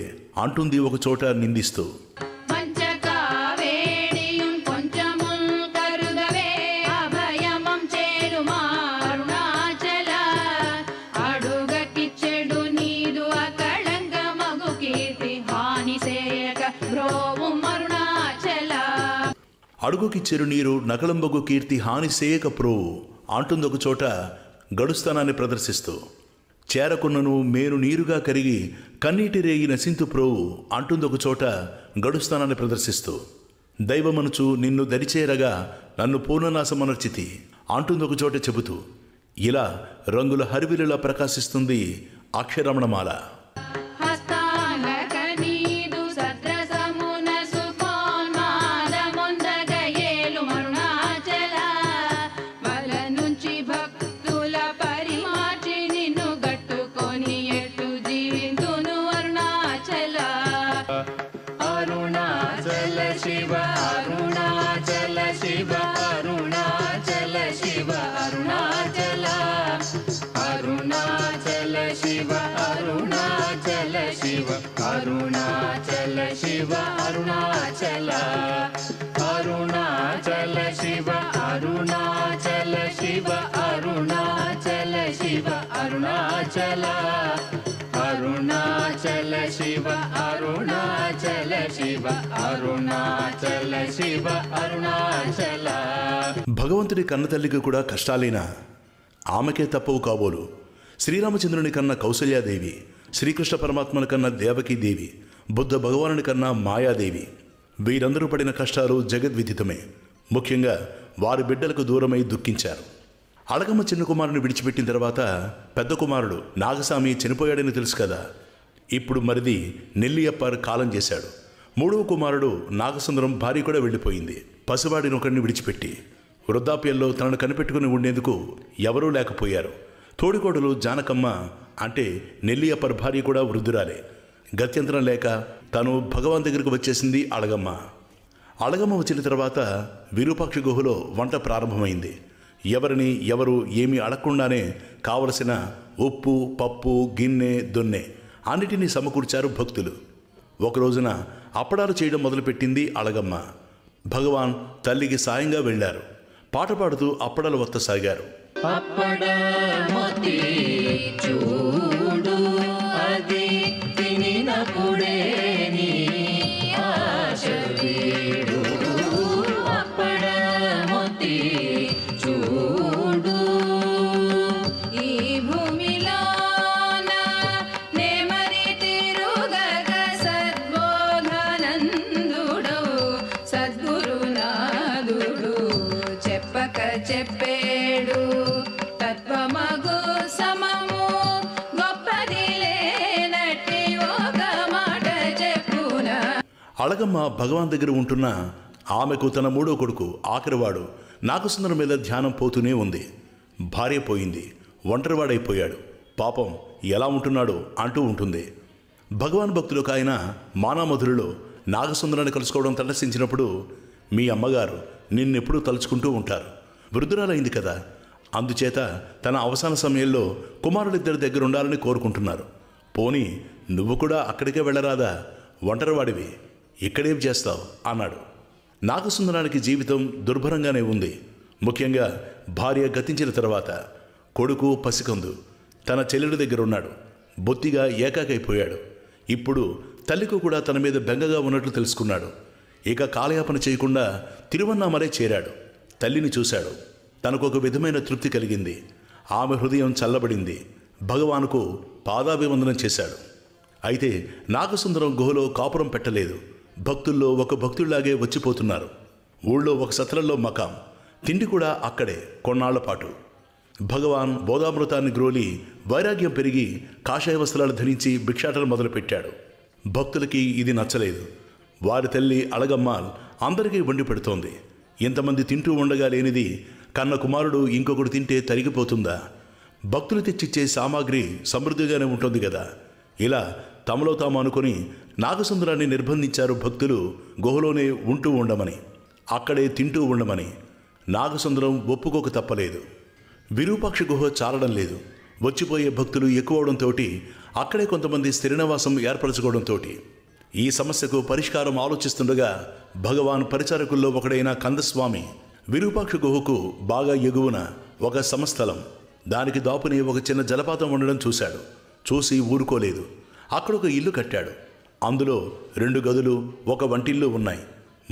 అంటుంది ఒకచోట నిందిస్తూ. అడుగుకి చెరునీరు నకలంబగు కీర్తి హానిసేయక ప్రోవు అంటుందొక చోట గడుస్తానాన్ని ప్రదర్శిస్తూ. చేరకున్నను మేను నీరుగా కరిగి కన్నీటి రేయి నసింతు ప్రోవు అంటుందొక చోట గడుస్తానాన్ని ప్రదర్శిస్తూ. దైవమనుచు నిన్ను దరిచేరగా నన్ను పూర్ణనాశమనర్చితి అంటుందొక చోట చెబుతూ. ఇలా రంగుల హరివిలులా ప్రకాశిస్తుంది అక్షరమణమాల. అరుణాచల శివ అరుణాచల అరుణాచల శివ అరుణాచల శివ అరుణాచల శివ అరుణాచల అరుణాచల శివ అరుణాచల శివ అరుణాచల శివ అరుణాచల. భగవంతుడి కన్నతల్లికి కూడా కష్టాలేనా? ఆమెకే తప్పవు కాబోలు. శ్రీరామచంద్రుని కన్నా కౌసల్యాదేవి, శ్రీకృష్ణ పరమాత్మని కన్నా దేవకీదేవి, బుద్ధ భగవానుని కన్నా మాయాదేవి. వీరందరూ పడిన కష్టాలు జగద్విదితమే. ముఖ్యంగా వారి బిడ్డలకు దూరమై దుఃఖించారు. అళగమ్మ చిన్న కుమారుని విడిచిపెట్టిన తర్వాత పెద్ద కుమారుడు నాగస్వామి చనిపోయాడని తెలుసు కదా. ఇప్పుడు మరిది నెల్లియప్పర్ కాలం చేశాడు. మూడవ కుమారుడు నాగసుందరం భార్య కూడా వెళ్ళిపోయింది. పసివాడిని ఒకరిని విడిచిపెట్టి వృద్ధాప్యంలో తనను కనిపెట్టుకుని ఉండేందుకు ఎవరూ లేకపోయారు. తోడికోడలు జానకమ్మ అంటే నెల్లియప్పర్ భార్య కూడా వృద్ధురాలే. గత్యంతరం లేక తను భగవాన్ దగ్గరకు వచ్చేసింది అళగమ్మ. అళగమ్మ వచ్చిన తర్వాత విరూపాక్ష గుహలో వంట ప్రారంభమైంది. ఎవరిని ఎవరు ఏమీ అడగకుండానే కావలసిన ఉప్పు, పప్పు, గిన్నె, దొన్నె అన్నిటినీ సమకూర్చారు భక్తులు. ఒక రోజున అప్పడాలు చేయడం మొదలుపెట్టింది అళగమ్మ. భగవాన్ తల్లికి సాయంగా వెళ్ళారు. పాట పాడుతూ అప్పడాలు వత్తసాగారు. అప్పడమొత్తి చూడు అది తినినప్పుడే నీ ఆశ వీడు. అప్పడమొత్తి చూడు ఈ భూమిలోన నేమరి తిరుగగ సద్బోధనందుడవు సద్గురునాథుడు చెప్పక చెప్పేడు తత్వమగు సమము గొప్పది లేనట్టి ఒక మాట చెప్పున. అళగమ్మ భగవాన్ దగ్గర ఉంటున్న ఆమెకు తన మూడో కొడుకు ఆఖరివాడు నాగసుందరం మీద ధ్యానం పోతూనే ఉంది. భార్య పోయింది, ఒంటరివాడైపోయాడు. పాపం ఎలా ఉంటున్నాడో అంటూ ఉంటుంది. భగవాన్ భక్తులకు ఆయన మానామధురిలో నాగసుందరాన్ని కలుసుకోవడం తటస్థించినప్పుడు మీ అమ్మగారు నిన్నెప్పుడూ తలుచుకుంటూ ఉంటారు. వృద్ధురాలైంది కదా, అందుచేత తన అవసాన సమయంలో కుమారులిద్దరి దగ్గర ఉండాలని కోరుకుంటున్నారు. పోనీ నువ్వు కూడా అక్కడికే వెళ్ళరాదా? ఒంటరివాడివి. ఇక్కడేం చేస్తావు అన్నాడు. నాగసుందరానికి జీవితం దుర్భరంగానే ఉంది. ముఖ్యంగా భార్య గతించిన తర్వాత కొడుకు పసికందు తన చెల్లెడి దగ్గర ఉన్నాడు. బొత్తిగా ఏకాకైపోయాడు. ఇప్పుడు తల్లికి కూడా తన మీద బెంగగా ఉన్నట్లు తెలుసుకున్నాడు. ఇక కాలయాపన చేయకుండా తిరువన్నామలై చేరాడు. తల్లిని చూశాడు. తనకొక విధమైన తృప్తి కలిగింది. ఆమె హృదయం చల్లబడింది. భగవానుకు పాదాభివందనం చేశాడు. అయితే నాగసుందరం గుహలో కాపురం పెట్టలేదు. భక్తుల్లో ఒక భక్తుల్లాగే వచ్చిపోతున్నారు. ఊళ్ళో ఒక సత్రంలో మకాం, తిండి కూడా అక్కడే కొన్నాళ్ల పాటు. భగవాన్ బోధామృతాన్ని గ్రోలి వైరాగ్యం పెరిగి కాషాయ వస్త్రాలు ధరించి భిక్షాటన మొదలుపెట్టాడు. భక్తులకి ఇది నచ్చలేదు. వారి తల్లి అళగమ్మాల్ అందరికీ వండి పెడుతోంది. ఇంతమంది తింటూ ఉండగా లేనిది కన్న కుమారుడు ఇంకొకడు తింటే తరిగిపోతుందా? భక్తులు తెచ్చిచ్చే సామాగ్రి సమృద్ధిగానే ఉంటుంది కదా. ఇలా తమలో తాము అనుకుని నాగసుందరాన్ని నిర్బంధించారు భక్తులు గుహలోనే ఉంటూ ఉండమని, అక్కడే తింటూ ఉండమని. నాగసుందరం ఒప్పుకోక తప్పలేదు. విరూపాక్ష గుహ చాలడం లేదు. వచ్చిపోయే భక్తులు ఎక్కువవడంతో అక్కడే కొంతమంది స్థిరనివాసం ఏర్పరచుకోవడంతో ఈ సమస్యకు పరిష్కారం ఆలోచిస్తుండగా భగవాన్ పరిచారకుల్లో ఒకడైన కందస్వామి విరూపాక్ష గుహకు బాగా ఎగువన ఒక సమస్థలం, దానికి దాపుని ఒక చిన్న జలపాతం ఉండడం చూశాడు. చూసి ఊరుకోలేదు. అక్కడ ఒక ఇల్లు కట్టాడు. అందులో 2 గదులు, ఒక వంటిల్లు ఉన్నాయి.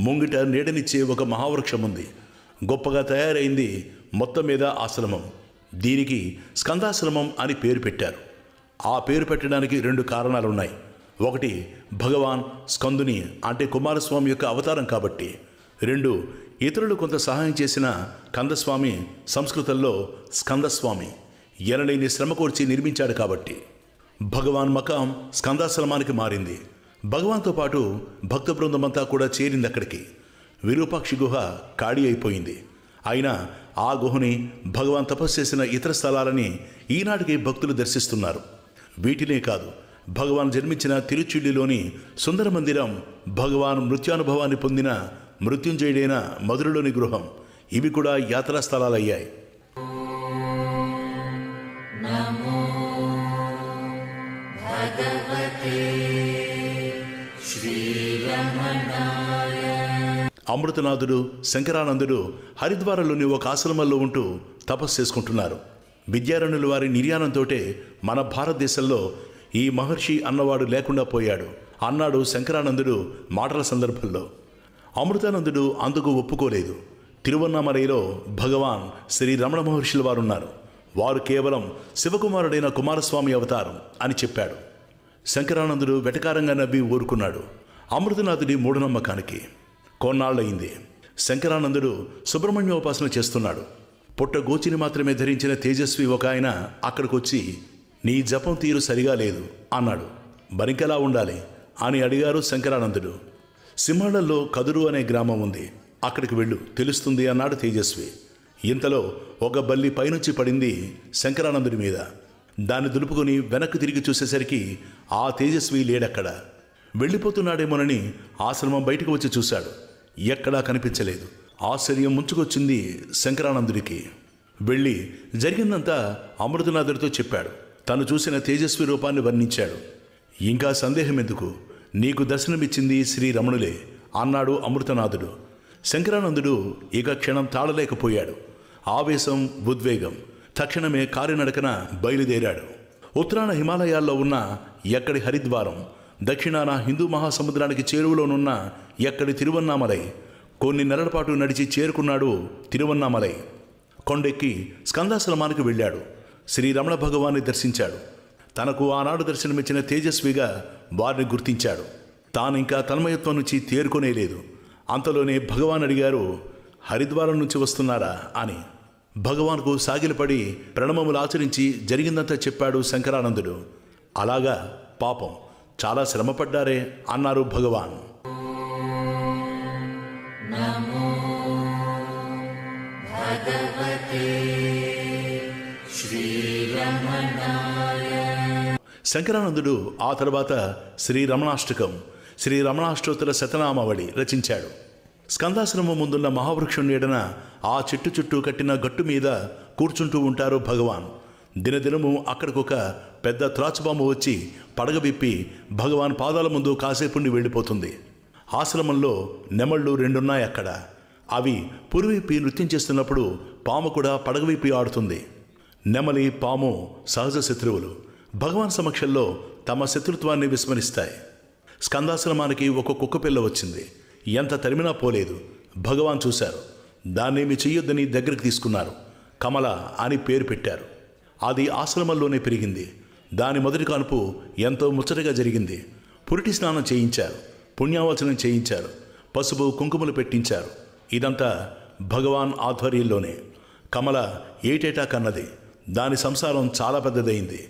ముంగిట నీడనిచ్చే ఒక మహావృక్షం ఉంది. గొప్పగా తయారైంది. మొత్తం మీద ఆశ్రమం. దీనికి స్కందాశ్రమం అని పేరు పెట్టారు. ఆ పేరు పెట్టడానికి 2 కారణాలున్నాయి. ఒకటి, భగవాన్ స్కందుని అంటే కుమారస్వామి యొక్క అవతారం కాబట్టి. 2, ఇతరులు కొంత సహాయం చేసిన కందస్వామి సంస్కృతంలో స్కందస్వామి ఎనలేని శ్రమ కోర్చి నిర్మించాడు కాబట్టి. భగవాన్ మకాం స్కందాశ్రమానికి మారింది. భగవాన్తో పాటు భక్త బృందమంతా కూడా చేరింది అక్కడికి. విరూపాక్షి గుహ ఖాళీ అయిపోయింది. అయినా ఆ గుహని, భగవాన్ తపస్సు చేసిన ఇతర స్థలాలని ఈనాటికి భక్తులు దర్శిస్తున్నారు. వీటినే కాదు, భగవాన్ జన్మించిన తిరుచుళ్ళిలోని సుందర మందిరం, భగవాన్ మృత్యానుభవాన్ని పొందిన మృత్యుంజయుడైన మధురలోని గృహం, ఇవి కూడా యాత్రా స్థలాలయ్యాయి. అమృతనాథుడు, శంకరానందుడు హరిద్వారంలోని ఒక ఆశ్రమంలో ఉంటూ తపస్సు చేసుకుంటున్నారు. విద్యారణ్యుల వారి నిర్యాణంతోటే మన భారతదేశంలో ఈ మహర్షి అన్నవాడు లేకుండా పోయాడు అన్నాడు శంకరానందుడు మాటల సందర్భంలో. అమృతానందుడు అందుకు ఒప్పుకోలేదు. తిరువన్నామలైలో భగవాన్ శ్రీ రమణ మహర్షుల వారున్నారు. వారు కేవలం శివకుమారుడైన కుమారస్వామి అవతారం అని చెప్పాడు. శంకరానందుడు వెటకారంగా నవ్వి ఊరుకున్నాడు. అమృతనాథుడి మూఢనమ్మకానికి కొన్నాళ్ళయింది. శంకరానందుడు సుబ్రహ్మణ్యోపాసన చేస్తున్నాడు. పుట్ట గోచిని మాత్రమే ధరించిన తేజస్వి ఒక ఆయన అక్కడికొచ్చి, నీ జపం తీరు సరిగా లేదు అన్నాడు. మరింకెలా ఉండాలి అని అడిగారు శంకరానందుడు. సింహాళంలో కదురు అనే గ్రామం ఉంది, అక్కడికి వెళ్ళు, తెలుస్తుంది అన్నాడు తేజస్వి. ఇంతలో ఒక బల్లి పైనుంచి పడింది శంకరానందుడి మీద. దాన్ని దులుపుకొని వెనక్కి తిరిగి చూసేసరికి ఆ తేజస్వి లేడక్కడ. వెళ్ళిపోతున్నాడేమోనని ఆశ్రమం బయటకు వచ్చి చూశాడు. ఎక్కడా కనిపించలేదు. ఆశ్చర్యం ముంచుకొచ్చింది శంకరానందుడికి. వెళ్ళి జరిగిందంతా అమృతనాథుడితో చెప్పాడు. తను చూసిన తేజస్వి రూపాన్ని వర్ణించాడు. ఇంకా సందేహం ఎందుకు, నీకు దర్శనమిచ్చింది శ్రీరమణులే అన్నాడు అమృతనాథుడు. శంకరానందుడు ఇక క్షణం తాళలేకపోయాడు. ఆవేశం, ఉద్వేగం. తక్షణమే కాలినడకన బయలుదేరాడు. ఉత్తరాన హిమాలయాల్లో ఉన్న ఎక్కడి హరిద్వారం, దక్షిణాన హిందూ మహాసముద్రానికి చేరువలోనున్న ఎక్కడి తిరువన్నామలై, కొన్ని నెలల పాటు నడిచి చేరుకున్నాడు తిరువన్నామలై. కొండెక్కి స్కందాశ్రమానికి వెళ్ళాడు. శ్రీరమణ భగవాన్ని దర్శించాడు. తనకు ఆనాడు దర్శనమిచ్చిన తేజస్విగా వారిని గుర్తించాడు. తానింకా తన్మయత్వం నుంచి తేరుకొనేలేదు. అంతలోనే భగవాన్ అడిగారు, హరిద్వారం నుంచి వస్తున్నారా అని. భగవాన్కు సాగిలపడి ప్రణమములు ఆచరించి జరిగిందంతా చెప్పాడు శంకరానందుడు. అలాగా, పాపం చాలా శ్రమపడ్డారే అన్నారు భగవాన్. శంకరానందుడు ఆ తర్వాత శ్రీరమణాష్టకం, శ్రీరమణాష్టోత్తర శతనామావళి రచించాడు. స్కందాశ్రమం ముందున్న మహావృక్షం నీడన ఆ చెట్టు చుట్టూ కట్టిన గట్టు మీద కూర్చుంటూ ఉంటారు భగవాన్. దినదినము అక్కడికొక పెద్ద త్రాచుపాము వచ్చి పడగ విప్పి భగవాన్ పాదాల ముందు కాసేపుండి వెళ్ళిపోతుంది. ఆశ్రమంలో నెమళ్ళు 2 ఉన్నాయి అక్కడ. అవి పురివైపి నృత్యం చేస్తున్నప్పుడు పాము కూడా పడగవైపి ఆడుతుంది. నెమలి, పాము సహజ శత్రువులు. భగవాన్ సమక్షంలో తమ శత్రుత్వాన్ని విస్మరిస్తాయి. స్కందాశ్రమానికి ఒక కుక్కపిల్ల వచ్చింది. ఎంత తరిమినా పోలేదు. భగవాన్ చూశారు. దాన్నేమి చెయ్యొద్దని దగ్గరికి తీసుకున్నారు. కమల అని పేరు పెట్టారు. అది ఆశ్రమంలోనే పెరిగింది. దాని మొదటి కాన్పు ఎంతో ముచ్చటగా జరిగింది. పురిటి స్నానం చేయించారు, పుణ్యావచనం చేయించారు, పసుపు కుంకుమలు పెట్టించారు. ఇదంతా భగవాన్ ఆధ్వర్యంలోనే. కమల ఏటేటా కన్నది. దాని సంసారం చాలా పెద్దదైంది.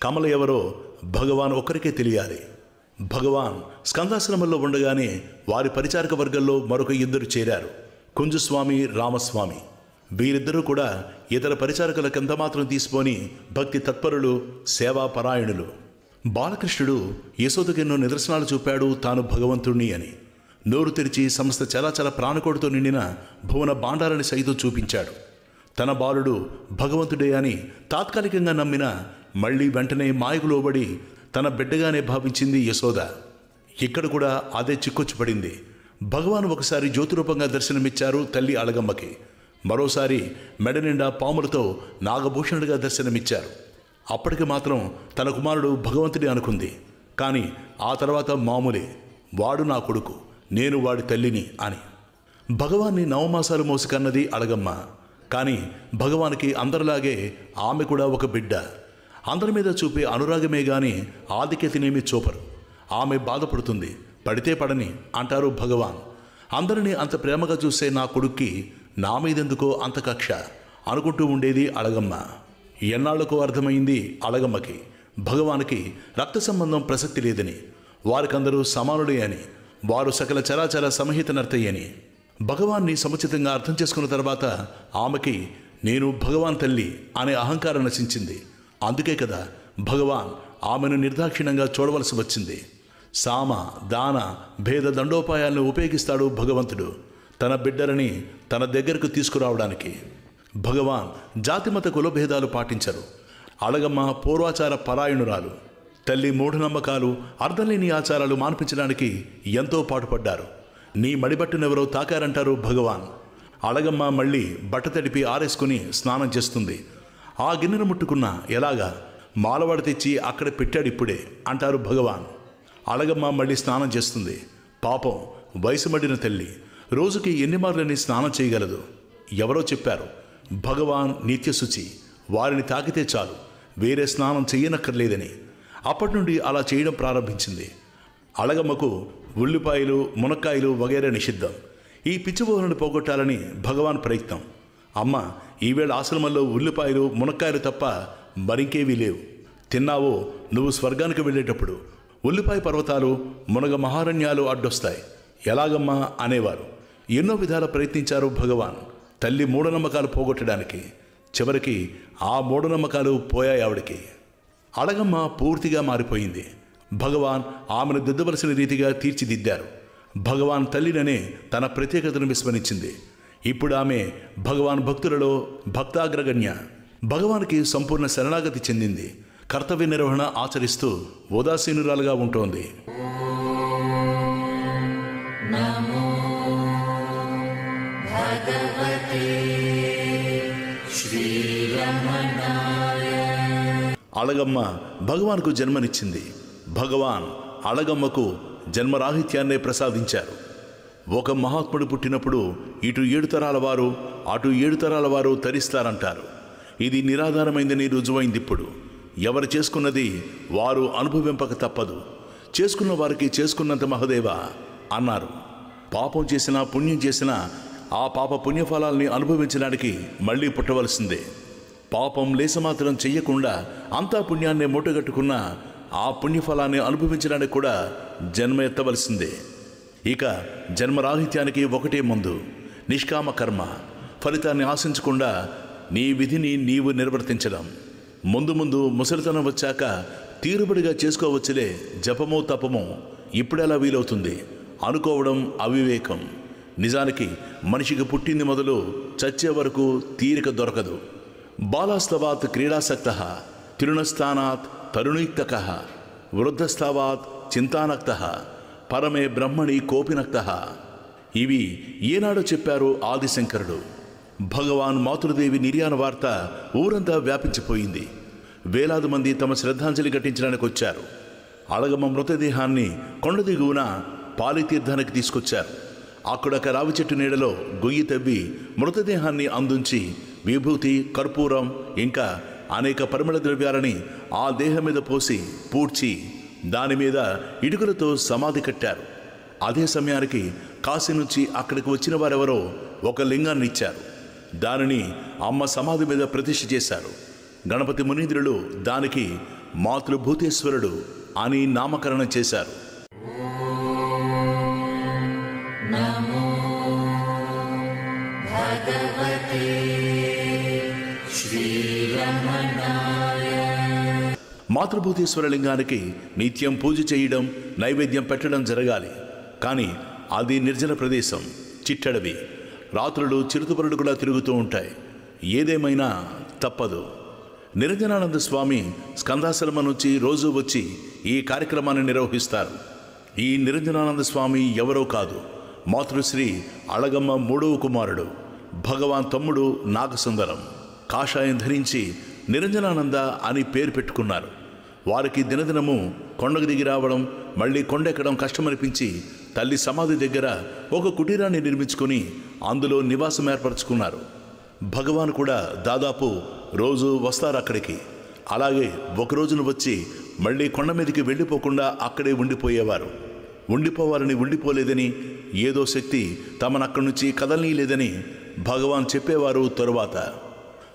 కమల ఎవరో భగవాన్ ఒక్కరికే తెలియాలి. భగవాన్ స్కందాశ్రమంలో ఉండగానే వారి పరిచారక వర్గంలో మరొక 2 చేరారు. కుంజస్వామి, రామస్వామి. వీరిద్దరూ కూడా ఇతర పరిచారకులకు ఎంత మాత్రం తీసుకొని భక్తి తత్పరులు, సేవాపరాయణులు. బాలకృష్ణుడు యశోదకెన్నో నిదర్శనాలు చూపాడు తాను భగవంతుణ్ణి అని. నోరు తెరిచి సమస్త చలాచల ప్రాణకోటితో నిండిన భువన భాండాలని సైతం చూపించాడు. తన బాలుడు భగవంతుడే అని తాత్కాలికంగా నమ్మిన మళ్ళీ వెంటనే మాయకు లోబడి తన బిడ్డగానే భావించింది యశోద. ఇక్కడ కూడా అదే చిక్కొచ్చి పడింది. భగవాన్ ఒకసారి జ్యోతిరూపంగా దర్శనమిచ్చారు తల్లి అళగమ్మకి. మరోసారి మెడ నిండా పాములతో నాగభూషణుడిగా దర్శనమిచ్చారు. అప్పటికి మాత్రం తన కుమారుడు భగవంతుడే అనుకుంది. కానీ ఆ తర్వాత మామూలే, వాడు నా కొడుకు, నేను వాడి తల్లిని అని. భగవాన్ని 9 మాసాలు మోసి కన్నది అళగమ్మ. కానీ భగవానికి అందరిలాగే ఆమె కూడా ఒక బిడ్డ. అందరి మీద చూపే అనురాగమే గాని ఆధిక్యతనేమి చూపరు. ఆమె బాధపడుతుంది. పడితే పడని అంటారు భగవాన్. అందరినీ అంత ప్రేమగా చూసే నా కొడుక్కి నా మీదెందుకో అంత కక్ష అనుకుంటూ ఉండేది అళగమ్మ. ఎన్నాళ్లకు అర్థమైంది అళగమ్మకి భగవానికి రక్త సంబంధం ప్రసక్తి లేదని, వారికందరూ సమానుడే అని, వారు సకల చరాచర సమహిత నర్తయ్యని. భగవాన్ని సముచితంగా అర్థం చేసుకున్న తర్వాత ఆమెకి నేను భగవాన్ తల్లి అనే అహంకారం నశించింది. అందుకే కదా భగవాన్ ఆమెను నిర్దాక్షిణ్యంగా చూడవలసి వచ్చింది. సామ, దాన, భేద దండోపాయాలను ఉపయోగిస్తాడు భగవంతుడు తన బిడ్డలని తన దగ్గరకు తీసుకురావడానికి. భగవాన్ జాతిమత కులభేదాలు పాటించరు. అళగమ్మ పూర్వాచార పరాయణురాలు. తల్లి మూఢనమ్మకాలు, అర్థం లేని ఆచారాలు మాన్పించడానికి ఎంతో పాటుపడ్డారు. నీ మడిబట్టునెవరో తాకారంటారు భగవాన్. అళగమ్మ మళ్ళీ బట్ట తడిపి ఆరేసుకుని స్నానం చేస్తుంది. ఆ గిన్నెను ముట్టుకున్నా ఎలాగా, మాలవాడు తెచ్చి అక్కడ పెట్టాడిప్పుడే అంటారు భగవాన్. అళగమ్మ మళ్ళీ స్నానం చేస్తుంది. పాపం వయసు మడిన తల్లి రోజుకి ఎన్ని మార్లని స్నానం చేయగలదు. ఎవరో చెప్పారు భగవాన్ నిత్యశుచి, వారిని తాకితే చాలు, వేరే స్నానం చేయనక్కర్లేదని. అప్పటి నుండి అలా చేయడం ప్రారంభించింది. అళగమ్మకు ఉల్లిపాయలు, మునక్కాయలు వగైరా నిషిద్ధం. ఈ పిచ్చిబోహలను పోగొట్టాలని భగవాన్ ప్రయత్నం. అమ్మ, ఈవేళ ఆశ్రమంలో ఉల్లిపాయలు, మునక్కాయలు తప్ప మరింకేవీ లేవు. తిన్నావో నువ్వు స్వర్గానికి వెళ్ళేటప్పుడు ఉల్లిపాయ పర్వతాలు, మునగ మహారణ్యాలు అడ్డొస్తాయి. ఎలాగమ్మా అనేవారు. ఎన్నో విధాల ప్రయత్నించారు భగవాన్ తల్లి మూఢనమ్మకాలు పోగొట్టడానికి. చివరికి ఆ మూఢనమ్మకాలు పోయాయి ఆవిడికి. అళగమ్మ పూర్తిగా మారిపోయింది. భగవాన్ ఆమెను దిద్దవలసిన రీతిగా తీర్చిదిద్దారు. భగవాన్ తల్లిననే తన ప్రత్యేకతను విస్మరించింది. ఇప్పుడు ఆమె భగవాన్ భక్తులలో భక్తాగ్రగణ్య. భగవానికి సంపూర్ణ శరణాగతి చెందింది. కర్తవ్య నిర్వహణ ఆచరిస్తూ ఉదాసీనురాలుగా ఉంటోంది. అళగమ్మ భగవాన్కు జన్మనిచ్చింది. భగవాన్ అళగమ్మకు జన్మరాహిత్యాన్నే ప్రసాదించారు. ఒక మహాత్ముడు పుట్టినప్పుడు ఇటు 7 తరాల వారు, అటు 7 తరాల వారు తరిస్తారంటారు. ఇది నిరాధారమైందని రుజువైంది. ఇప్పుడు ఎవరు చేసుకున్నది వారు అనుభవింపక తప్పదు. చేసుకున్న వారికి చేసుకున్నంత మహదేవా అన్నారు. పాపం చేసినా పుణ్యం చేసినా ఆ పాప పుణ్యఫలాల్ని అనుభవించడానికి మళ్ళీ పుట్టవలసిందే. పాపం లేసమాత్రం చెయ్యకుండా అంతా పుణ్యాన్ని మూటగట్టుకున్న ఆ పుణ్యఫలాన్ని అనుభవించడానికి కూడా జన్మ ఎత్తవలసిందే. ఇక జన్మరాహిత్యానికి ఒకటే ముందు, నిష్కామ కర్మ. ఫలితాన్ని ఆశించకుండా నీ విధిని నీవు నిర్వర్తించడం. ముందు ముందు ముసలితనం వచ్చాక తీరుబడిగా చేసుకోవచ్చులే జపమో తపమో, ఇప్పుడెలా వీలవుతుంది అనుకోవడం అవివేకం. నిజానికి మనిషికి పుట్టింది మొదలు చచ్చే వరకు తీరిక దొరకదు. బాలాస్తవాత్ క్రీడాసక్తః, తృణస్థానాత్ తరుణీక్తకః, వృద్ధస్థావాత్ చింతానక్తః, పరమే బ్రహ్మణి కోపినక్తః. ఇవి ఏనాడో చెప్పారు ఆదిశంకరుడు. భగవాన్ మాతృదేవి నిర్యాణ వార్త ఊరంతా వ్యాపించిపోయింది. వేలాది మంది తమ శ్రద్ధాంజలి ఘటించడానికి వచ్చారు. అళగమ్మ మృతదేహాన్ని కొండ దిగువన పాలితీర్థానికి తీసుకొచ్చారు. అక్కడొక రావి చెట్టు నీడలో గొయ్యి తవ్వి మృతదేహాన్ని అందుంచి విభూతి, కర్పూరం ఇంకా అనేక పరిమళ ద్రవ్యాలని ఆ దేహం మీద పోసి పూడ్చి దాని మీద ఇటుకలతో సమాధి కట్టారు. అదే సమయానికి కాశీ నుంచి అక్కడికి వచ్చిన వారెవరో ఒక లింగాన్ని ఇచ్చారు. దానిని అమ్మ సమాధి మీద ప్రతిష్ఠ చేశారు. గణపతి మునీంద్రులు దానికి మాతృభూతేశ్వరుడు అని నామకరణం చేశారు. మాతృభూతేశ్వర లింగానికి నిత్యం పూజ చేయడం, నైవేద్యం పెట్టడం జరగాలి. కానీ అది నిర్జన ప్రదేశం, చిట్టడవి. రాత్రులు చిరుతపురుడు కూడా తిరుగుతూ ఉంటాయి. ఏదేమైనా తప్పదు. నిరంజనానంద స్వామి స్కందాశ్రమం నుంచి రోజు వచ్చి ఈ కార్యక్రమాన్ని నిర్వహిస్తారు. ఈ నిరంజనానంద స్వామి ఎవరో కాదు, మాతృశ్రీ అళగమ్మ మూడవ కుమారుడు, భగవాన్ తమ్ముడు నాగసుందరం. కాషాయం ధరించి నిరంజనానంద అని పేరు పెట్టుకున్నారు. వారికి దినదినము కొండకు దిగి రావడం, మళ్ళీ కొండెక్కడం కష్టమనిపించి తల్లి సమాధి దగ్గర ఒక కుటీరాన్ని నిర్మించుకొని అందులో నివాసం ఏర్పరచుకున్నారు. భగవాన్ కూడా దాదాపు రోజు వస్తారు అక్కడికి. అలాగే ఒక రోజున వచ్చి మళ్ళీ కొండ మీదకి వెళ్ళిపోకుండా అక్కడే ఉండిపోయేవారు. ఉండిపోవాలని ఉండిపోలేదని, ఏదో శక్తి తమను అక్కడి నుంచి కదలనీయలేదని భగవాన్ చెప్పేవారు. తరువాత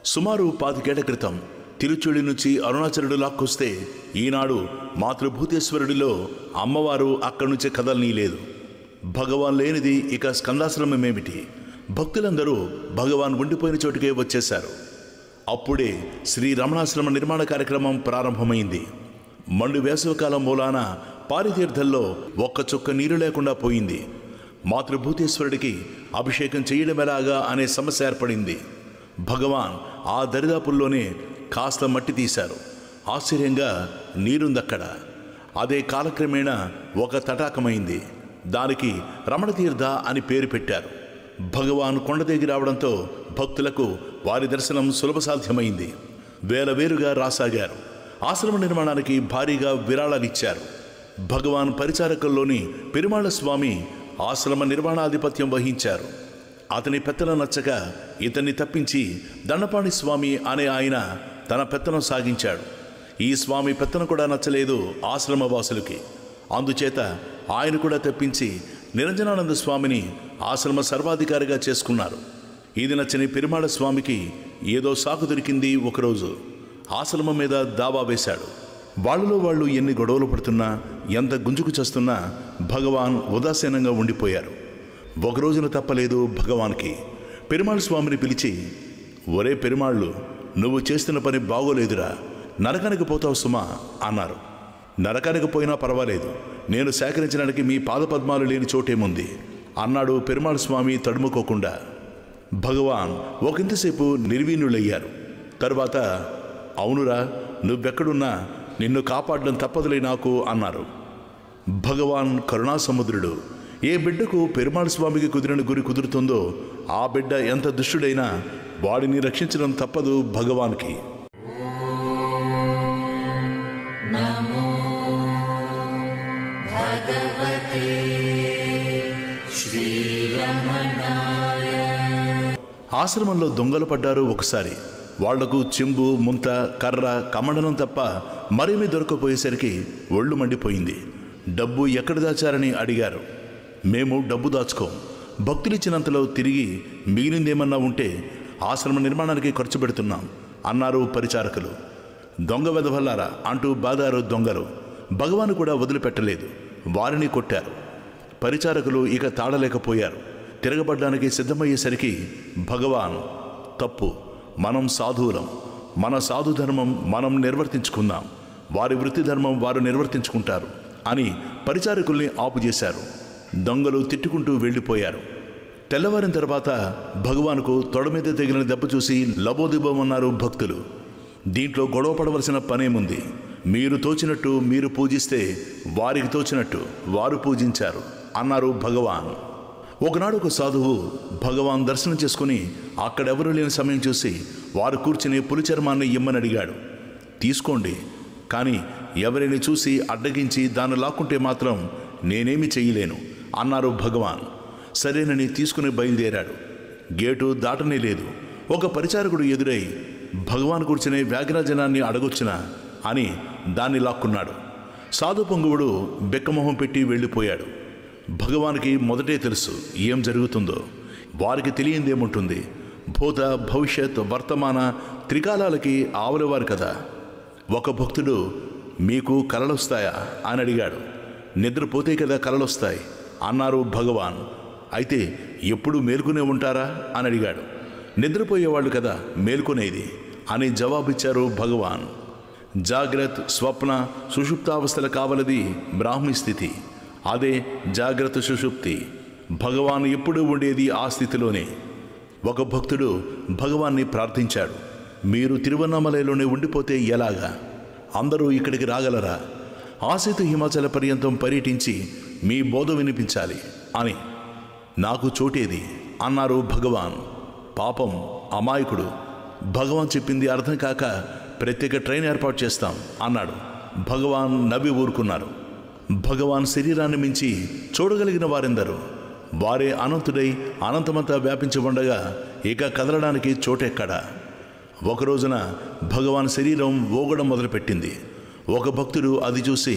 సుమారు 25 ఏళ్ల క్రితం తిరుచుడి నుంచి అరుణాచలుడు లాక్కొస్తే ఈనాడు మాతృభూతేశ్వరుడిలో అమ్మవారు అక్కడి నుంచి కదలనీయలేదు. భగవాన్ లేనిది ఇక స్కందాశ్రమమేమిటి? భక్తులందరూ భగవాన్ ఉండిపోయిన చోటుకే వచ్చేశారు. అప్పుడే శ్రీ రమణాశ్రమ నిర్మాణ కార్యక్రమం ప్రారంభమైంది. మండు వేసవికాలం మూలాన పారితీర్థంలో ఒక్క చుక్క నీరు లేకుండా పోయింది. మాతృభూతేశ్వరుడికి అభిషేకం చేయడం ఎలాగా అనే సమస్య ఏర్పడింది. భగవాన్ ఆ దరిదాపుల్లోనే కాస్త మట్టి తీశారు. ఆశ్చర్యంగా నీరుందక్కడ. అదే కాలక్రమేణా ఒక తటాకమైంది. దానికి రమణతీర్థ అని పేరు పెట్టారు. భగవాన్ కొండ దిగి రావడంతో భక్తులకు వారి దర్శనం సులభ సాధ్యమైంది. వేలవేరుగా రాసాగారు. ఆశ్రమ నిర్మాణానికి భారీగా విరాళాలిచ్చారు. భగవాన్ పరిచారకుల్లోని పెరుమాళ స్వామి ఆశ్రమ నిర్మాణాధిపత్యం వహించారు. అతని పెత్తనం నచ్చక ఇతన్ని తప్పించి దండపాణి స్వామి అనే ఆయన తన పెత్తనం సాగించాడు. ఈ స్వామి పెత్తనం కూడా నచ్చలేదు ఆశ్రమవాసులకి. అందుచేత ఆయన కూడా తప్పించి నిరంజనానంద స్వామిని ఆశ్రమ సర్వాధికారిగా చేసుకున్నారు. ఇది నచ్చని పెరుమాళ స్వామికి ఏదో సాకు దొరికింది. ఒకరోజు ఆశ్రమం మీద దావా వేశాడు. వాళ్ళలో వాళ్ళు ఎన్ని గొడవలు పడుతున్నా, ఎంత గుంజుకు చేస్తున్నా భగవాన్ ఉదాసీనంగా ఉండిపోయారు. ఒకరోజున తప్పలేదు భగవాన్కి. పెరుమాళ స్వామిని పిలిచి, ఒరే పెరుమాళ్ళు, నువ్వు చేస్తున్న పని బాగోలేదురా, నరకానికి పోతావు సుమా అన్నారు. నరకానికి పోయినా పర్వాలేదు, నేను సేకరించడానికి మీ పాదపద్మాలు లేని చోటేముంది అన్నాడు పెరుమాళ స్వామి తడుముకోకుండా. భగవాన్ ఒకంతసేపు నిర్వీణులయ్యారు. తరువాత, అవునురా, నువ్వెక్కడున్నా నిన్ను కాపాడడం తప్పదులే నాకు అన్నారు. భగవాన్ కరుణాసముద్రుడు. ఏ బిడ్డకు పెరుమాళ స్వామికి కుదిరిన గురి కుదురుతుందో ఆ బిడ్డ ఎంత దుష్టుడైనా వాడిని రక్షించడం తప్పదు భగవాన్కి. ఆశ్రమంలో దొంగలు పడ్డారు ఒకసారి. వాళ్లకు చెంబు, ముంత, కర్ర, కమండలం తప్ప మరేమీ దొరకపోయేసరికి ఒళ్ళు మండిపోయింది. డబ్బు ఎక్కడ దాచారని అడిగారు. మేము డబ్బు దాచుకోం, భక్తులిచ్చినంతలో తిరిగి మిగిలిందేమన్నా ఉంటే ఆశ్రమ నిర్మాణానికి ఖర్చు పెడుతున్నాం అన్నారు పరిచారకులు. దొంగ వెధవల్లారా అంటూ బాదారు దొంగలు. భగవాను కూడా వదిలిపెట్టలేదు, వారిని కొట్టారు. పరిచారకులు ఇక తాళలేకపోయారు. తిరగబడ్డానికి సిద్ధమయ్యేసరికి భగవాన్, తప్పు, మనం సాధువులం, మన సాధు ధర్మం మనం నిర్వర్తించుకుందాం, వారి వృత్తి ధర్మం వారు నిర్వర్తించుకుంటారు అని పరిచారకుల్ని ఆపుచేశారు. దొంగలు తిట్టుకుంటూ వెళ్ళిపోయారు. తెల్లవారిన తర్వాత భగవానుకు తొడ మీద తగిలిన దెబ్బ చూసి లబోదిబోమన్నారు భక్తులు. దీంట్లో గొడవ పడవలసిన పనేముంది? మీరు తోచినట్టు మీరు పూజిస్తే వారికి తోచినట్టు వారు పూజించారు అన్నారు భగవాన్. ఒకనాడు ఒక సాధువు భగవాన్ దర్శనం చేసుకుని అక్కడెవరూ లేని సమయం చూసి వారు కూర్చుని పులి చర్మాన్ని ఇమ్మని అడిగాడు. తీసుకోండి, కానీ ఎవరిని చూసి అడ్డగించి దాన్ని లాక్కుంటే మాత్రం నేనేమి చెయ్యలేను అన్నారు భగవాన్. సరేనని తీసుకుని బయలుదేరాడు. గేటు దాటనే లేదు. ఒక పరిచారకుడు ఎదురై భగవాన్ కూర్చునే వ్యాఘ్రజనాన్ని అడగొచ్చునా అని దాన్ని లాక్కున్నాడు. సాధు పొంగువుడు బెక్కమొహం పెట్టి వెళ్ళిపోయాడు. భగవానికి మొదటే తెలుసు ఏం జరుగుతుందో. వారికి తెలియందేముంటుంది? భూత భవిష్యత్ వర్తమాన త్రికాలాలకి ఆవలివారు కదా. ఒక భక్తుడు మీకు కలలొస్తాయా అని అడిగాడు. నిద్రపోతే కదా కలలొస్తాయి అన్నారు భగవాన్. అయితే ఎప్పుడు మేల్కొనే ఉంటారా అని అడిగాడు. నిద్రపోయేవాళ్ళు కదా మేల్కొనేది అని జవాబిచ్చారు భగవాన్. జాగ్రత్త స్వప్న సుషుప్తావస్థల కావలది బ్రాహ్మీ స్థితి. అదే జాగ్రత్త సుషుప్తి. భగవాన్ ఎప్పుడూ ఉండేది ఆ స్థితిలోనే. ఒక భక్తుడు భగవాన్ని ప్రార్థించాడు, మీరు తిరువన్నామలైలోనే ఉండిపోతే ఎలాగా? అందరూ ఇక్కడికి రాగలరా? ఆసేతు హిమాచల పర్యంతం పర్యటించి మీ బోధ వినిపించాలి అని. నాకు చోటేది అన్నారు భగవాన్. పాపం అమాయకుడు. భగవాన్ చెప్పింది అర్థం కాక ప్రత్యేక ట్రైన్ ఏర్పాటు చేస్తాం అన్నాడు. భగవాన్ నవ్వి ఊరుకున్నారు. భగవాన్ శరీరాన్ని మించి చూడగలిగిన వారెందరూ? వారే అనంతుడై అనంతమంతా వ్యాపించి ఉండగా ఇక కదలడానికి చోటెక్కడా? ఒకరోజున భగవాన్ శరీరం ఊగడం మొదలుపెట్టింది. ఒక భక్తుడు అది చూసి,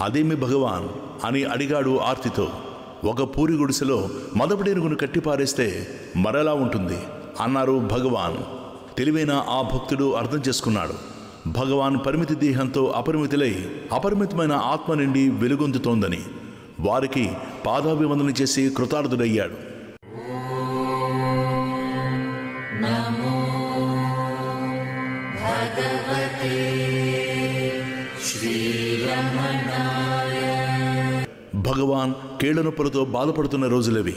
అదేమి భగవాన్ అని అడిగాడు ఆర్తితో. ఒక పూరి గుడిసెలో మదపుడేనుగును కట్టిపారేస్తే మరలా ఉంటుంది అన్నారు భగవాన్. తెలివైన ఆ భక్తుడు అర్థం చేసుకున్నాడు. భగవాన్ పరిమితి దేహంతో అపరిమితులై అపరిమితమైన ఆత్మ నుండి వెలుగొందుతోందని. వారికి పాదాభివందన చేసి కృతార్థుడయ్యాడు. భగవాన్ కీళ్ల నొప్పులతో బాధపడుతున్న రోజులవి.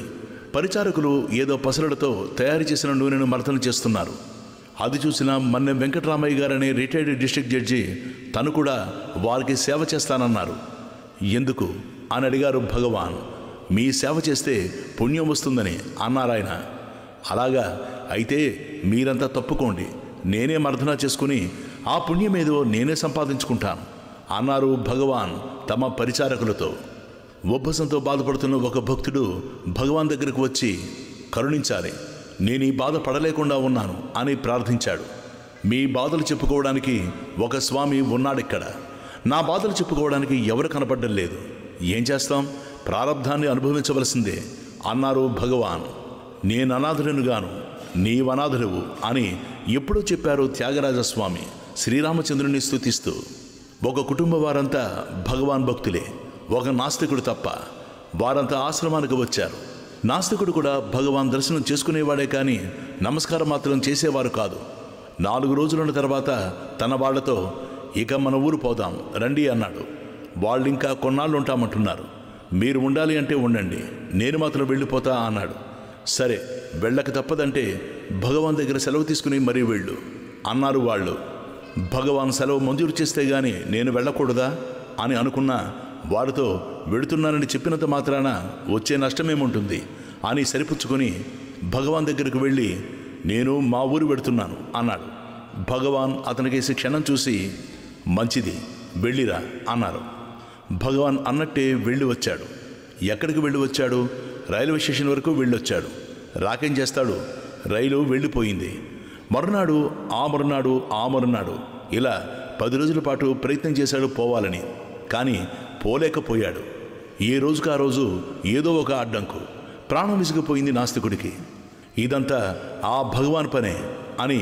పరిచారకులు ఏదో పసలతో తయారు చేసిన నూనెను మర్దన చేస్తున్నారు. అది చూసిన మన్నె వెంకటరామయ్య గారనే రిటైర్డ్ డిస్ట్రిక్ట్ జడ్జి తను కూడా వారికి సేవ చేస్తానన్నారు. ఎందుకు అని అడిగారు భగవాన్. మీ సేవ చేస్తే పుణ్యం వస్తుందని అన్నారాయన. అలాగా, అయితే మీరంతా తప్పుకోండి, నేనే మర్దన చేసుకుని ఆ పుణ్యమేదో నేనే సంపాదించుకుంటాను అన్నారు భగవాన్ తమ పరిచారకులతో. ఉబ్బసంతో బాధపడుతున్న ఒక భక్తుడు భగవాన్ దగ్గరకు వచ్చి, కరుణించాలి, నేను ఈ బాధ పడలేకుండా ఉన్నాను అని ప్రార్థించాడు. మీ బాధలు చెప్పుకోవడానికి ఒక స్వామి ఉన్నాడిక్కడ. నా బాధలు చెప్పుకోవడానికి ఎవరు కనపడ్డం లేదు. ఏం చేస్తాం, ప్రారబ్ధాన్ని అనుభవించవలసిందే అన్నారు భగవాన్. నేను అనాథుడనుగాను, నీవనాథుడవు అని ఎప్పుడూ చెప్పారు త్యాగరాజస్వామి శ్రీరామచంద్రుని స్తుతిస్తూ. ఒక కుటుంబ వారంతా భగవాన్ భక్తులే, ఒక నాస్తికుడు తప్ప. వారంతా ఆశ్రమానికి వచ్చారు. నాస్తికుడు కూడా భగవాన్ దర్శనం చేసుకునేవాడే కానీ నమస్కారం మాత్రం చేసేవారు కాదు. 4 రోజులున్న తర్వాత తన వాళ్లతో, ఇక మన ఊరు పోదాం రండి అన్నాడు. వాళ్ళు ఇంకా కొన్నాళ్ళు ఉంటామంటున్నారు. మీరు ఉండాలి అంటే ఉండండి, నేను మాత్రం వెళ్ళిపోతా అన్నాడు. సరే వెళ్ళక తప్పదంటే భగవాన్ దగ్గర సెలవు తీసుకుని మరీ వెళ్ళు అన్నారు వాళ్ళు. భగవాన్ సెలవు మంజూరు చేస్తే గాని నేను వెళ్ళకూడదా అని అనుకున్నా వారితో వెళుతున్నానని చెప్పినంత మాత్రాన వచ్చే నష్టమేముంటుంది అని సరిపుచ్చుకొని భగవాన్ దగ్గరకు వెళ్ళి, నేను మా ఊరు వెడుతున్నాను అన్నాడు. భగవాన్ అతనికేసి క్షణం చూసి, మంచిది వెళ్ళిరా అన్నారు. భగవాన్ అన్నట్టే వెళ్ళి వచ్చాడు. ఎక్కడికి వెళ్ళి వచ్చాడు? రైల్వే స్టేషన్ వరకు వెళ్ళొచ్చాడు. రాకేం చేస్తాడు, రైలు వెళ్ళిపోయింది. మరునాడు ఆ మరునాడు ఇలా 10 రోజుల పాటు ప్రయత్నం చేశాడు పోవాలని. కానీ పోలేకపోయాడు. ఏ రోజుకు ఆ రోజు ఏదో ఒక అడ్డంకు. ప్రాణం విసిగిపోయింది నాస్తికుడికి. ఇదంతా ఆ భగవాన్ పనే అని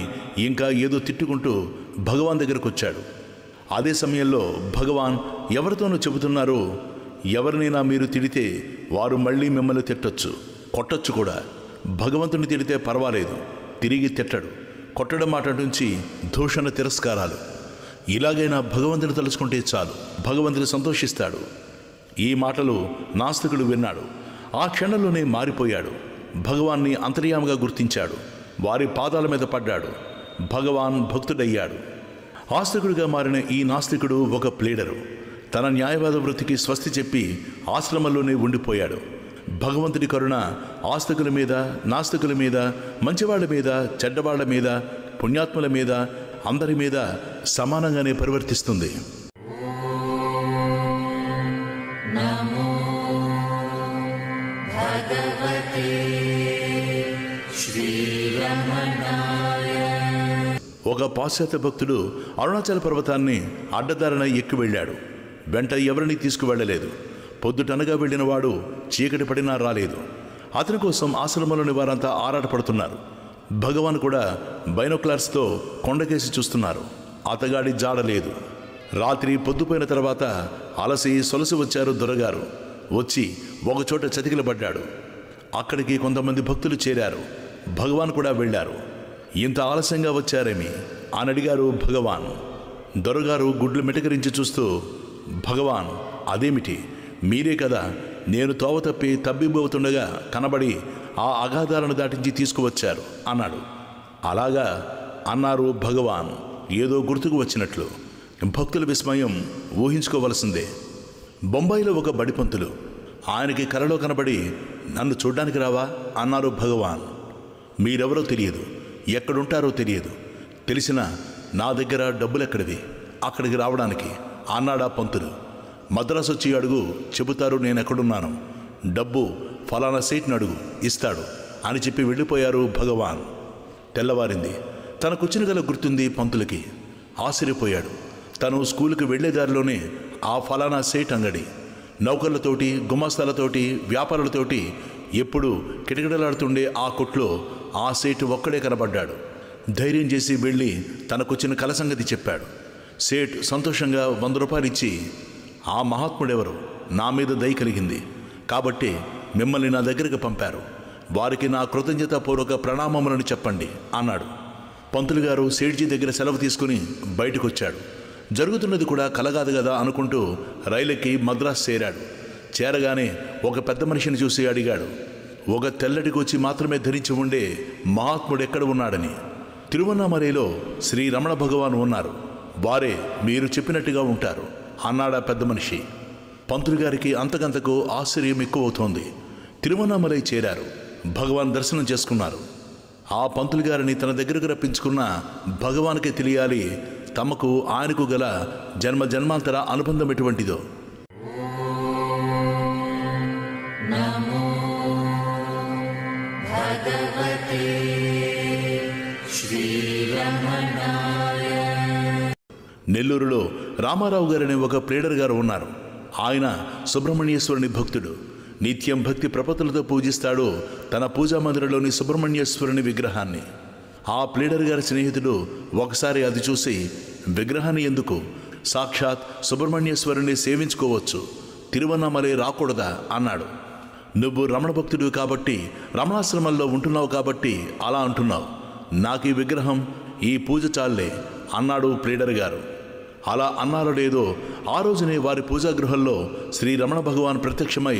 ఇంకా ఏదో తిట్టుకుంటూ భగవాన్ దగ్గరకు వచ్చాడు. అదే సమయంలో భగవాన్ ఎవరితోనూ చెబుతున్నారు, ఎవరినైనా మీరు తిడితే వారు మళ్ళీ మిమ్మల్ని తిట్టొచ్చు, కొట్టొచ్చు కూడా. భగవంతుని తిడితే పర్వాలేదు, తిరిగి తిట్టడు. కొట్టడం మాట నుంచి దూషణ తిరస్కారాలు. ఇలాగైనా భగవంతుని తలుచుకుంటే చాలు, భగవంతుని సంతోషిస్తాడు. ఈ మాటలు నాస్తికుడు విన్నాడు. ఆ క్షణంలోనే మారిపోయాడు. భగవాన్ని అంతర్యామిగా గుర్తించాడు. వారి పాదాల మీద పడ్డాడు. భగవాన్ భక్తుడయ్యాడు. ఆస్తికుడిగా మారిన ఈ నాస్తికుడు ఒక ప్లీడరు. తన న్యాయవాద వృత్తికి స్వస్తి చెప్పి ఆశ్రమంలోనే ఉండిపోయాడు. భగవంతుడి కరుణ ఆస్తికుల మీద, నాస్తికుల మీద, మంచివాళ్ల మీద, చెడ్డవాళ్ల మీద, పుణ్యాత్ముల మీద, అందరి మీద సమానంగానే పరివర్తిస్తుంది. ఒక పాశ్చాత్య భక్తుడు అరుణాచల పర్వతాన్ని అడ్డదారిన ఎక్కి వెళ్ళాడు. వెంట ఎవరిని తీసుకువెళ్ళలేదు. పొద్దుటనగా వెళ్ళిన వాడు చీకటి పడినా రాలేదు. అతని కోసం ఆశ్రమంలోని వారంతా ఆరాటపడుతున్నారు. భగవాన్ కూడా బైనోక్లార్స్తో కొండకేసి చూస్తున్నారు. అతగాడి జాడలేదు. రాత్రి పొద్దుపోయిన తర్వాత అలసి సొలసి వచ్చారు దొరగారు. వచ్చి ఒకచోట చతికిలబడ్డాడు. అక్కడికి కొంతమంది భక్తులు చేరారు. భగవాన్ కూడా వెళ్ళారు. ఇంత ఆలస్యంగా వచ్చారేమి అని అడిగారు భగవాన్. దొరగారు గుడ్లు మిటకరించి చూస్తూ, భగవాన్, అదేమిటి, మీరే కదా నేను తోవ తప్పి తబ్బిబ్బవుతుండగా కనబడి ఆ అగాధాలను దాటించి తీసుకువచ్చారు అన్నాడు. అలాగా అన్నారు భగవాన్ ఏదో గుర్తుకు వచ్చినట్లు. భక్తుల విస్మయం ఊహించుకోవలసిందే. బొంబాయిలో ఒక బడిపంతులు ఆయనకి కలలో కనబడి, నన్ను చూడ్డానికి రావా అన్నారు భగవాన్. మీరెవరో తెలియదు, ఎక్కడుంటారో తెలియదు, తెలిసినా నా దగ్గర డబ్బులెక్కడివి అక్కడికి రావడానికి అన్నాడా పంతులు. మద్రాసు వచ్చి అడుగు, చెబుతారు నేనెక్కడున్నాను, డబ్బు ఫలానా సీట్ని అడుగు, ఇస్తాడు అని చెప్పి వెళ్ళిపోయారు భగవాన్. తెల్లవారింది. తనకొచ్చిన గల గుర్తుంది పంతులకి. ఆశ్చర్యపోయాడు. తను స్కూలుకి వెళ్లేదారిలోనే ఆ ఫలానా సేట్ అంగడి. నౌకర్లతోటి, గుమాస్తాలతోటి, వ్యాపారులతోటి ఎప్పుడు కిటకిటలాడుతుండే ఆ కొట్లో ఆ సేటు ఒక్కడే కనబడ్డాడు. ధైర్యం చేసి వెళ్ళి తనకొచ్చిన కల సంగతి చెప్పాడు. సేట్ సంతోషంగా 100 రూపాయలు ఇచ్చి, ఆ మహాత్ముడెవరు, నా మీద దయ కలిగింది కాబట్టి మిమ్మల్ని నా దగ్గరికి పంపారు, వారికి నా కృతజ్ఞతాపూర్వక ప్రణామములను చెప్పండి అన్నాడు. పంతులు గారు సేట్జీ దగ్గర సెలవు తీసుకుని బయటకు వచ్చాడు. జరుగుతున్నది కూడా కలగాదు కదా అనుకుంటూ రైలెక్కి మద్రాసు చేరాడు. చేరగానే ఒక పెద్ద మనిషిని చూసి అడిగాడు, ఒక తెల్లటి కొచ్చి మాత్రమే ధరించి ఉండే మహాత్ముడు ఎక్కడ ఉన్నాడని. తిరువన్నామలైలో శ్రీ రమణ భగవాన్ ఉన్నారు, వారే మీరు చెప్పినట్టుగా ఉంటారు అన్నాడా పెద్ద మనిషి. పంతులు గారికి అంతకంతకు ఆశ్చర్యం ఎక్కువవుతోంది. తిరువన్నామలై చేరారు. భగవాన్ దర్శనం చేసుకున్నారు. ఆ పంతులు గారిని తన దగ్గరకు రప్పించుకున్న భగవాన్కే తెలియాలి తమకు ఆయనకు గల జన్మ జన్మాంతర అనుబంధం ఎటువంటిదో. నెల్లూరులో రామారావు గారనే ఒక ప్లేడర్ గారు ఉన్నారు. ఆయన సుబ్రహ్మణ్యేశ్వరుని భక్తుడు. నిత్యం భక్తి ప్రపత్తులతో పూజిస్తాడు తన పూజా మందిరంలోని సుబ్రహ్మణ్యేశ్వరుని విగ్రహాన్ని. ఆ ప్లేడర్ గారి స్నేహితుడు ఒకసారి అది చూసి, విగ్రహాన్ని ఎందుకు, సాక్షాత్ సుబ్రహ్మణ్యేశ్వరుని సేవించుకోవచ్చు, తిరువన్నామలై రాకూడదా అన్నాడు. నువ్వు రమణ భక్తుడు కాబట్టి, రమణాశ్రమంలో ఉంటున్నావు కాబట్టి అలా అంటున్నావు, నాకు ఈ విగ్రహం, ఈ పూజ చాలే అన్నాడు ప్లేడర్ గారు. అలా అన్నారో లేదో ఆ రోజునే వారి పూజాగృహంలో శ్రీ రమణ భగవాన్ ప్రత్యక్షమై,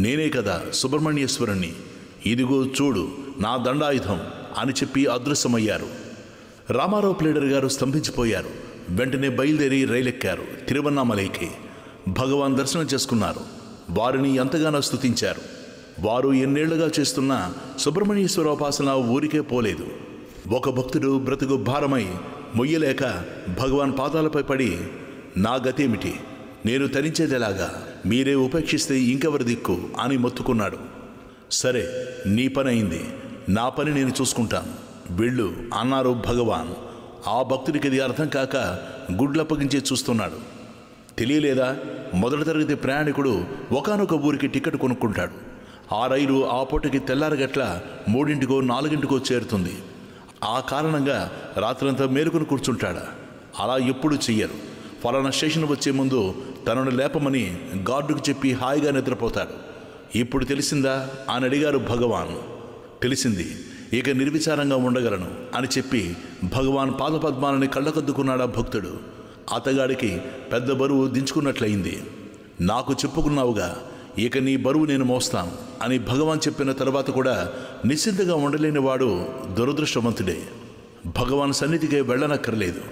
నేనే కదా సుబ్రహ్మణ్యేశ్వరుణ్ణి, ఇదిగో చూడు నా దండాయుధం అని చెప్పి అదృశ్యమయ్యారు. రామారావు ప్లేడర్ గారు స్తంభించిపోయారు. వెంటనే బయలుదేరి రైలెక్కారు తిరువన్నామలైకి. భగవాన్ దర్శనం చేసుకున్నారు. వారిని ఎంతగానో స్తుతించారు. వారు ఎన్నేళ్లుగా చేస్తున్న సుబ్రహ్మణ్యేశ్వరోపాసన ఊరికే పోలేదు. ఒక భక్తుడు బ్రతుకు భారమై మొయ్యలేక భగవాన్ పాదాలపై పడి, నా గతేమిటి, నేను తరించేదెలాగా, మీరే ఉపేక్షిస్తే ఇంకెవరి దిక్కు అని మొత్తుకున్నాడు. సరే, నీ పని అయింది, నా పని నేను చూసుకుంటాను, వెళ్ళు అన్నారు భగవాన్. ఆ భక్తుడికి ఇది అర్థం కాక గుడ్లప్పగించే చూస్తున్నాడు. తెలియలేదా, మొదటి తరగతి ప్రయాణికుడు ఒకానొక ఊరికి టికెట్ కొనుక్కుంటాడు. ఆ రైలు ఆ పూటకి తెల్లారగట్ల 3 4 చేరుతుంది. ఆ కారణంగా రాత్రంతా మేలుకొని కూర్చుంటాడా? అలా ఎప్పుడు చెయ్యరు. ఫలానా స్టేషన్ వచ్చే ముందు తనను లేపమని గార్డుకు చెప్పి హాయిగా నిద్రపోతాడు. ఇప్పుడు తెలిసిందా అని అడిగారు భగవాన్. తెలిసింది, ఇక నిర్విచారంగా ఉండగలను అని చెప్పి భగవాన్ పాదపద్మాలని కళ్ళకద్దుకున్నాడా భక్తుడు. అతగాడికి పెద్ద బరువు దించుకున్నట్లయింది. నాకు చెప్పుకున్నావుగా, ఇక నీ బరువు నేను మోస్తాను అని భగవాన్ చెప్పిన తర్వాత కూడా నిశ్చింతగా ఉండలేని వాడు దురదృష్టవంతుడే. భగవాన్ సన్నిధికి వెళ్ళనక్కర్లేదు.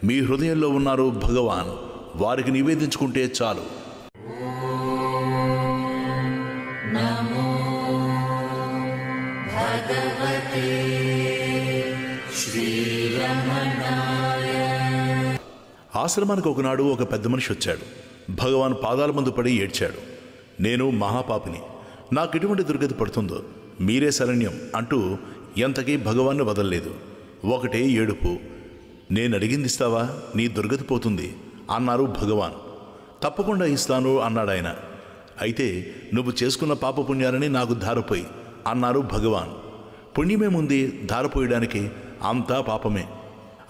మీ హృదయంలో ఉన్నారు భగవాన్, వారికి నివేదించుకుంటే చాలు. ఆశ్రమానికి ఒకనాడు ఒక పెద్ద మనిషి వచ్చాడు. భగవాన్ పాదాల ముందు పడి ఏడ్చాడు. నేను మహాపాపిని, నాకు ఎటువంటి దుర్గతి పడుతుందో, మీరే శరణ్యం అంటూ ఎంతకీ భగవాన్ని వదలలేదు. ఒకటే ఏడుపు. నేను అడిగింది ఇస్తావా, నీ దుర్గతి పోతుంది అన్నారు భగవాన్. తప్పకుండా ఇస్తాను అన్నాడాయన. అయితే నువ్వు చేసుకున్న పాపపుణ్యాలని నాకు ధారపోయి అన్నారు భగవాన్. పుణ్యమేముంది ధారపోయడానికి, అంతా పాపమే.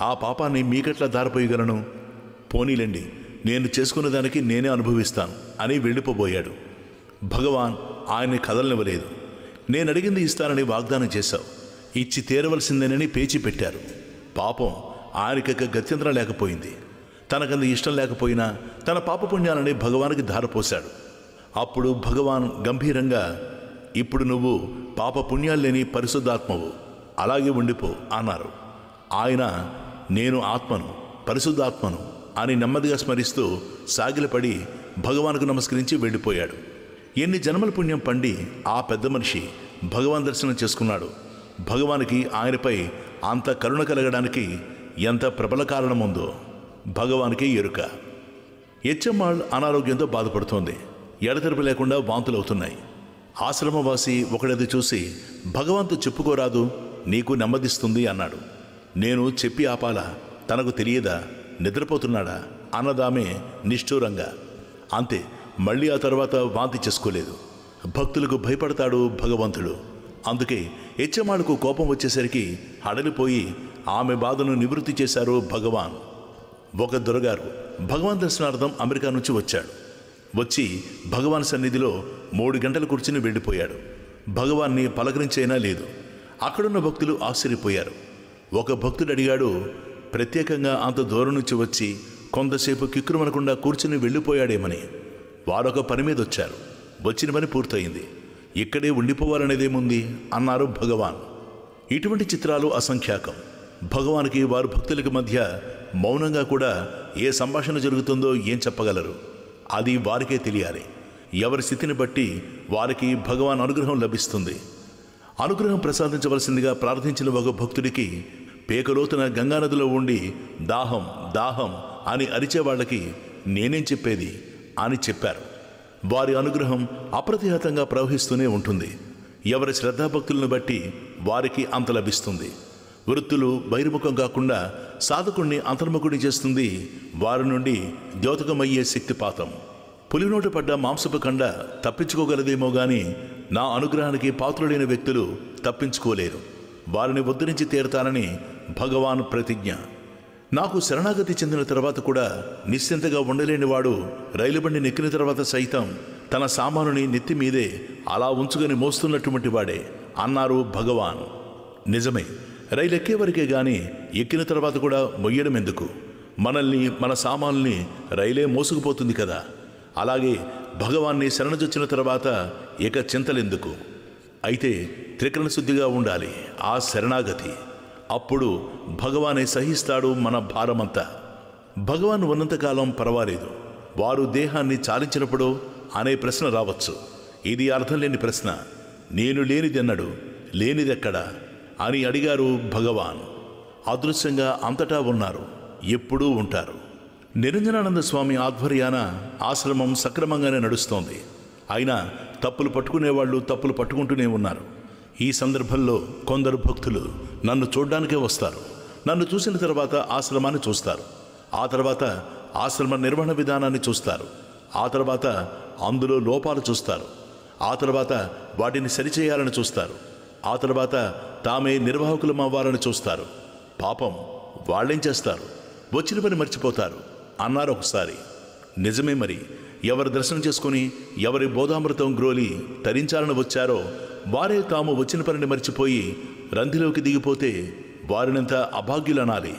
ఆ పాపాన్ని మీకెట్లా ధారపోయగలను? పోనీలండి, నేను చేసుకున్న దానికి నేనే అనుభవిస్తాను అని వెళ్ళిపోబోయాడు. భగవాన్ ఆయన్ని కదలనివ్వలేదు. నేను అడిగింది ఇస్తానని వాగ్దానం చేశావు, ఇచ్చి తీరవలసిందేనని పేచి పెట్టారు. పాపం ఆయనకి గత్యంతరం లేకపోయింది. తనకంత ఇష్టం లేకపోయినా తన పాపపుణ్యాలని భగవానికి ధారపోశాడు. అప్పుడు భగవాన్ గంభీరంగా, ఇప్పుడు నువ్వు పాపపుణ్యాలు లేని పరిశుద్ధాత్మవు, అలాగే ఉండిపో అన్నారు. ఆయన నేను ఆత్మను, పరిశుద్ధాత్మను అని నెమ్మదిగా స్మరిస్తూ సాగిలపడి భగవానుకు నమస్కరించి వెళ్ళిపోయాడు. ఎన్ని జన్మల పుణ్యం పండి ఆ పెద్ద మనిషి భగవాన్ దర్శనం చేసుకున్నాడు. భగవానికి ఆయనపై అంత కరుణ కలగడానికి ఎంత ప్రబల కారణముందో భగవానికి ఎరుక. యచ్చమ్మాళ్ అనారోగ్యంతో బాధపడుతోంది. ఎడతెరపు లేకుండా వాంతులవుతున్నాయి. ఆశ్రమవాసి ఒకడది చూసి, భగవాన్తో చెప్పుకోరాదు, నీకు నెమ్మదిస్తుంది అన్నాడు. నేను చెప్పి ఆపాలా, తనకు తెలియదా, నిద్రపోతున్నాడా అన్నదామే నిష్ఠూరంగా. అంతే, మళ్ళీ ఆ తర్వాత వాంతి చేసుకోలేదు. భక్తులకు భయపడతాడు భగవంతుడు. అందుకే యచ్చమ్మాళకు కోపం వచ్చేసరికి హడలిపోయి ఆమె బాధను నివృత్తి చేశారు భగవాన్. ఒక దొరగారు భగవాన్ దర్శనార్థం అమెరికా నుంచి వచ్చాడు. వచ్చి భగవాన్ సన్నిధిలో 3 గంటలు కూర్చుని వెళ్ళిపోయాడు. భగవాన్ని పలకరించైనా లేదు. అక్కడున్న భక్తులు ఆశ్చర్యపోయారు. ఒక భక్తుడు అడిగాడు, ప్రత్యేకంగా అంత దూరం నుంచి వచ్చి కొంతసేపు కిక్కురుమనకుండా కూర్చుని వెళ్ళిపోయాడేమని. వారొక పని మీద వచ్చారు. వచ్చిన పని పూర్తయింది, ఇక్కడే ఉండిపోవాలనేదేముంది అన్నారు భగవాన్. ఇటువంటి చిత్రాలు అసంఖ్యాకం. భగవానికి వారు భక్తులకి మధ్య మౌనంగా కూడా ఏ సంభాషణ జరుగుతుందో ఏం చెప్పగలరు? అది వారికే తెలియాలి. ఎవరి స్థితిని బట్టి వారికి భగవాన్ అనుగ్రహం లభిస్తుంది. అనుగ్రహం ప్రసాదించవలసిందిగా ప్రార్థించిన ఒక భక్తుడికి పేకలోతున గంగానదిలో ఉండి దాహం దాహం అని అరిచేవాళ్లకి నేనేం చెప్పేది అని చెప్పారు. వారి అనుగ్రహం అప్రతిహతంగా ప్రవహిస్తూనే ఉంటుంది. ఎవరి శ్రద్ధాభక్తులను బట్టి వారికి అంత లభిస్తుంది. వృత్తులు బహిర్ముఖం కాకుండా సాధకుణ్ణి అంతర్ముఖుడి చేస్తుంది వారి నుండి ద్యోతకమయ్యే శక్తిపాతం. పులినోట పడ్డ మాంసపు కండ తప్పించుకోగలదేమో గాని నా అనుగ్రహానికి పాత్రులైన వ్యక్తులు తప్పించుకోలేరు. వారిని ఉద్ధరించి తీరతానని భగవాన్ ప్రతిజ్ఞ. నాకు శరణాగతి చెందిన తర్వాత కూడా నిశ్చింతగా ఉండలేనివాడు రైలు బండి నెక్కిన తర్వాత సైతం తన సామానుని నెత్తి మీదే అలా ఉంచుకొని మోస్తున్నటువంటి వాడే అన్నారు భగవాన్. నిజమే, రైలు ఎక్కేవరకే గాని ఎక్కిన తర్వాత కూడా మొయ్యడం ఎందుకు? మనల్ని మన సామాన్లని రైలే మోసుకుపోతుంది కదా. అలాగే భగవాన్ని శరణజొచ్చిన తర్వాత ఇక చింతలెందుకు? అయితే త్రికరణ శుద్ధిగా ఉండాలి ఆ శరణాగతి. అప్పుడు భగవానే సహిస్తాడు మన భారమంతా. భగవాన్ ఉన్నంతకాలం పర్వాలేదు, వారు దేహాన్ని చాలించినప్పుడు అనే ప్రశ్న రావచ్చు. ఇది అర్థం లేని ప్రశ్న. నేను లేనిదెన్నడు, లేనిదెక్కడా అని అడిగారు భగవాన్. అదృశ్యంగా అంతటా ఉన్నారు, ఎప్పుడూ ఉంటారు. నిరంజనానంద స్వామి ఆధ్వర్యాన ఆశ్రమం సక్రమంగానే నడుస్తోంది. అయినా తప్పులు పట్టుకునేవాళ్ళు తప్పులు పట్టుకుంటూనే ఉన్నారు. ఈ సందర్భంలో కొందరు భక్తులు నన్ను చూడ్డానికే వస్తారు. నన్ను చూసిన తర్వాత ఆశ్రమాన్ని చూస్తారు. ఆ తర్వాత ఆశ్రమ నిర్వహణ విధానాన్ని చూస్తారు. ఆ తర్వాత అందులో లోపాలు చూస్తారు. ఆ తర్వాత వాటిని సరిచేయాలని చూస్తారు. ఆ తర్వాత తామే నిర్వాహకులం అవ్వాలని చూస్తారు. పాపం, వాళ్ళేం చేస్తారు? వచ్చిన పని మర్చిపోతారు అన్నారు ఒకసారి. నిజమే మరి. ఎవరు దర్శనం చేసుకుని ఎవరి బోధామృతం గ్రోలి తరించాలని వచ్చారో వారే తాము వచ్చిన పనిని మర్చిపోయి రంధిలోకి దిగిపోతే వారినంత అభాగ్యులనాలి.